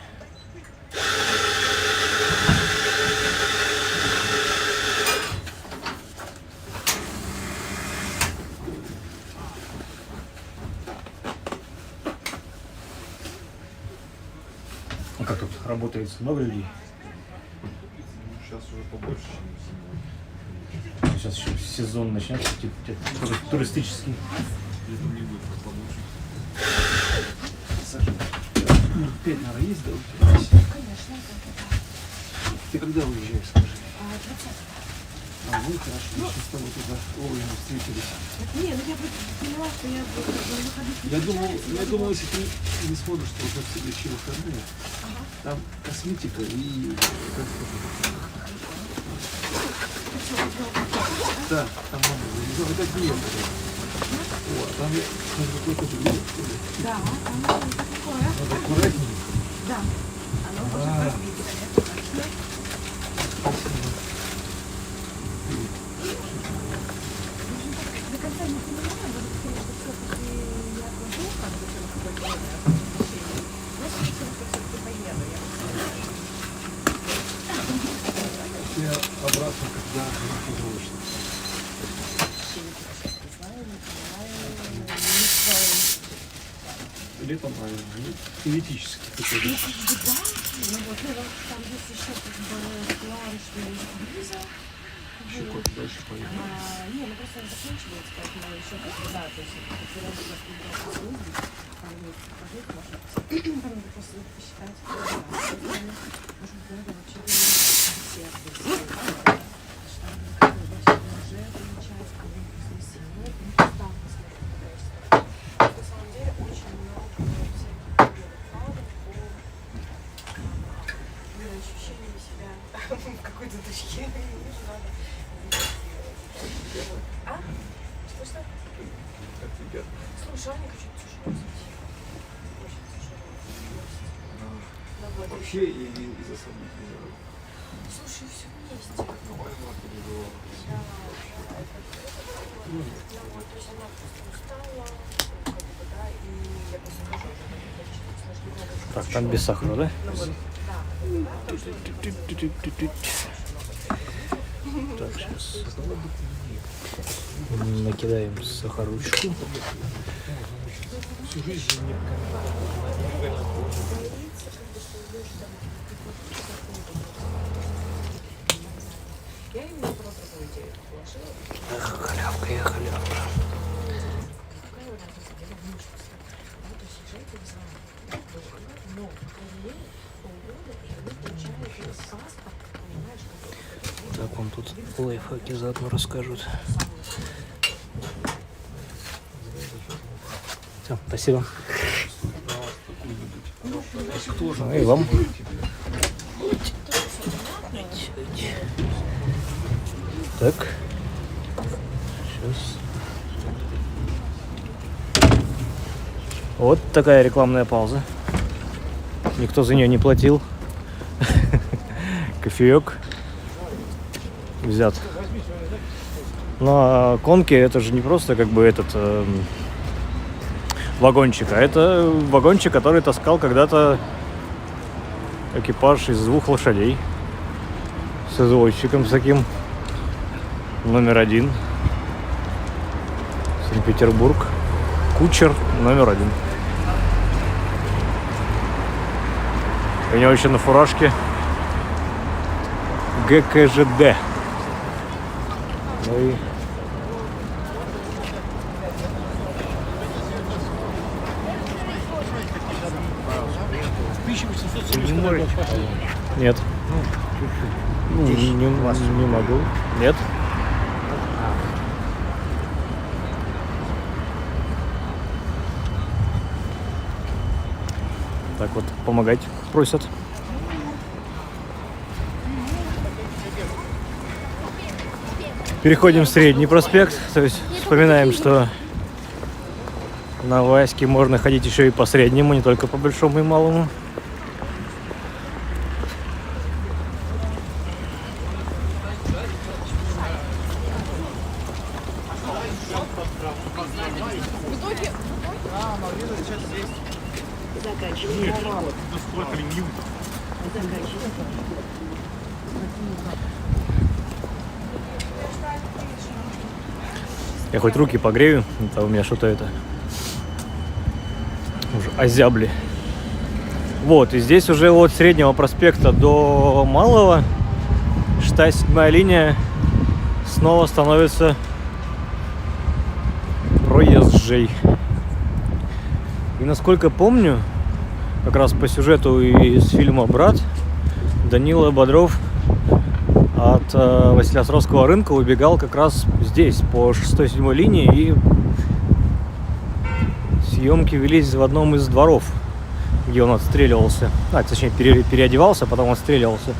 А как тут работает много людей? Сейчас уже побольше, чем зимой. Сейчас еще сезон начнется, типа туристический. Летом не будет побольше. Саша, минут 5, наверное, есть, да, у тебя? Конечно, Ты когда уезжаешь, скажи? 20. Ну, хорошо, мы с тобой туда вовремя встретились. Не, ну я поняла, что я буду выходить. Я думал, если ты не сможешь, то уже в следующие выходные, там косметика и да, там мама завезла, это клиент. Вот, там я какой-то билет. Да, оно такое. Надо аккуратнее. Да. Оно может разбиться. До конца не понимаю, вот все-таки я отложу, как бы, какое-то время. Значит, я все-таки поеду. Я обратно, когда художник. Летом, наверное, теоретически такой. Ну, как бы, да. Ну, вот, там есть еще, как бы, план, что есть виза. Еще куда дальше поедем. Не, ну просто заканчивается, поэтому еще как бы, да, то есть это раз в год съездить, пару месяцев пожить, можно там просто посчитать, может быть, надо вообще все ответственные, что там уже получается, а мы после семьи, ну, там посмотрим, то есть, на самом деле, очень много всяких вкладов по ощущению себя в какой-то точке, не надо. А? Что? Как тебя? Слушай, Аня что-то тяжело. Очень тяжело. Вообще или из-за событий? Слушай, все вместе. Нормально переживала. Да. Ну вот, то есть она просто устала, как бы, да, и я просто скажу, что Так, там без сахара, да? ну вот, да. Так, сейчас накидаем сахарочку. Всю жизнь мне Я именно про другую идею предложила. Эх, халявка, я халявка. Какая разница, где мышцы? Да, то есть езжайте в зал, но, по крайней мере, полгода, и они получают паспорт, понимаешь, который... Так, вам тут лайфхаки заодно расскажут. Все, спасибо. Ну и вам. Так. Сейчас. Вот такая рекламная пауза. Никто за нее не платил. Кофеек взят. Ну а конки это же не просто как бы этот вагончик, а это вагончик, который таскал когда-то экипаж из 2 лошадей с извозчиком с таким номер 1. Санкт-Петербург. Кучер номер 1. У него еще на фуражке ГКЖД. Ну и нет. Ну, не могу. Нет. Так вот, помогать просят. Переходим в Средний проспект. То есть вспоминаем, что на Ваське можно ходить еще и по Среднему, не только по Большому и Малому. Я хоть руки погрею, а у меня что-то это уже озябли. Вот, и здесь уже от Среднего проспекта до Малого 6-7 линия снова становится проезжей. И насколько помню, как раз по сюжету из фильма «Брат», Данила Бодров от Василеостровского рынка убегал как раз здесь, по 6-7 линии, и съемки велись в одном из дворов, где он отстреливался. Точнее, переодевался, а потом отстреливался.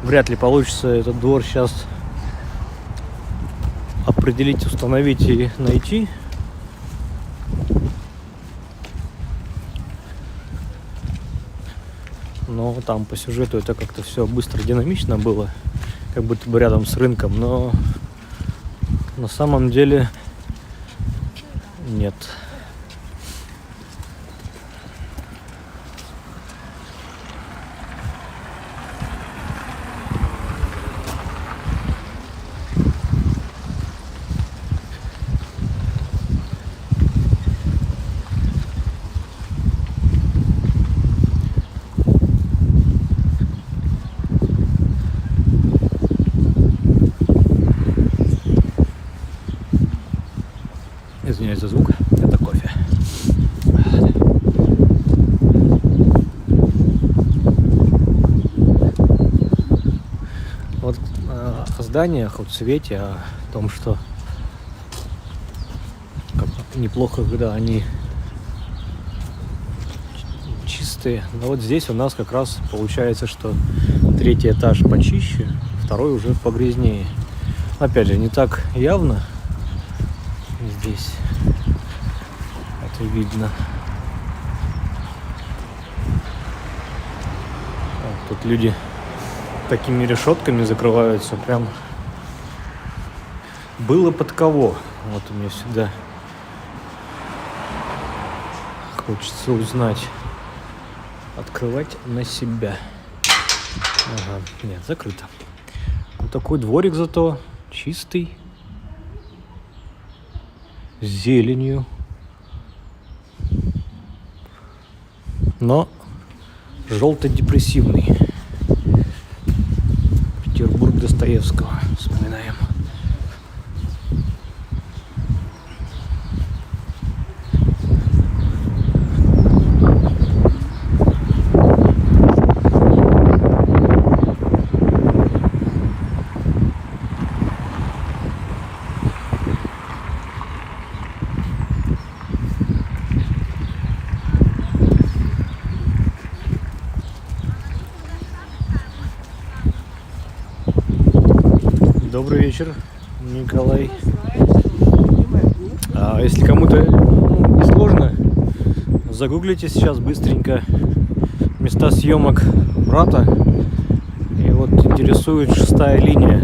Вряд ли получится этот двор сейчас определить, установить и найти. Но там по сюжету это как-то все быстро, динамично было, как будто бы рядом с рынком, но на самом деле нет. Извиняюсь за звук, это кофе. Вот о зданиях, о цвете, о том, что неплохо, когда они чистые. Но вот здесь у нас как раз получается, что 3-й этаж почище, 2-й уже погрязнее. Опять же, не так явно. Здесь это видно. Тут люди такими решетками закрываются. Прям было под кого. Вот у меня всегда хочется узнать. Открывать на себя. Ага, нет, закрыто. Вот такой дворик зато чистый. С зеленью, но желто-депрессивный. Петербург Достоевского вспоминаем. Добрый вечер, Николай. Если кому-то не сложно, загуглите сейчас быстренько места съемок брата. И вот интересует 6-я линия.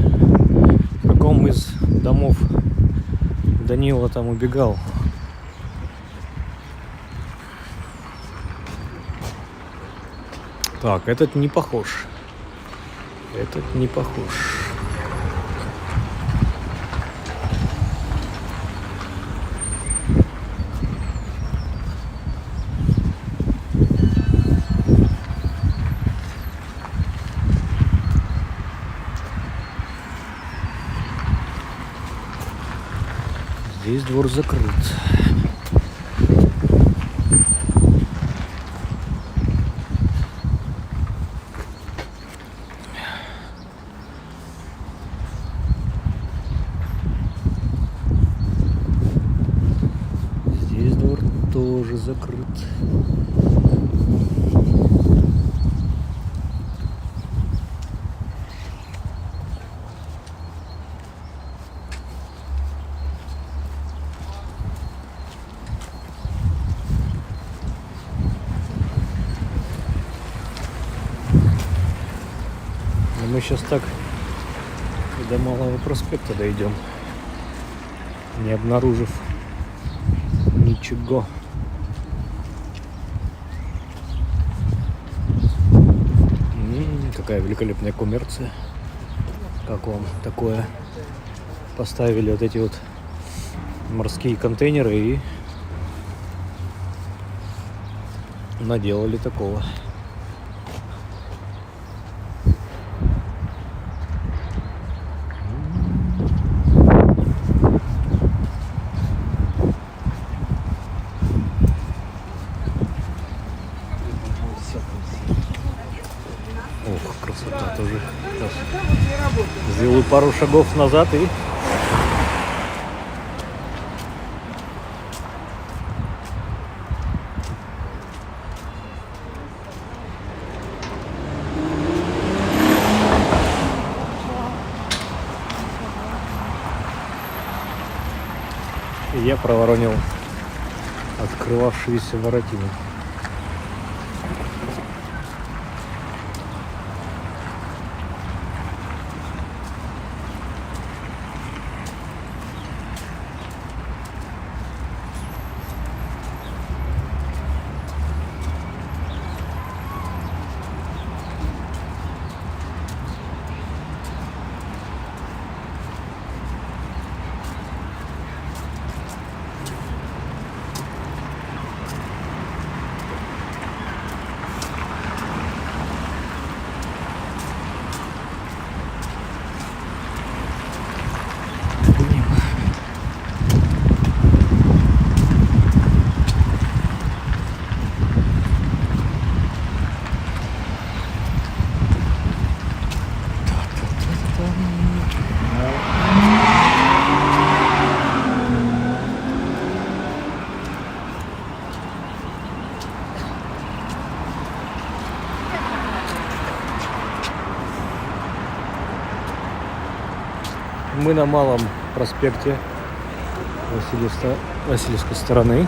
В каком из домов Данила там убегал. Так, этот не похож. Этот не похож. Здесь двор закрыт. Здесь двор тоже закрыт. Мы сейчас так и до Малого проспекта дойдем, не обнаружив ничего. Какая великолепная коммерция. Как вам такое? Поставили вот эти вот морские контейнеры и наделали такого. Ох, красота тоже. Сейчас сделаю пару шагов назад и... И я проворонил открывавшиеся воротины. Мы на Малом проспекте Васильевской стороны.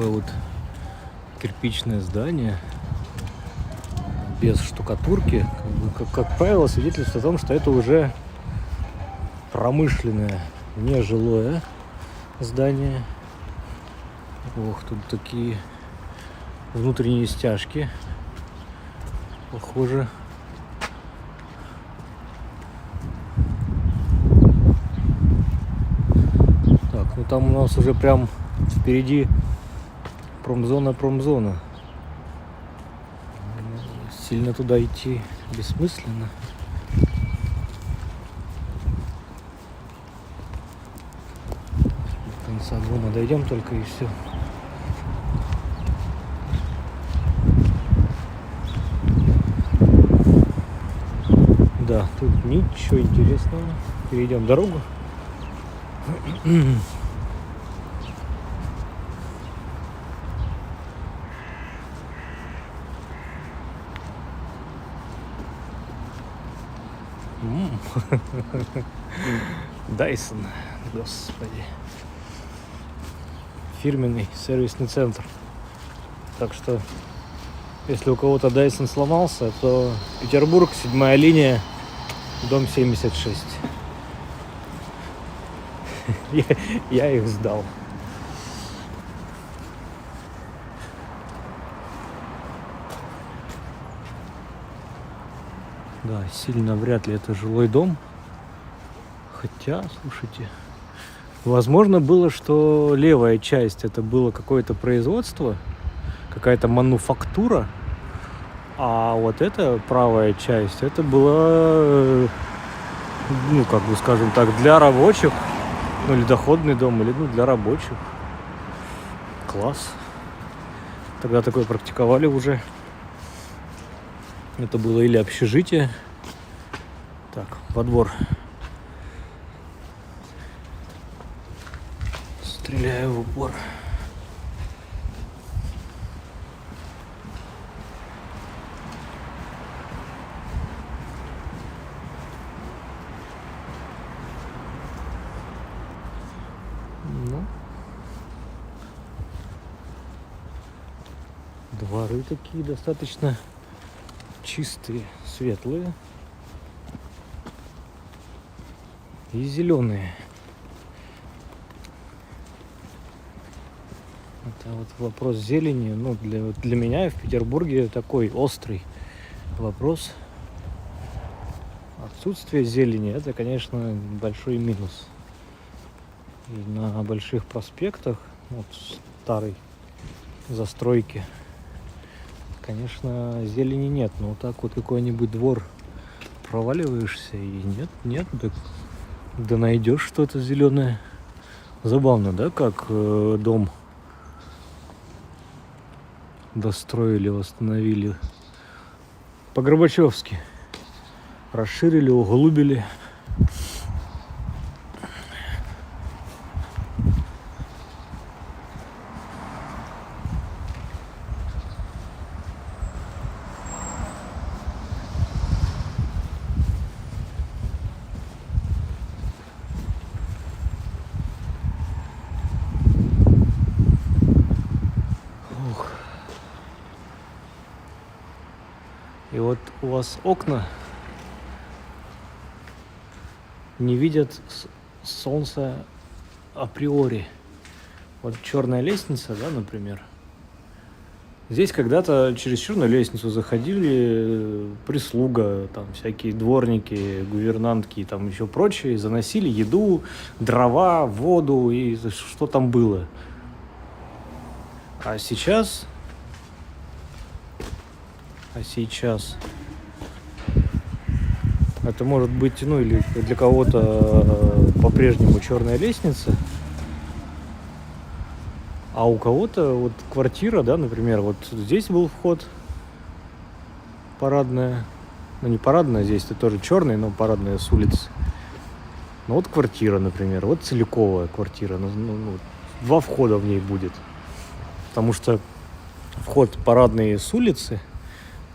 такое вот кирпичное здание без штукатурки, как правило, свидетельствует о том, что это уже промышленное, не жилое здание. Ох, тут такие внутренние стяжки, похоже. Так, ну там у нас уже прям впереди промзона. Сильно туда идти бессмысленно. До конца дома дойдем только и все. Да, тут ничего интересного. Перейдем дорогу. Дайсон, господи. Фирменный сервисный центр. Так что, если у кого-то Dyson сломался, то Петербург, 7-я линия, дом 76. Я их сдал. Да, сильно вряд ли это жилой дом. Хотя, слушайте, возможно было, что левая часть это было какое-то производство, какая-то мануфактура, а вот эта правая часть это была, ну, как бы скажем так, для рабочих, ну, или доходный дом, или, ну, для рабочих. Класс. Тогда такое практиковали уже. Это было или общежитие. Так, во двор. Стреляю в упор. Ну, дворы такие достаточно чистые, светлые и зеленые. Это вот вопрос зелени, ну, для меня в Петербурге такой острый вопрос. Отсутствие зелени — это, конечно, большой минус. И на больших проспектах, вот старой застройки, конечно, зелени нет. Но вот так вот какой-нибудь двор проваливаешься и нет, да найдешь что-то зеленое. Забавно, да, как дом достроили, восстановили по-горбачевски. Расширили, углубили. И вот у вас окна не видят солнца априори. Вот черная лестница, да, например. Здесь когда-то через черную лестницу заходили прислуга, там всякие дворники, гувернантки и там еще прочие, заносили еду, дрова, воду и что там было. А сейчас это может быть, ну, или для кого-то по-прежнему черная лестница, а у кого-то вот квартира, да, например, вот здесь был вход, парадная, ну, не парадная, здесь это тоже черный, но парадная с улицы. Ну вот квартира, например, вот целиковая квартира, ну, 2 входа в ней будет, потому что вход парадный с улицы,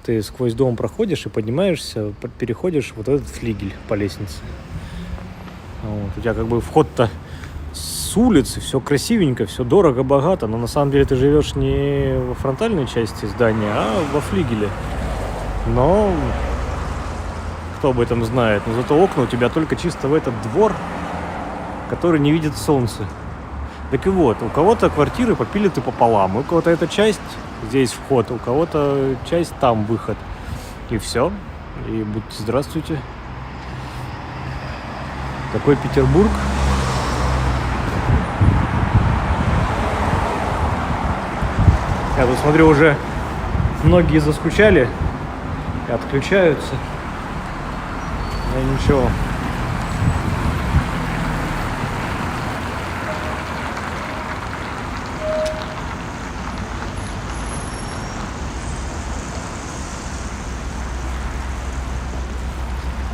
ты сквозь дом проходишь и поднимаешься, переходишь вот этот флигель по лестнице. Вот. У тебя как бы вход-то с с улицы, все красивенько, все дорого-богато, но на самом деле ты живешь не во фронтальной части здания, а во флигеле. Но кто об этом знает, но зато окна у тебя только чисто в этот двор, который не видит солнца. Так и вот, у кого-то квартиры попилиты пополам, у кого-то эта часть, здесь вход, у кого-то часть там выход. И все. И будьте здравствуйте. Такой Петербург. Я тут смотрю, уже многие заскучали и отключаются. Но ничего.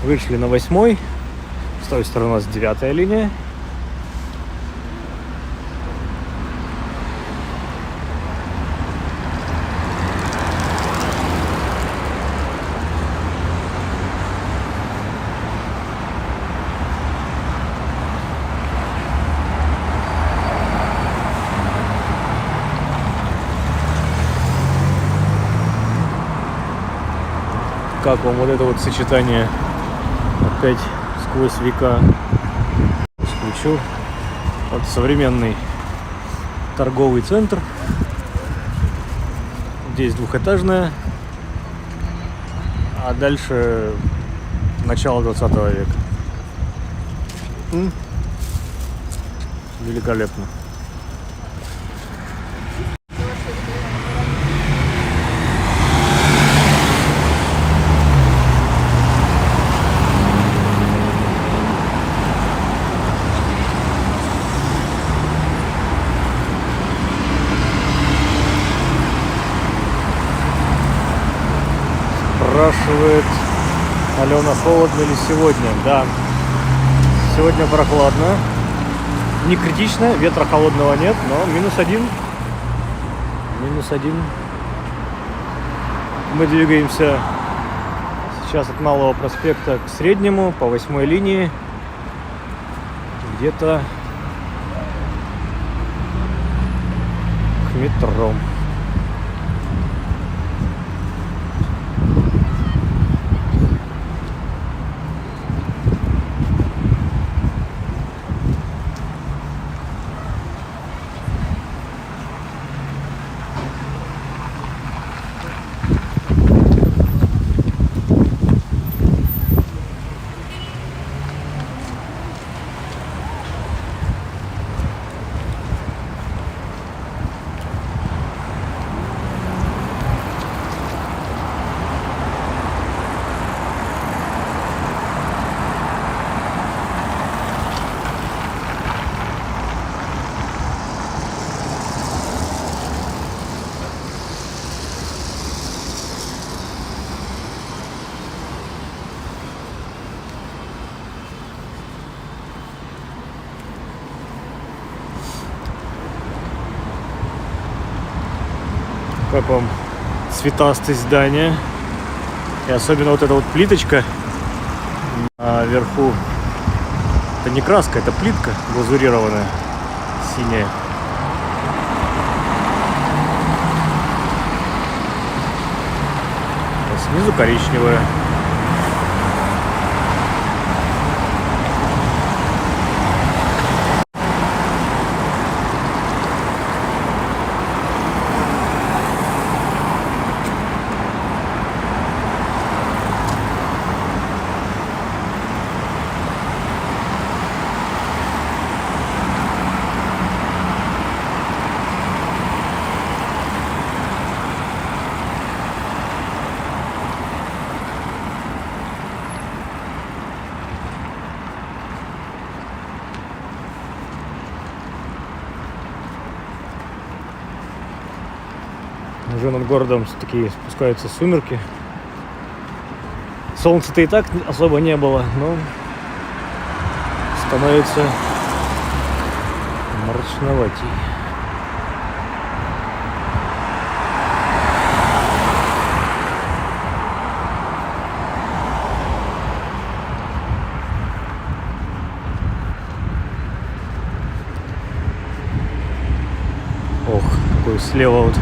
Вышли на 8-й. С той стороны у нас 9-я линия. Как вам вот это вот сочетание? Опять сквозь века. Включу. Вот современный торговый центр. Здесь двухэтажная. А дальше начало 20 века. Великолепно. Спрашивает Алена, холодно ли сегодня? Да, сегодня прохладно, не критично, ветра холодного нет, но -1. -1. Мы двигаемся сейчас от Малого проспекта к Среднему по 8-й линии, где-то к метро. Как вам цветастость здания? И особенно вот эта вот плиточка наверху. Это не краска, это плитка глазурированная, синяя. А снизу коричневая. Уже над городом такие спускаются сумерки. Солнца-то и так особо не было, но становится мрачноватей. Ох, какой слева вот.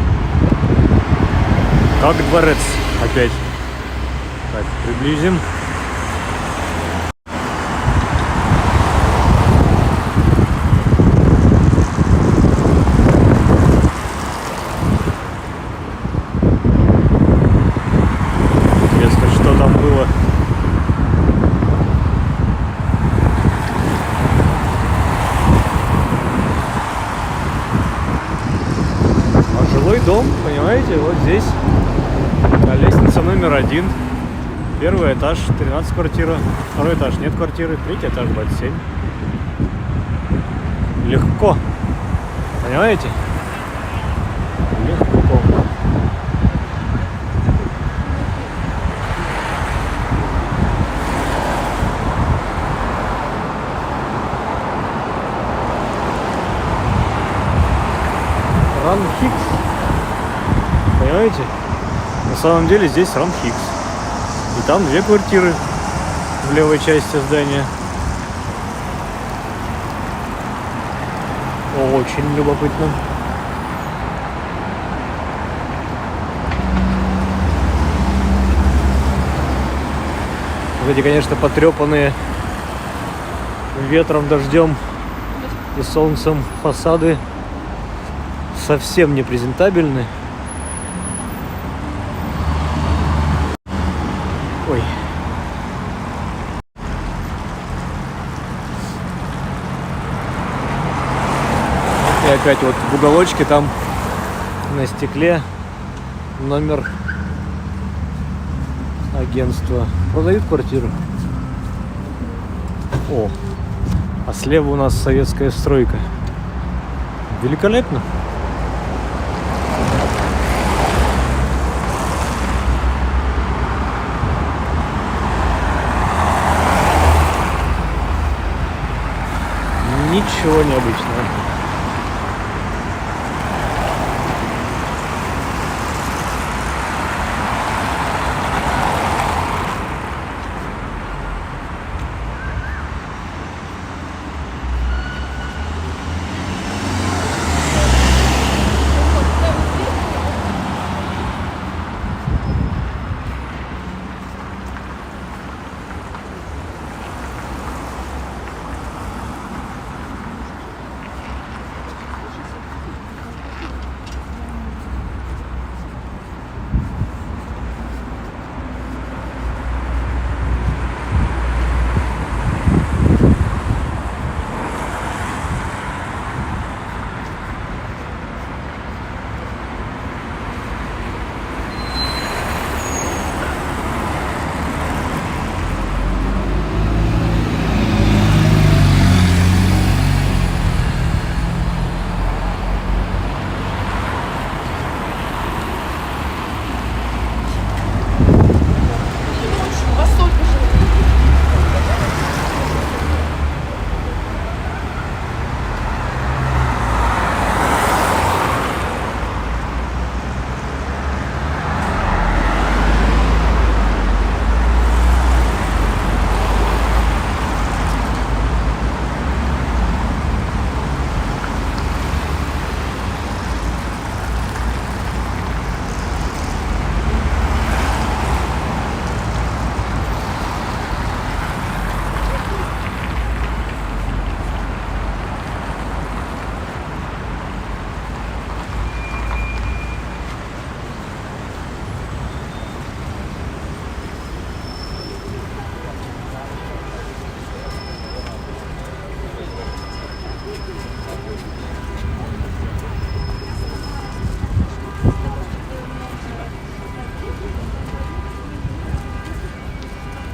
Как дворец опять. Так, приблизим. Интересно, что там было. А жилой дом, понимаете, вот здесь. Лестница номер 1. Первый этаж, 13 квартира. Второй этаж, нет квартиры. Третий этаж, 27. Легко. Понимаете? Легко. Ранхикс. Понимаете? На самом деле здесь Ранхикс. И там 2 квартиры в левой части здания. Очень любопытно. Вот эти, конечно, потрепанные ветром, дождем и солнцем фасады совсем не презентабельны. Ой. И опять вот в уголочке там на стекле номер агентства. Продают квартиру. О, а слева у нас советская стройка. Великолепно. Ничего необычного.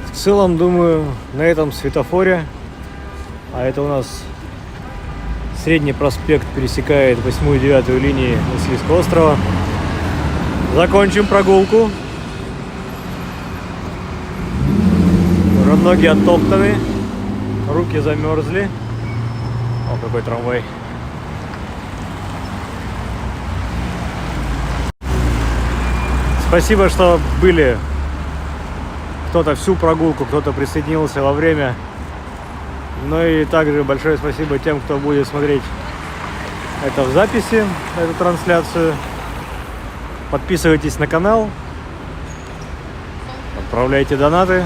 В целом, думаю, на этом светофоре, а это у нас Средний проспект пересекает 8 и 9 линии Васильевского острова, закончим прогулку. Уже ноги оттоптаны, руки замерзли. О, какой трамвай. Спасибо, что были. Кто-то всю прогулку, кто-то присоединился во время. Ну и также большое спасибо тем, кто будет смотреть это в записи, эту трансляцию. Подписывайтесь на канал. Отправляйте донаты.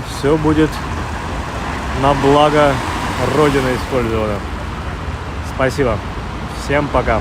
Все будет на благо Родины использовано. Спасибо. Всем пока.